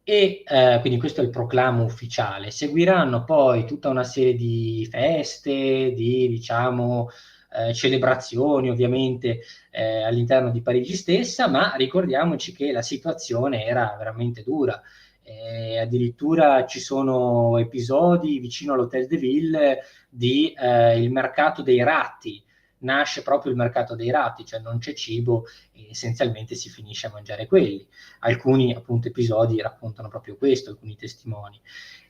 Speaker 3: e quindi questo è il proclamo ufficiale. Seguiranno poi tutta una serie di feste, di diciamo celebrazioni ovviamente all'interno di Parigi stessa, ma ricordiamoci che la situazione era veramente dura. Addirittura ci sono episodi vicino all'Hôtel de Ville di il mercato dei ratti. Nasce proprio il mercato dei ratti, cioè non c'è cibo e essenzialmente si finisce a mangiare quelli. Alcuni appunto episodi raccontano proprio questo, alcuni testimoni.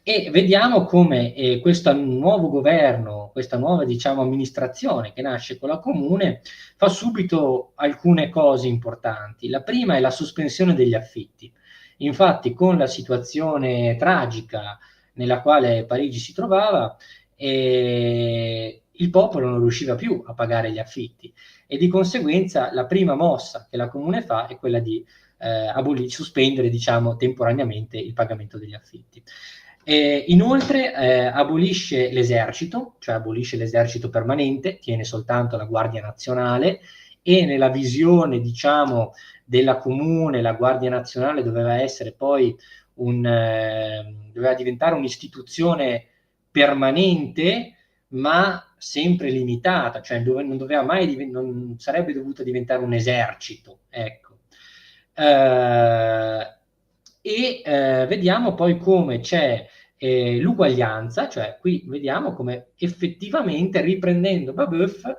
Speaker 3: E vediamo come questo nuovo governo, questa nuova diciamo amministrazione che nasce con la comune fa subito alcune cose importanti. La prima è la sospensione degli affitti. Infatti con la situazione tragica nella quale Parigi si trovava, il popolo non riusciva più a pagare gli affitti e di conseguenza la prima mossa che la comune fa è quella di sospendere diciamo temporaneamente il pagamento degli affitti. Inoltre abolisce l'esercito, cioè abolisce l'esercito permanente, tiene soltanto la Guardia Nazionale e nella visione diciamo della comune la Guardia Nazionale doveva essere poi doveva diventare un'istituzione permanente ma sempre limitata, cioè non doveva mai non sarebbe dovuta diventare un esercito, ecco. Vediamo poi come c'è l'uguaglianza, cioè qui vediamo come effettivamente riprendendo Babeuf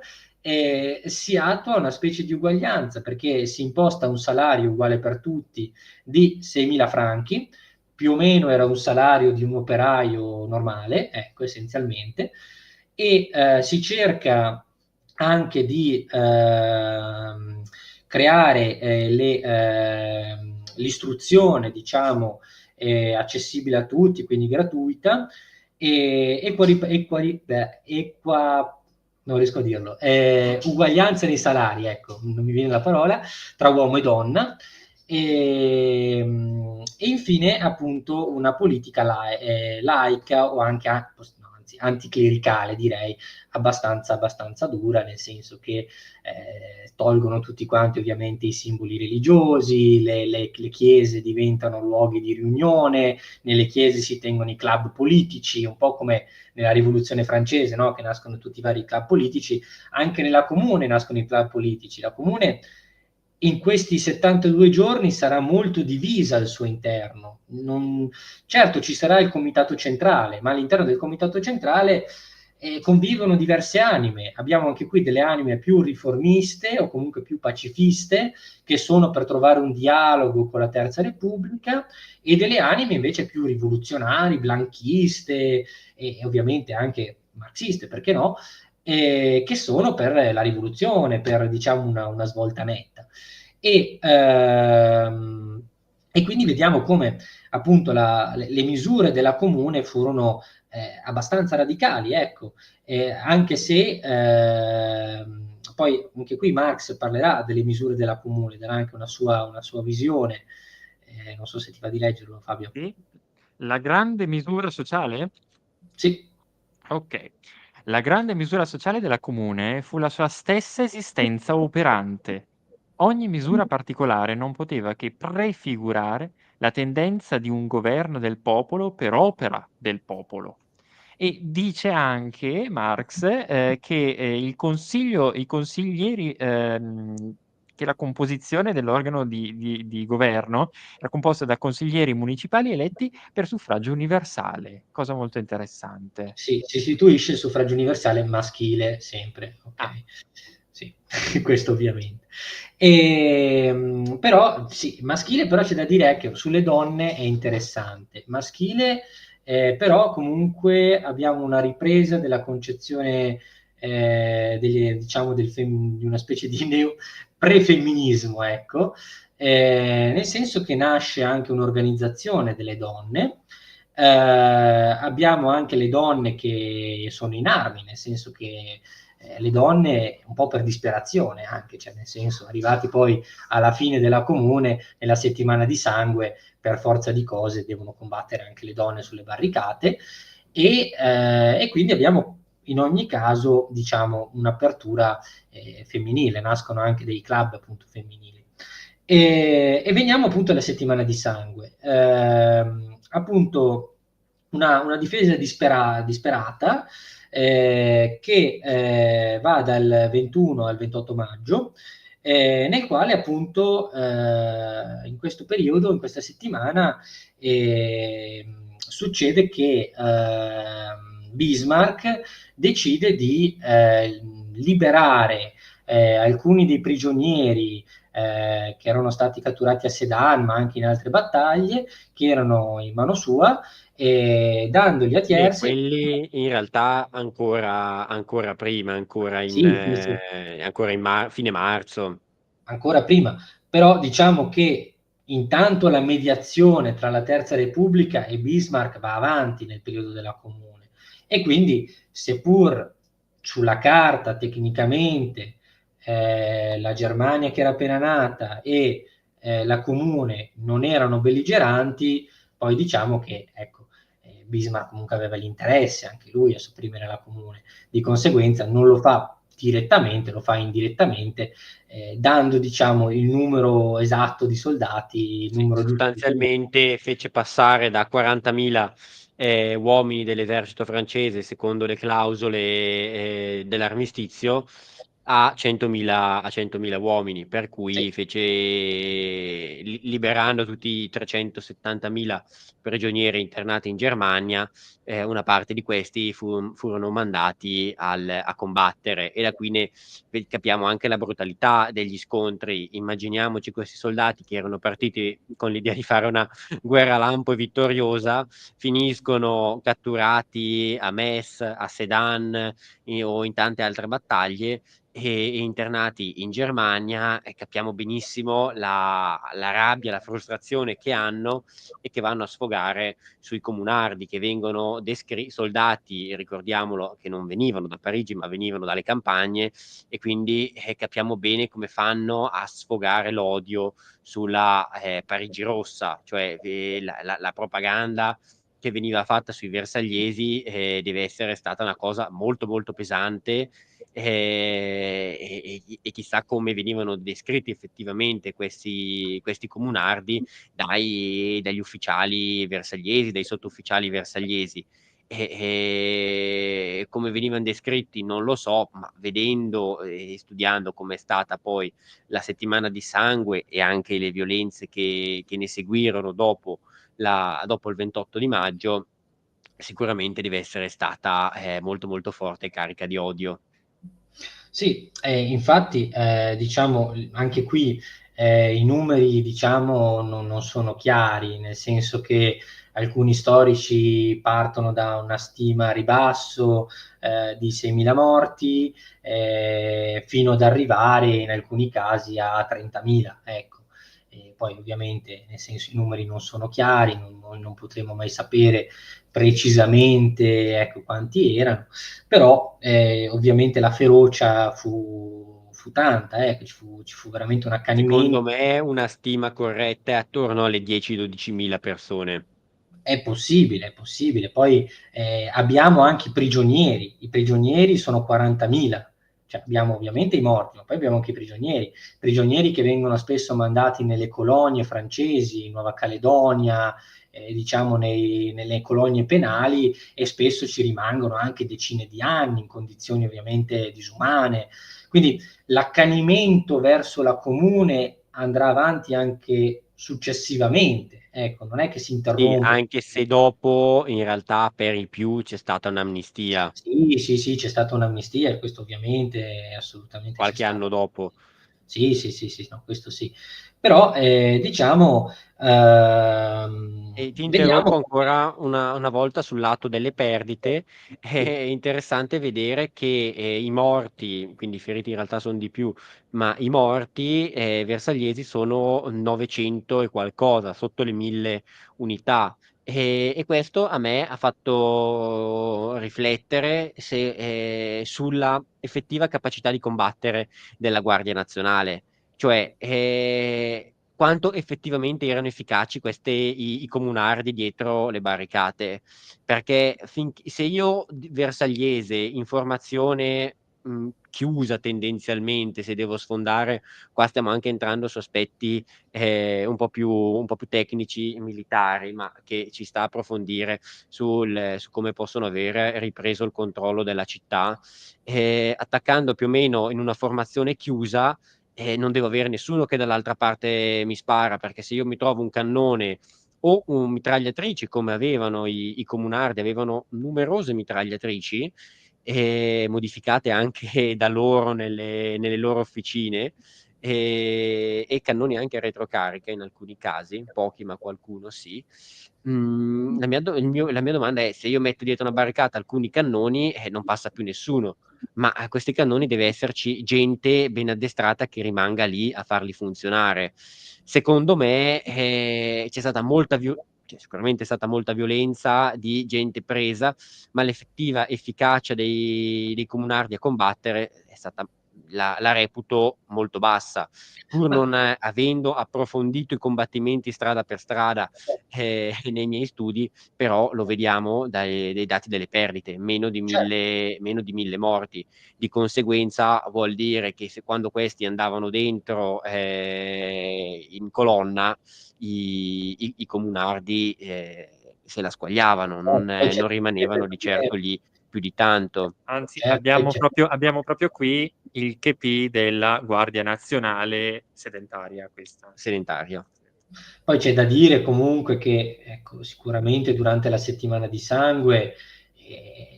Speaker 3: si attua una specie di uguaglianza perché si imposta un salario uguale per tutti di 6.000 franchi, più o meno era un salario di un operaio normale, ecco essenzialmente, e si cerca anche di creare l'istruzione, diciamo, accessibile a tutti, quindi gratuita, non riesco a dirlo, uguaglianza nei salari, ecco, non mi viene la parola, tra uomo e donna, e infine appunto una politica laica o anche anzi, anticlericale direi abbastanza dura, nel senso che tolgono tutti quanti ovviamente i simboli religiosi, le chiese diventano luoghi di riunione, nelle chiese si tengono i club politici, un po' come nella rivoluzione francese, no? Che nascono tutti i vari club politici, anche nella comune nascono i club politici. La comune in questi 72 giorni sarà molto divisa al suo interno. Certo ci sarà il comitato centrale, ma all'interno del comitato centrale convivono diverse anime. Abbiamo anche qui delle anime più riformiste o comunque più pacifiste, che sono per trovare un dialogo con la Terza Repubblica, e delle anime invece più rivoluzionari, blanchiste e ovviamente anche marxiste, perché no, che sono per la rivoluzione, per diciamo una svolta netta. E E quindi vediamo come appunto le misure della comune furono abbastanza radicali, ecco, anche se poi anche qui Marx parlerà delle misure della comune, darà anche una sua visione. Non so se ti va di leggerlo, Fabio.
Speaker 1: Sì. La grande misura sociale?
Speaker 3: Sì.
Speaker 1: Ok. La grande misura sociale della comune fu la sua stessa esistenza operante. Ogni misura particolare non poteva che prefigurare la tendenza di un governo del popolo per opera del popolo. E dice anche Marx che i consiglieri, che la composizione dell'organo di governo era composta da consiglieri municipali eletti per suffragio universale, cosa molto interessante.
Speaker 3: Sì, si istituisce il suffragio universale maschile sempre, ok?
Speaker 1: Ah,
Speaker 3: Sì, questo ovviamente. Però sì, maschile però c'è da dire che sulle donne è interessante. Maschile, però comunque abbiamo una ripresa della concezione diciamo di una specie di prefemminismo, ecco, nel senso che nasce anche un'organizzazione delle donne. Abbiamo anche le donne che sono in armi, nel senso che le donne un po' per disperazione anche, cioè nel senso arrivati poi alla fine della comune, nella settimana di sangue, per forza di cose devono combattere anche le donne sulle barricate e quindi abbiamo in ogni caso diciamo un'apertura femminile, nascono anche dei club appunto femminili. E veniamo appunto alla settimana di sangue. Appunto una difesa disperata che va dal 21 al 28 maggio, nel quale appunto in questo periodo, in questa settimana, succede che Bismarck decide di liberare alcuni dei prigionieri che erano stati catturati a Sedan, ma anche in altre battaglie, che erano in mano sua, e dandoli a
Speaker 2: Beh,
Speaker 3: Tierse.
Speaker 2: quelli in realtà ancora prima,
Speaker 3: Sì, sì, sì,
Speaker 2: ancora fine marzo.
Speaker 3: ancora prima, però diciamo che intanto la mediazione tra la Terza Repubblica e Bismarck va avanti nel periodo della Comune e quindi seppur sulla carta tecnicamente la Germania che era appena nata e la Comune non erano belligeranti, poi diciamo che ecco, Bismarck comunque aveva l'interesse anche lui a sopprimere la Comune, di conseguenza non lo fa direttamente, lo fa indirettamente, dando diciamo il numero esatto di soldati, il
Speaker 2: Sì,
Speaker 3: numero giusto di soldati.
Speaker 2: sostanzialmente fece passare da 40.000 uomini dell'esercito francese, secondo le clausole dell'armistizio, a 100.000 uomini, per
Speaker 3: Sì.
Speaker 2: cui liberando tutti i 370.000 prigionieri internati in Germania, una parte di questi furono mandati a combattere, e da qui capiamo anche la brutalità degli scontri. Immaginiamoci questi soldati che erano partiti con l'idea di fare una guerra lampo e vittoriosa, finiscono catturati a Metz, a Sedan o in tante altre battaglie e internati in Germania, e capiamo benissimo la rabbia, la frustrazione che hanno e che vanno a sfogare sui comunardi, che vengono soldati, ricordiamolo, che non venivano da Parigi ma venivano dalle campagne, e quindi capiamo bene come fanno a sfogare l'odio sulla Parigi rossa, cioè la propaganda che veniva fatta sui versagliesi deve essere stata una cosa molto molto pesante, e chissà come venivano descritti effettivamente questi comunardi dagli ufficiali versagliesi, dai sottufficiali versagliesi. Come venivano descritti non lo so, ma vedendo e studiando com'è stata poi la settimana di sangue e anche le violenze che ne seguirono dopo il 28 di maggio, sicuramente deve essere stata molto molto forte e carica di odio.
Speaker 3: Sì, infatti diciamo anche qui i numeri diciamo non sono chiari, nel senso che alcuni storici partono da una stima a ribasso di 6.000 morti fino ad arrivare in alcuni casi a 30.000, ecco. poi ovviamente, nel senso, i numeri non sono chiari, non potremo mai sapere precisamente, ecco, quanti erano, però ovviamente la ferocia fu tanta, ci fu veramente un
Speaker 2: Secondo
Speaker 3: accanimento.
Speaker 2: me una stima corretta è attorno alle 10-12 mila persone.
Speaker 3: È possibile, è possibile. Poi abbiamo anche i prigionieri sono 40.000, cioè abbiamo ovviamente i morti, ma poi abbiamo anche i prigionieri che vengono spesso mandati nelle colonie francesi, in Nuova Caledonia, diciamo nelle colonie penali, e spesso ci rimangono anche decine di anni in condizioni ovviamente disumane. Quindi l'accanimento verso la comune andrà avanti anche successivamente, ecco, non è che si
Speaker 2: Sì,
Speaker 3: interrompe.
Speaker 2: anche se dopo in realtà per i più c'è stata un'amnistia
Speaker 3: Sì, sì, sì, c'è stata un'amnistia e questo ovviamente assolutamente c'è
Speaker 2: qualche
Speaker 3: stato.
Speaker 2: anno dopo.
Speaker 3: Sì, sì, sì, sì, no, questo sì. Però diciamo,
Speaker 2: E ti interrompo
Speaker 3: vediamo
Speaker 2: ancora una volta sul lato delle perdite. È
Speaker 3: sì,
Speaker 2: interessante vedere che i morti, quindi i feriti in realtà sono di più, ma i morti versagliesi sono 900 e qualcosa, sotto le 1000 unità. E questo a me ha fatto riflettere sulla effettiva capacità di combattere della Guardia Nazionale, cioè quanto effettivamente erano efficaci i comunardi dietro le barricate. Perché se io versagliese, informazione chiusa tendenzialmente, se devo sfondare, qua stiamo anche entrando su aspetti un po' più tecnici militari, ma che ci sta a approfondire su come possono avere ripreso il controllo della città, attaccando più o meno in una formazione chiusa. Non devo avere nessuno che dall'altra parte mi spara, perché se io mi trovo un cannone o un mitragliatrici, come avevano i comunardi, avevano numerose mitragliatrici, modificate anche da loro nelle loro officine, e cannoni anche a retrocarica in alcuni casi, pochi ma qualcuno sì. La mia domanda è: se io metto dietro una barricata alcuni cannoni, non passa più nessuno, ma a questi cannoni deve esserci gente ben addestrata che rimanga lì a farli funzionare. Secondo me c'è stata sicuramente è stata molta violenza di gente presa, ma l'effettiva efficacia dei comunardi a combattere è stata, la reputo molto bassa, pur
Speaker 3: ma
Speaker 2: non avendo approfondito i combattimenti strada per strada nei miei studi, però lo vediamo dai dati delle perdite,
Speaker 3: certo.
Speaker 2: meno di 1000 morti. Di conseguenza vuol dire che quando questi andavano dentro in colonna, i comunardi se la squagliavano,
Speaker 3: Poi c'è
Speaker 2: non rimanevano di certo lì più di tanto.
Speaker 1: Anzi,
Speaker 3: poi
Speaker 1: abbiamo proprio qui il chepì della Guardia Nazionale sedentaria questa.
Speaker 2: Sedentaria.
Speaker 3: Poi c'è da dire comunque che, ecco, sicuramente durante la settimana di sangue,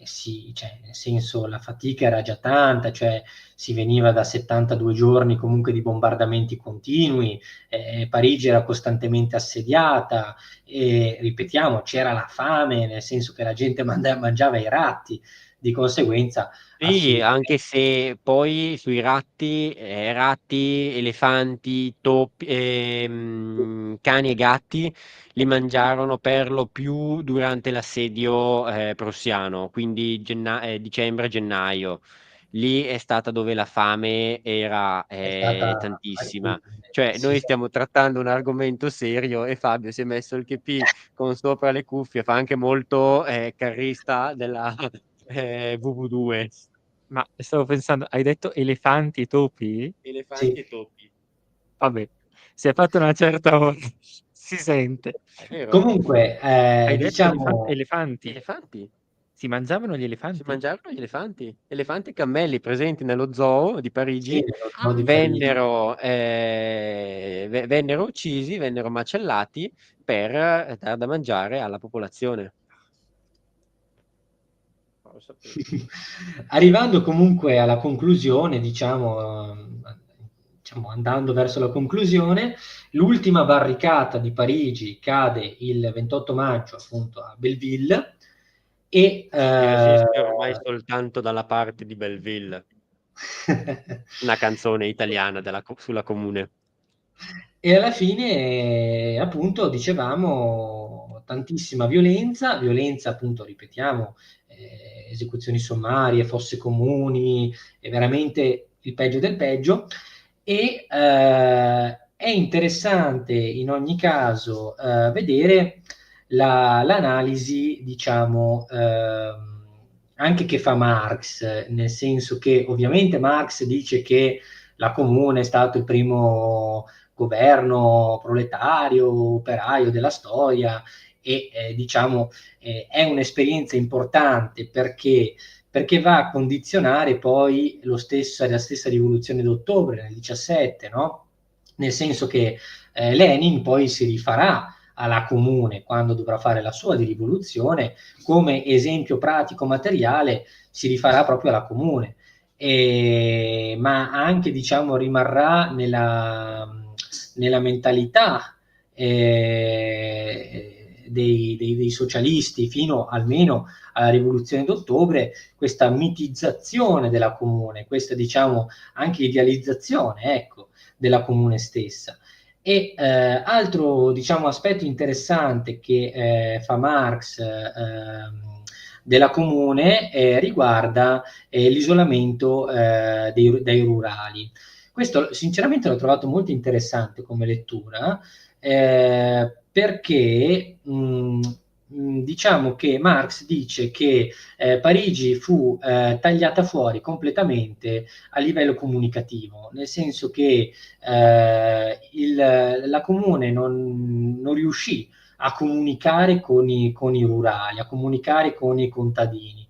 Speaker 3: sì, cioè, nel senso, la fatica era già tanta, cioè si veniva da 72 giorni comunque di bombardamenti continui, Parigi era costantemente assediata, e ripetiamo, c'era la fame, nel senso che la gente mangiava i ratti, di conseguenza
Speaker 2: Sì, anche
Speaker 3: assolutamente.
Speaker 2: se poi sui ratti, elefanti, topi, cani e gatti li mangiarono per lo più durante l'assedio prussiano, quindi dicembre-gennaio. Lì è stata dove la fame era
Speaker 3: È stata
Speaker 2: tantissima.
Speaker 3: altitudine,
Speaker 2: Cioè,
Speaker 3: sì,
Speaker 2: noi
Speaker 3: sì.
Speaker 2: stiamo trattando un argomento serio e Fabio si è messo il chepì con sopra le cuffie, fa anche molto carrista della VV2.
Speaker 1: Ma stavo pensando, hai detto elefanti e topi?
Speaker 2: Elefanti
Speaker 3: Sì.
Speaker 2: e topi,
Speaker 1: Vabbè, si è fatta una certa ora, si sente.
Speaker 2: è vero?
Speaker 3: Comunque,
Speaker 1: Hai detto
Speaker 3: diciamo,
Speaker 1: elefanti?
Speaker 2: Elefanti.
Speaker 1: Si mangiavano gli
Speaker 2: Si
Speaker 1: elefanti?
Speaker 2: mangiarono gli elefanti. Elefanti e cammelli presenti nello zoo di
Speaker 3: sì,
Speaker 2: Parigi
Speaker 3: nello zoo
Speaker 1: Ah,
Speaker 3: di Parigi.
Speaker 2: vennero uccisi, vennero macellati per dar da mangiare alla popolazione. Non lo sapevo.
Speaker 3: Arrivando comunque alla conclusione, diciamo andando verso la conclusione, l'ultima barricata di Parigi cade il 28 maggio appunto a Belleville e
Speaker 2: Si resiste ormai soltanto dalla parte di Belleville, una canzone italiana sulla Comune.
Speaker 3: E alla fine, appunto, dicevamo tantissima violenza, appunto, ripetiamo, esecuzioni sommarie, fosse comuni, è veramente il peggio del peggio. E è interessante in ogni caso vedere l'analisi, diciamo, anche che fa Marx, nel senso che ovviamente Marx dice che la Comune è stato il primo governo proletario, operaio della storia e diciamo è un'esperienza importante perché va a condizionare poi la stessa rivoluzione d'ottobre nel 17, no? Nel senso che Lenin poi si rifarà alla Comune quando dovrà fare la sua di rivoluzione, come esempio pratico materiale si rifarà proprio alla Comune. Ma anche diciamo rimarrà nella mentalità dei socialisti fino almeno alla rivoluzione d'ottobre questa mitizzazione della Comune, questa diciamo anche idealizzazione, ecco, della Comune stessa. E altro diciamo aspetto interessante che fa Marx della Comune riguarda l'isolamento dai rurali. Questo sinceramente l'ho trovato molto interessante come lettura perché diciamo che Marx dice che Parigi fu tagliata fuori completamente a livello comunicativo, nel senso che la Comune non riuscì a comunicare con i rurali, a comunicare con i contadini.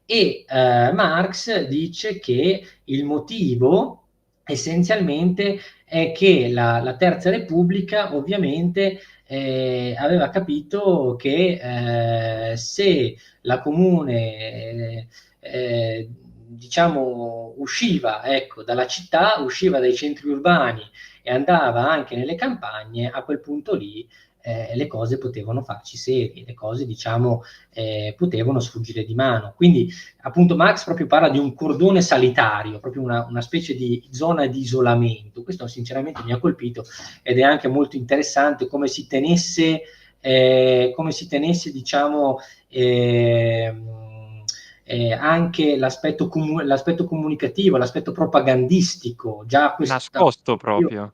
Speaker 3: E Marx dice che il motivo essenzialmente è che la Terza Repubblica ovviamente aveva capito che se la Comune diciamo usciva ecco, dalla città, usciva dai centri urbani e andava anche nelle campagne, a quel punto lì le cose potevano farci serie, le cose diciamo potevano sfuggire di mano. Quindi appunto Marx proprio parla di un cordone sanitario, proprio una specie di zona di isolamento. Questo sinceramente mi ha colpito ed è anche molto interessante come si tenesse diciamo anche l'aspetto comunicativo, l'aspetto propagandistico, già
Speaker 1: Nascosto proprio,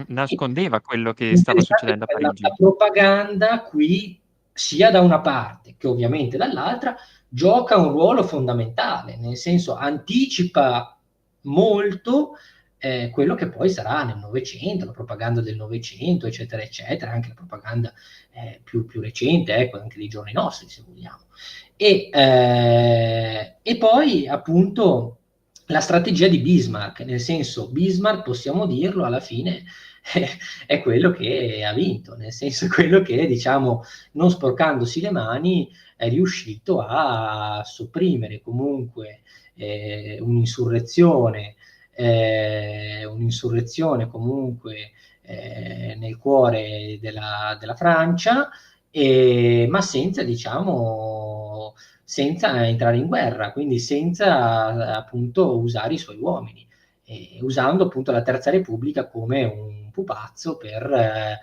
Speaker 1: nascondeva quello che stava
Speaker 3: interessante
Speaker 1: succedendo a
Speaker 3: come la
Speaker 1: Parigi.
Speaker 3: propaganda qui, sia da una parte che ovviamente dall'altra, gioca un ruolo fondamentale, nel senso anticipa molto quello che poi sarà nel Novecento, la propaganda del Novecento, eccetera, eccetera, anche la propaganda più recente, ecco, anche dei giorni nostri, se vogliamo. E poi appunto la strategia di Bismarck, nel senso Bismarck, possiamo dirlo, alla fine è quello che ha vinto, nel senso è quello che, diciamo, non sporcandosi le mani, è riuscito a sopprimere comunque un'insurrezione comunque nel cuore della Francia, ma senza, diciamo, senza entrare in guerra, quindi senza appunto usare i suoi uomini, usando appunto la Terza Repubblica come un pupazzo per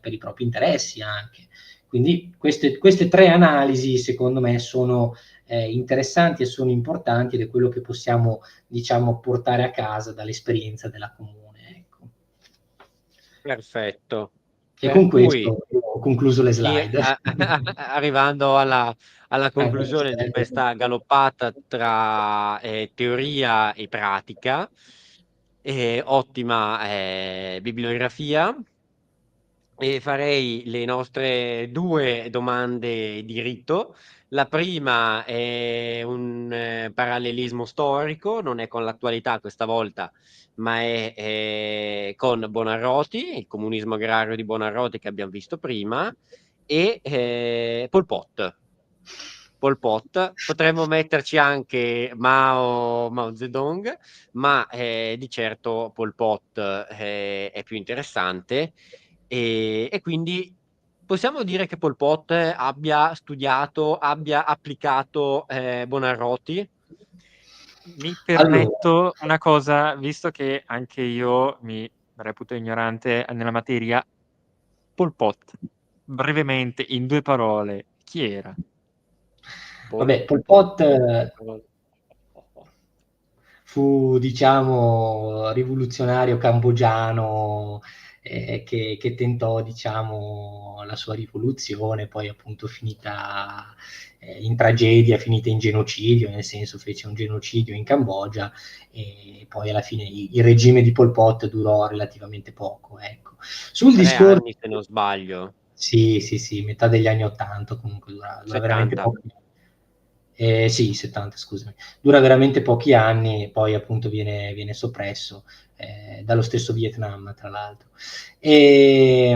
Speaker 3: i propri interessi anche. Quindi queste tre analisi secondo me sono interessanti e sono importanti ed è quello che possiamo diciamo portare a casa dall'esperienza della Comune. Ecco.
Speaker 2: Perfetto.
Speaker 3: E
Speaker 2: Per
Speaker 3: con
Speaker 2: cui,
Speaker 3: questo ho concluso le slide.
Speaker 2: arrivando alla conclusione di questa galoppata tra teoria e pratica, ottima bibliografia, e farei le nostre due domande di rito. La prima è un parallelismo storico, non è con l'attualità questa volta, ma è con Buonarroti, il comunismo agrario di Buonarroti che abbiamo visto prima, e Pol Pot. Pol Pot. Potremmo metterci anche Mao Zedong, ma di certo Pol Pot è più interessante. E quindi possiamo dire che Pol Pot abbia studiato, abbia applicato Buonarroti?
Speaker 1: Mi
Speaker 3: Allora,
Speaker 1: permetto una cosa, visto che anche io mi reputo ignorante nella materia. Pol Pot, brevemente, in 2 parole, chi era?
Speaker 3: Vabbè, Pol Pot fu, diciamo, rivoluzionario cambogiano, che tentò, diciamo, la sua rivoluzione, poi appunto finita in tragedia, finita in genocidio, nel senso fece un genocidio in Cambogia e poi alla fine il regime di Pol Pot durò relativamente poco, ecco. Sul
Speaker 2: 3
Speaker 3: discorso...
Speaker 2: anni se non sbaglio.
Speaker 3: Sì, sì, sì, metà degli anni '80 comunque dura veramente
Speaker 2: 70.
Speaker 3: pochi. Sì, 70, scusami. Dura veramente pochi anni e poi appunto viene soppresso dallo stesso Vietnam, tra l'altro. E,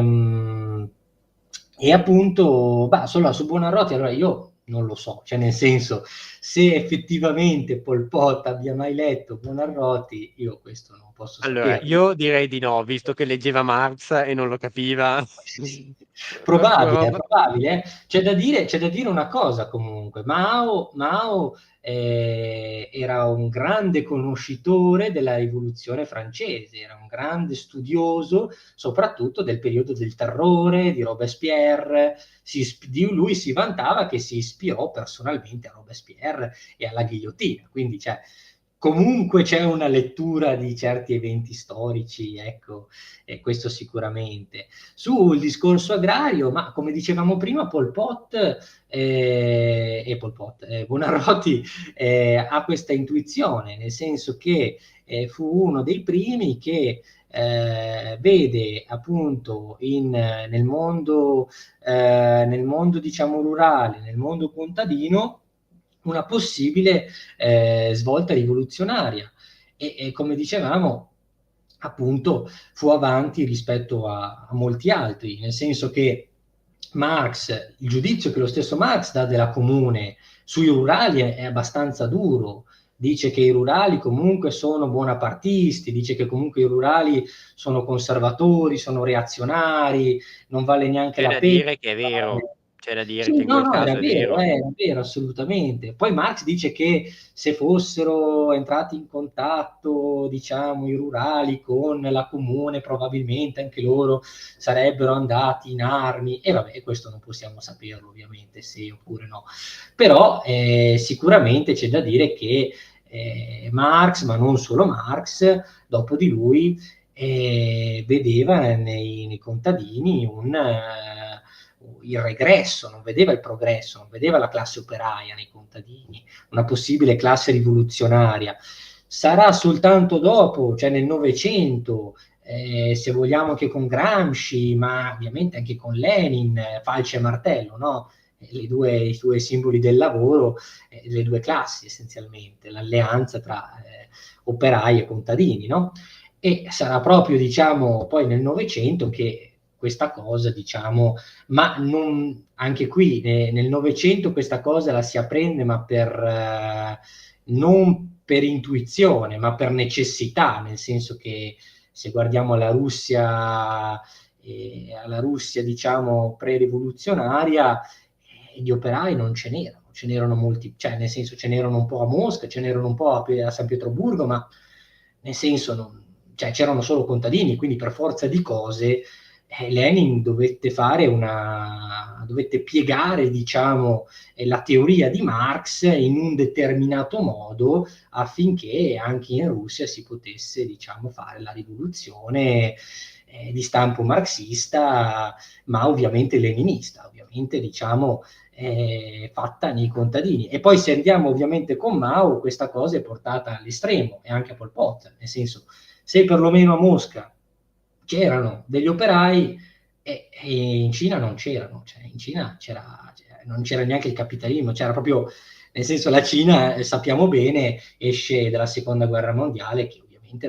Speaker 3: e appunto, bah, solo su Buonarroti, allora io non lo so, cioè nel senso, se effettivamente Pol Pot abbia mai letto Buonarroti, io questo non posso
Speaker 2: Allora,
Speaker 3: saperlo.
Speaker 2: io direi di no, visto che leggeva Marx e non lo capiva.
Speaker 3: Probabile,
Speaker 2: Però
Speaker 3: probabile. C'è da dire una cosa comunque. Mao era un grande conoscitore della rivoluzione francese, era un grande studioso soprattutto del periodo del terrore, di Robespierre. Di lui si vantava che si ispirò personalmente a Robespierre e alla ghigliottina, quindi cioè, comunque c'è una lettura di certi eventi storici, ecco, e questo sicuramente. Sul discorso agrario, ma come dicevamo prima, Buonarroti ha questa intuizione, nel senso che fu uno dei primi che vede appunto nel mondo diciamo rurale, nel mondo contadino, una possibile svolta rivoluzionaria e come dicevamo appunto fu avanti rispetto a molti altri, nel senso che Marx, il giudizio che lo stesso Marx dà della comune sui rurali è abbastanza duro, dice che i rurali comunque sono buonapartisti, dice che comunque i rurali sono conservatori, sono reazionari, non vale neanche
Speaker 2: c'è
Speaker 3: la
Speaker 2: da
Speaker 3: pena.
Speaker 2: dire che è vero, c'è da dire
Speaker 3: Sì,
Speaker 2: che in
Speaker 3: no,
Speaker 2: quel
Speaker 3: no,
Speaker 2: caso è vero.
Speaker 3: era vero, assolutamente. Poi Marx dice che se fossero entrati in contatto, diciamo, i rurali con la comune, probabilmente anche loro sarebbero andati in armi. E vabbè, questo non possiamo saperlo, ovviamente, se oppure no. Però sicuramente c'è da dire che Marx, ma non solo Marx, dopo di lui vedeva nei contadini il regresso, non vedeva il progresso, non vedeva la classe operaia nei contadini, una possibile classe rivoluzionaria. Sarà soltanto dopo, cioè nel Novecento, se vogliamo anche con Gramsci, ma ovviamente anche con Lenin, falce e martello, no? I due simboli del lavoro, le due classi essenzialmente, l'alleanza tra operai e contadini, no? E sarà proprio, diciamo, poi nel Novecento che questa cosa, diciamo, ma non, anche qui nel Novecento questa cosa la si apprende, ma non per intuizione, ma per necessità, nel senso che se guardiamo alla Russia diciamo pre-rivoluzionaria, di operai non ce n'erano molti, cioè nel senso ce n'erano un po' a Mosca, ce n'erano un po' a San Pietroburgo, ma nel senso cioè, c'erano solo contadini, quindi per forza di cose Lenin dovette piegare, diciamo, la teoria di Marx in un determinato modo affinché anche in Russia si potesse, diciamo, fare la rivoluzione di stampo marxista, ma ovviamente leninista, ovviamente, diciamo, fatta nei contadini. E poi se andiamo ovviamente con Mao, questa cosa è portata all'estremo e anche a Pol Pot, nel senso, se perlomeno a Mosca c'erano degli operai e in Cina non c'erano, cioè in Cina non c'era neanche il capitalismo, c'era proprio, nel senso la Cina, sappiamo bene, esce dalla seconda guerra mondiale che ovviamente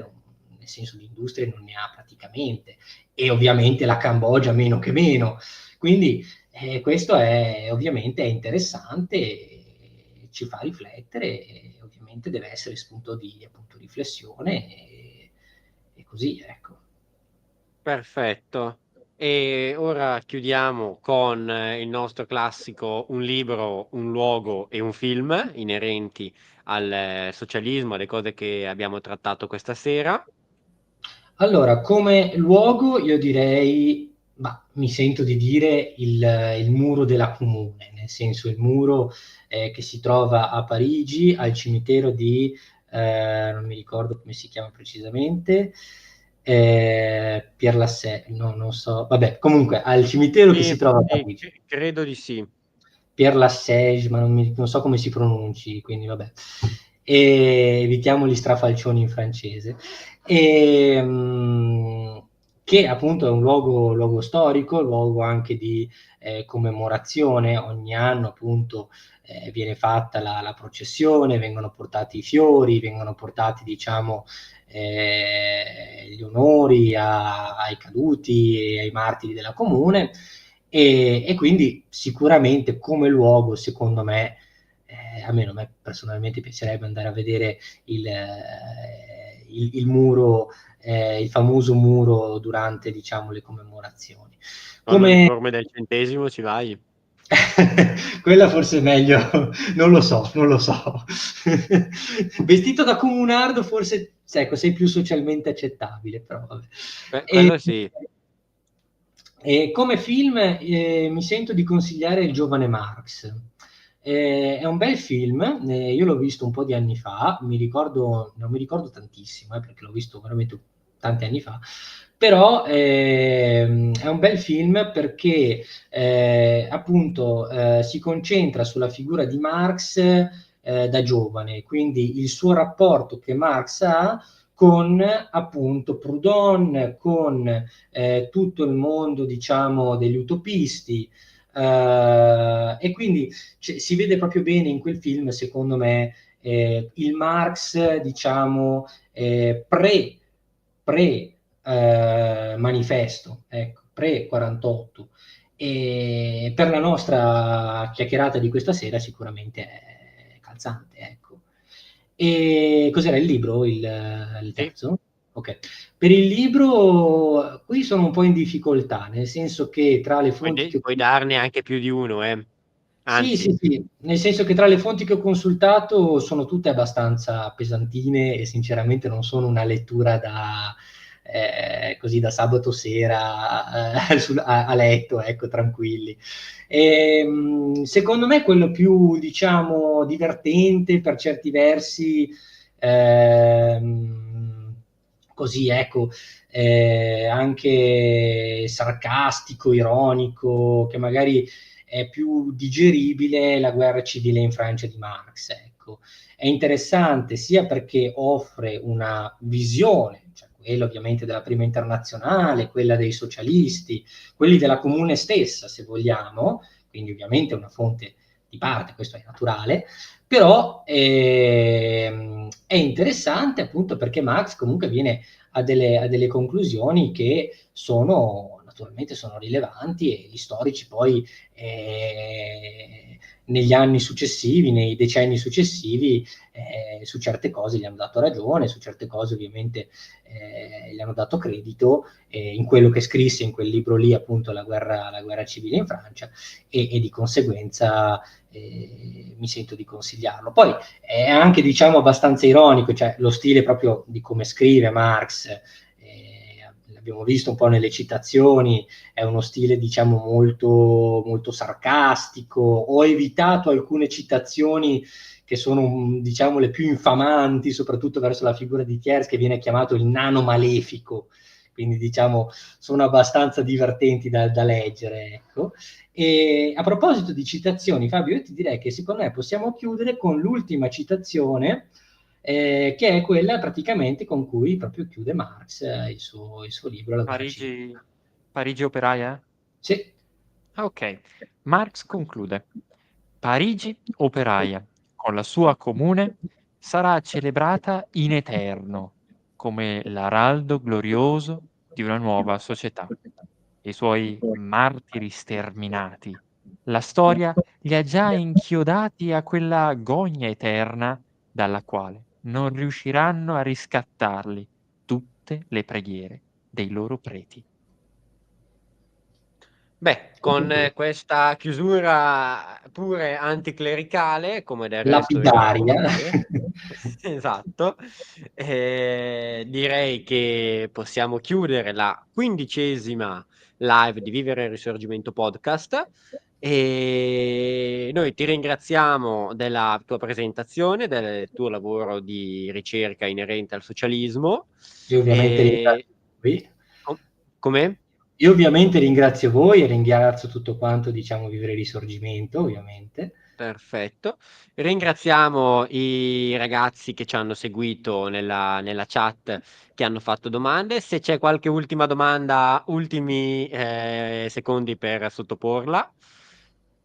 Speaker 3: nel senso di industrie non ne ha praticamente e ovviamente la Cambogia meno che meno, quindi questo è ovviamente è interessante, ci fa riflettere e ovviamente deve essere spunto di appunto riflessione e così ecco.
Speaker 2: Perfetto. E ora chiudiamo con il nostro classico un libro, un luogo e un film inerenti al socialismo, alle cose che abbiamo trattato questa sera.
Speaker 3: Allora, come luogo io direi, mi sento di dire il muro della Comune, nel senso il muro che si trova a Parigi, al cimitero di, non mi ricordo come si chiama precisamente, Père Lachaise, no, non so, vabbè, comunque al cimitero che si
Speaker 2: Sì,
Speaker 3: trova a
Speaker 2: sì,
Speaker 3: Parigi.
Speaker 2: credo di sì.
Speaker 3: Père Lachaise, ma non so come si pronunci, quindi vabbè. E evitiamo gli strafalcioni in francese. E, che appunto è un luogo storico, luogo anche di commemorazione. Ogni anno appunto viene fatta la processione, vengono portati i fiori, vengono portati diciamo gli onori ai caduti e ai martiri della comune. E quindi sicuramente come luogo, secondo me, almeno a me personalmente piacerebbe andare a vedere il muro, il famoso muro durante, diciamo, le commemorazioni.
Speaker 2: Con
Speaker 3: Come
Speaker 2: l'uniforme del centesimo ci vai?
Speaker 3: quella forse è meglio, non lo so, non lo so. Vestito da comunardo forse, ecco, sei più socialmente accettabile, però vabbè.
Speaker 2: Beh,
Speaker 3: E,
Speaker 2: quello sì.
Speaker 3: e come film mi sento di consigliare Il giovane Marx. È un bel film, io l'ho visto un po' di anni fa, non mi ricordo tantissimo, perché l'ho visto veramente tanti anni fa, però è un bel film perché appunto si concentra sulla figura di Marx da giovane, quindi il suo rapporto che Marx ha con appunto Proudhon, con tutto il mondo, diciamo, degli utopisti. E quindi si vede proprio bene in quel film, secondo me, il Marx, diciamo, pre manifesto, ecco, pre 48. E per la nostra chiacchierata di questa sera sicuramente è calzante, ecco. E cos'era il libro, il
Speaker 2: Sì.
Speaker 3: terzo? Ok. Per il libro qui sono un po' in difficoltà, nel senso che tra le fonti che
Speaker 2: Puoi darne anche più di uno,
Speaker 3: sì,
Speaker 2: anzi.
Speaker 3: sì, sì, nel senso che tra le fonti che ho consultato sono tutte abbastanza pesantine e sinceramente non sono una lettura da così da sabato sera a letto, ecco, tranquilli. Secondo me quello più, diciamo, divertente per certi versi, così, ecco, anche sarcastico, ironico, che magari è più digeribile La guerra civile in Francia di Marx. Ecco. È interessante sia perché offre una visione, cioè quella ovviamente della prima internazionale, quella dei socialisti, quelli della comune stessa, se vogliamo, quindi ovviamente una fonte di parte, questo è naturale, però è interessante appunto perché Marx comunque viene a delle conclusioni che sono naturalmente sono rilevanti e gli storici poi negli anni successivi, nei decenni successivi, su certe cose gli hanno dato ragione, su certe cose ovviamente gli hanno dato credito in quello che scrisse in quel libro lì, appunto la guerra civile in Francia, e di conseguenza mi sento di consigliarlo. Poi è anche, diciamo, abbastanza ironico, cioè lo stile proprio di come scrive Marx, l'abbiamo visto un po' nelle citazioni, è uno stile, diciamo, molto, molto sarcastico. Ho evitato alcune citazioni che sono, diciamo, le più infamanti, soprattutto verso la figura di Thiers, che viene chiamato il nano malefico, quindi diciamo sono abbastanza divertenti da leggere, ecco. E a proposito di citazioni, Fabio, io ti direi che secondo me possiamo chiudere con l'ultima citazione, che è quella praticamente con cui proprio chiude Marx il suo libro La guerra civile.
Speaker 1: Parigi operaia?
Speaker 3: Sì.
Speaker 1: Ah, ok. Marx conclude: Parigi operaia, con la sua comune, sarà celebrata in eterno come l'araldo glorioso di una nuova società. I suoi martiri sterminati. La storia li ha già inchiodati a quella gogna eterna dalla quale non riusciranno a riscattarli tutte le preghiere dei loro preti.
Speaker 2: Beh, con questa chiusura pure anticlericale, come del resto io amo
Speaker 3: Lapidaria.
Speaker 2: fare, Esatto. Direi che possiamo chiudere la 15ª live di Vivere il Risorgimento podcast. E noi ti ringraziamo della tua presentazione, del tuo lavoro di ricerca inerente al socialismo.
Speaker 3: Io ovviamente
Speaker 2: E...
Speaker 3: ringrazio voi.
Speaker 2: Come?
Speaker 3: Io ovviamente ringrazio voi e ringrazio tutto quanto, diciamo, Vivere Risorgimento, ovviamente.
Speaker 2: Perfetto. Ringraziamo i ragazzi che ci hanno seguito nella chat, che hanno fatto domande. Se c'è qualche ultima domanda, ultimi secondi per sottoporla.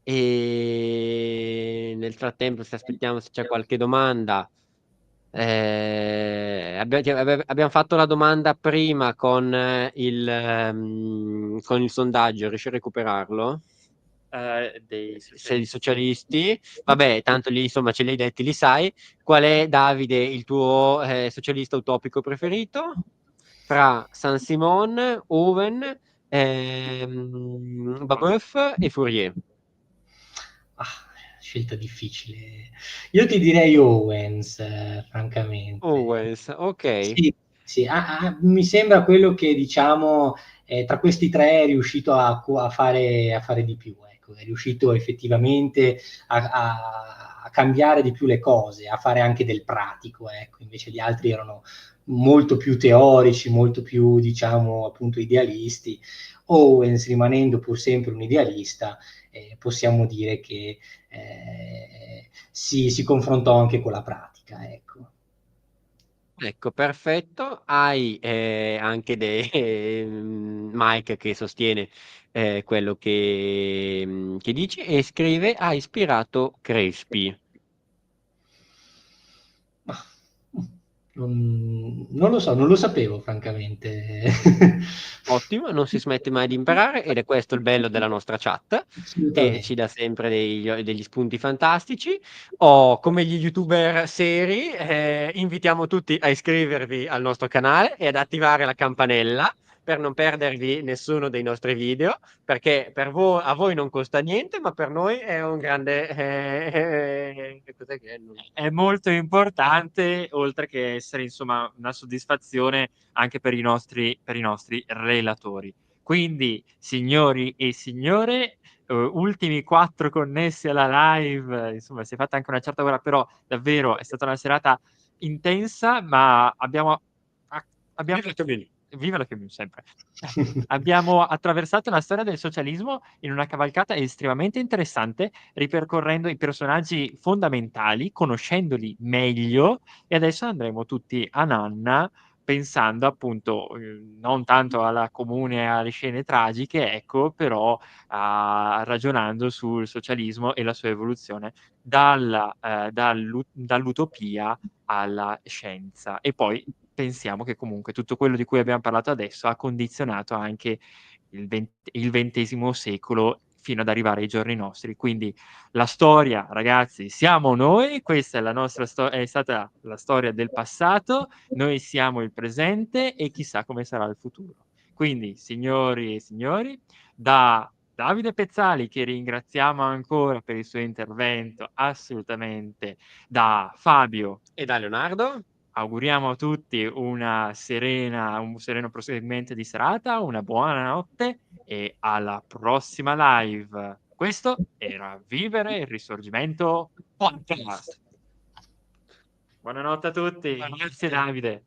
Speaker 2: E nel frattempo, se aspettiamo se c'è qualche domanda, abbiamo fatto la domanda prima con con il sondaggio. Riesci a recuperarlo?
Speaker 1: Dei
Speaker 2: Sei
Speaker 1: socialisti.
Speaker 2: socialisti, vabbè, tanto lì insomma ce li hai detti, li sai. Qual è, Davide, il tuo socialista utopico preferito? Fra Saint-Simon, Owen, Babeuf e Fourier.
Speaker 3: Ah, scelta difficile. Io ti direi Owens, francamente.
Speaker 2: Owens, ok.
Speaker 3: Sì, sì, mi sembra quello che, diciamo, tra questi tre è riuscito a fare di più, ecco. È riuscito effettivamente a cambiare di più le cose, a fare anche del pratico, ecco. Invece gli altri erano molto più teorici, molto più, diciamo, appunto idealisti. Owens, rimanendo pur sempre un idealista, possiamo dire che si confrontò anche con la pratica, ecco.
Speaker 2: Ecco, perfetto. Hai anche Mike che sostiene quello che dici e scrive: ha ispirato Crespi.
Speaker 3: Ma, non lo so, non lo sapevo, francamente.
Speaker 2: Ottimo, non si smette mai di imparare ed è questo il bello della nostra chat, che ci
Speaker 3: Assolutamente.
Speaker 2: dà sempre degli spunti fantastici. O come gli youtuber seri, invitiamo tutti a iscrivervi al nostro canale e ad attivare la campanella per non perdervi nessuno dei nostri video, perché a voi non costa niente, ma per noi è un grande... cos'è che è?
Speaker 1: È molto importante, oltre che essere insomma una soddisfazione anche per i nostri relatori. Quindi, signori e signore, ultimi 4 connessi alla live, insomma, si è fatta anche una certa ora, però davvero è stata una serata intensa, ma abbiamo viva la Comune sempre. Abbiamo attraversato la storia del socialismo in una cavalcata estremamente interessante, ripercorrendo i personaggi fondamentali, conoscendoli meglio, e adesso andremo tutti a nanna pensando appunto non tanto alla comune e alle scene tragiche, ecco, però ragionando sul socialismo e la sua evoluzione dall'utopia alla scienza. E poi pensiamo che comunque tutto quello di cui abbiamo parlato adesso ha condizionato anche il XX secolo fino ad arrivare ai giorni nostri. Quindi la storia, ragazzi, siamo noi, questa è la nostra è stata la storia del passato, noi siamo il presente e chissà come sarà il futuro. Quindi, signori e signori, da Davide Pezzali, che ringraziamo ancora per il suo intervento, assolutamente, da Fabio
Speaker 2: E da Leonardo?
Speaker 1: auguriamo a tutti un sereno proseguimento di serata, una buona notte e alla prossima live. Questo era Vivere il Risorgimento Podcast. Buonanotte a tutti, grazie Davide.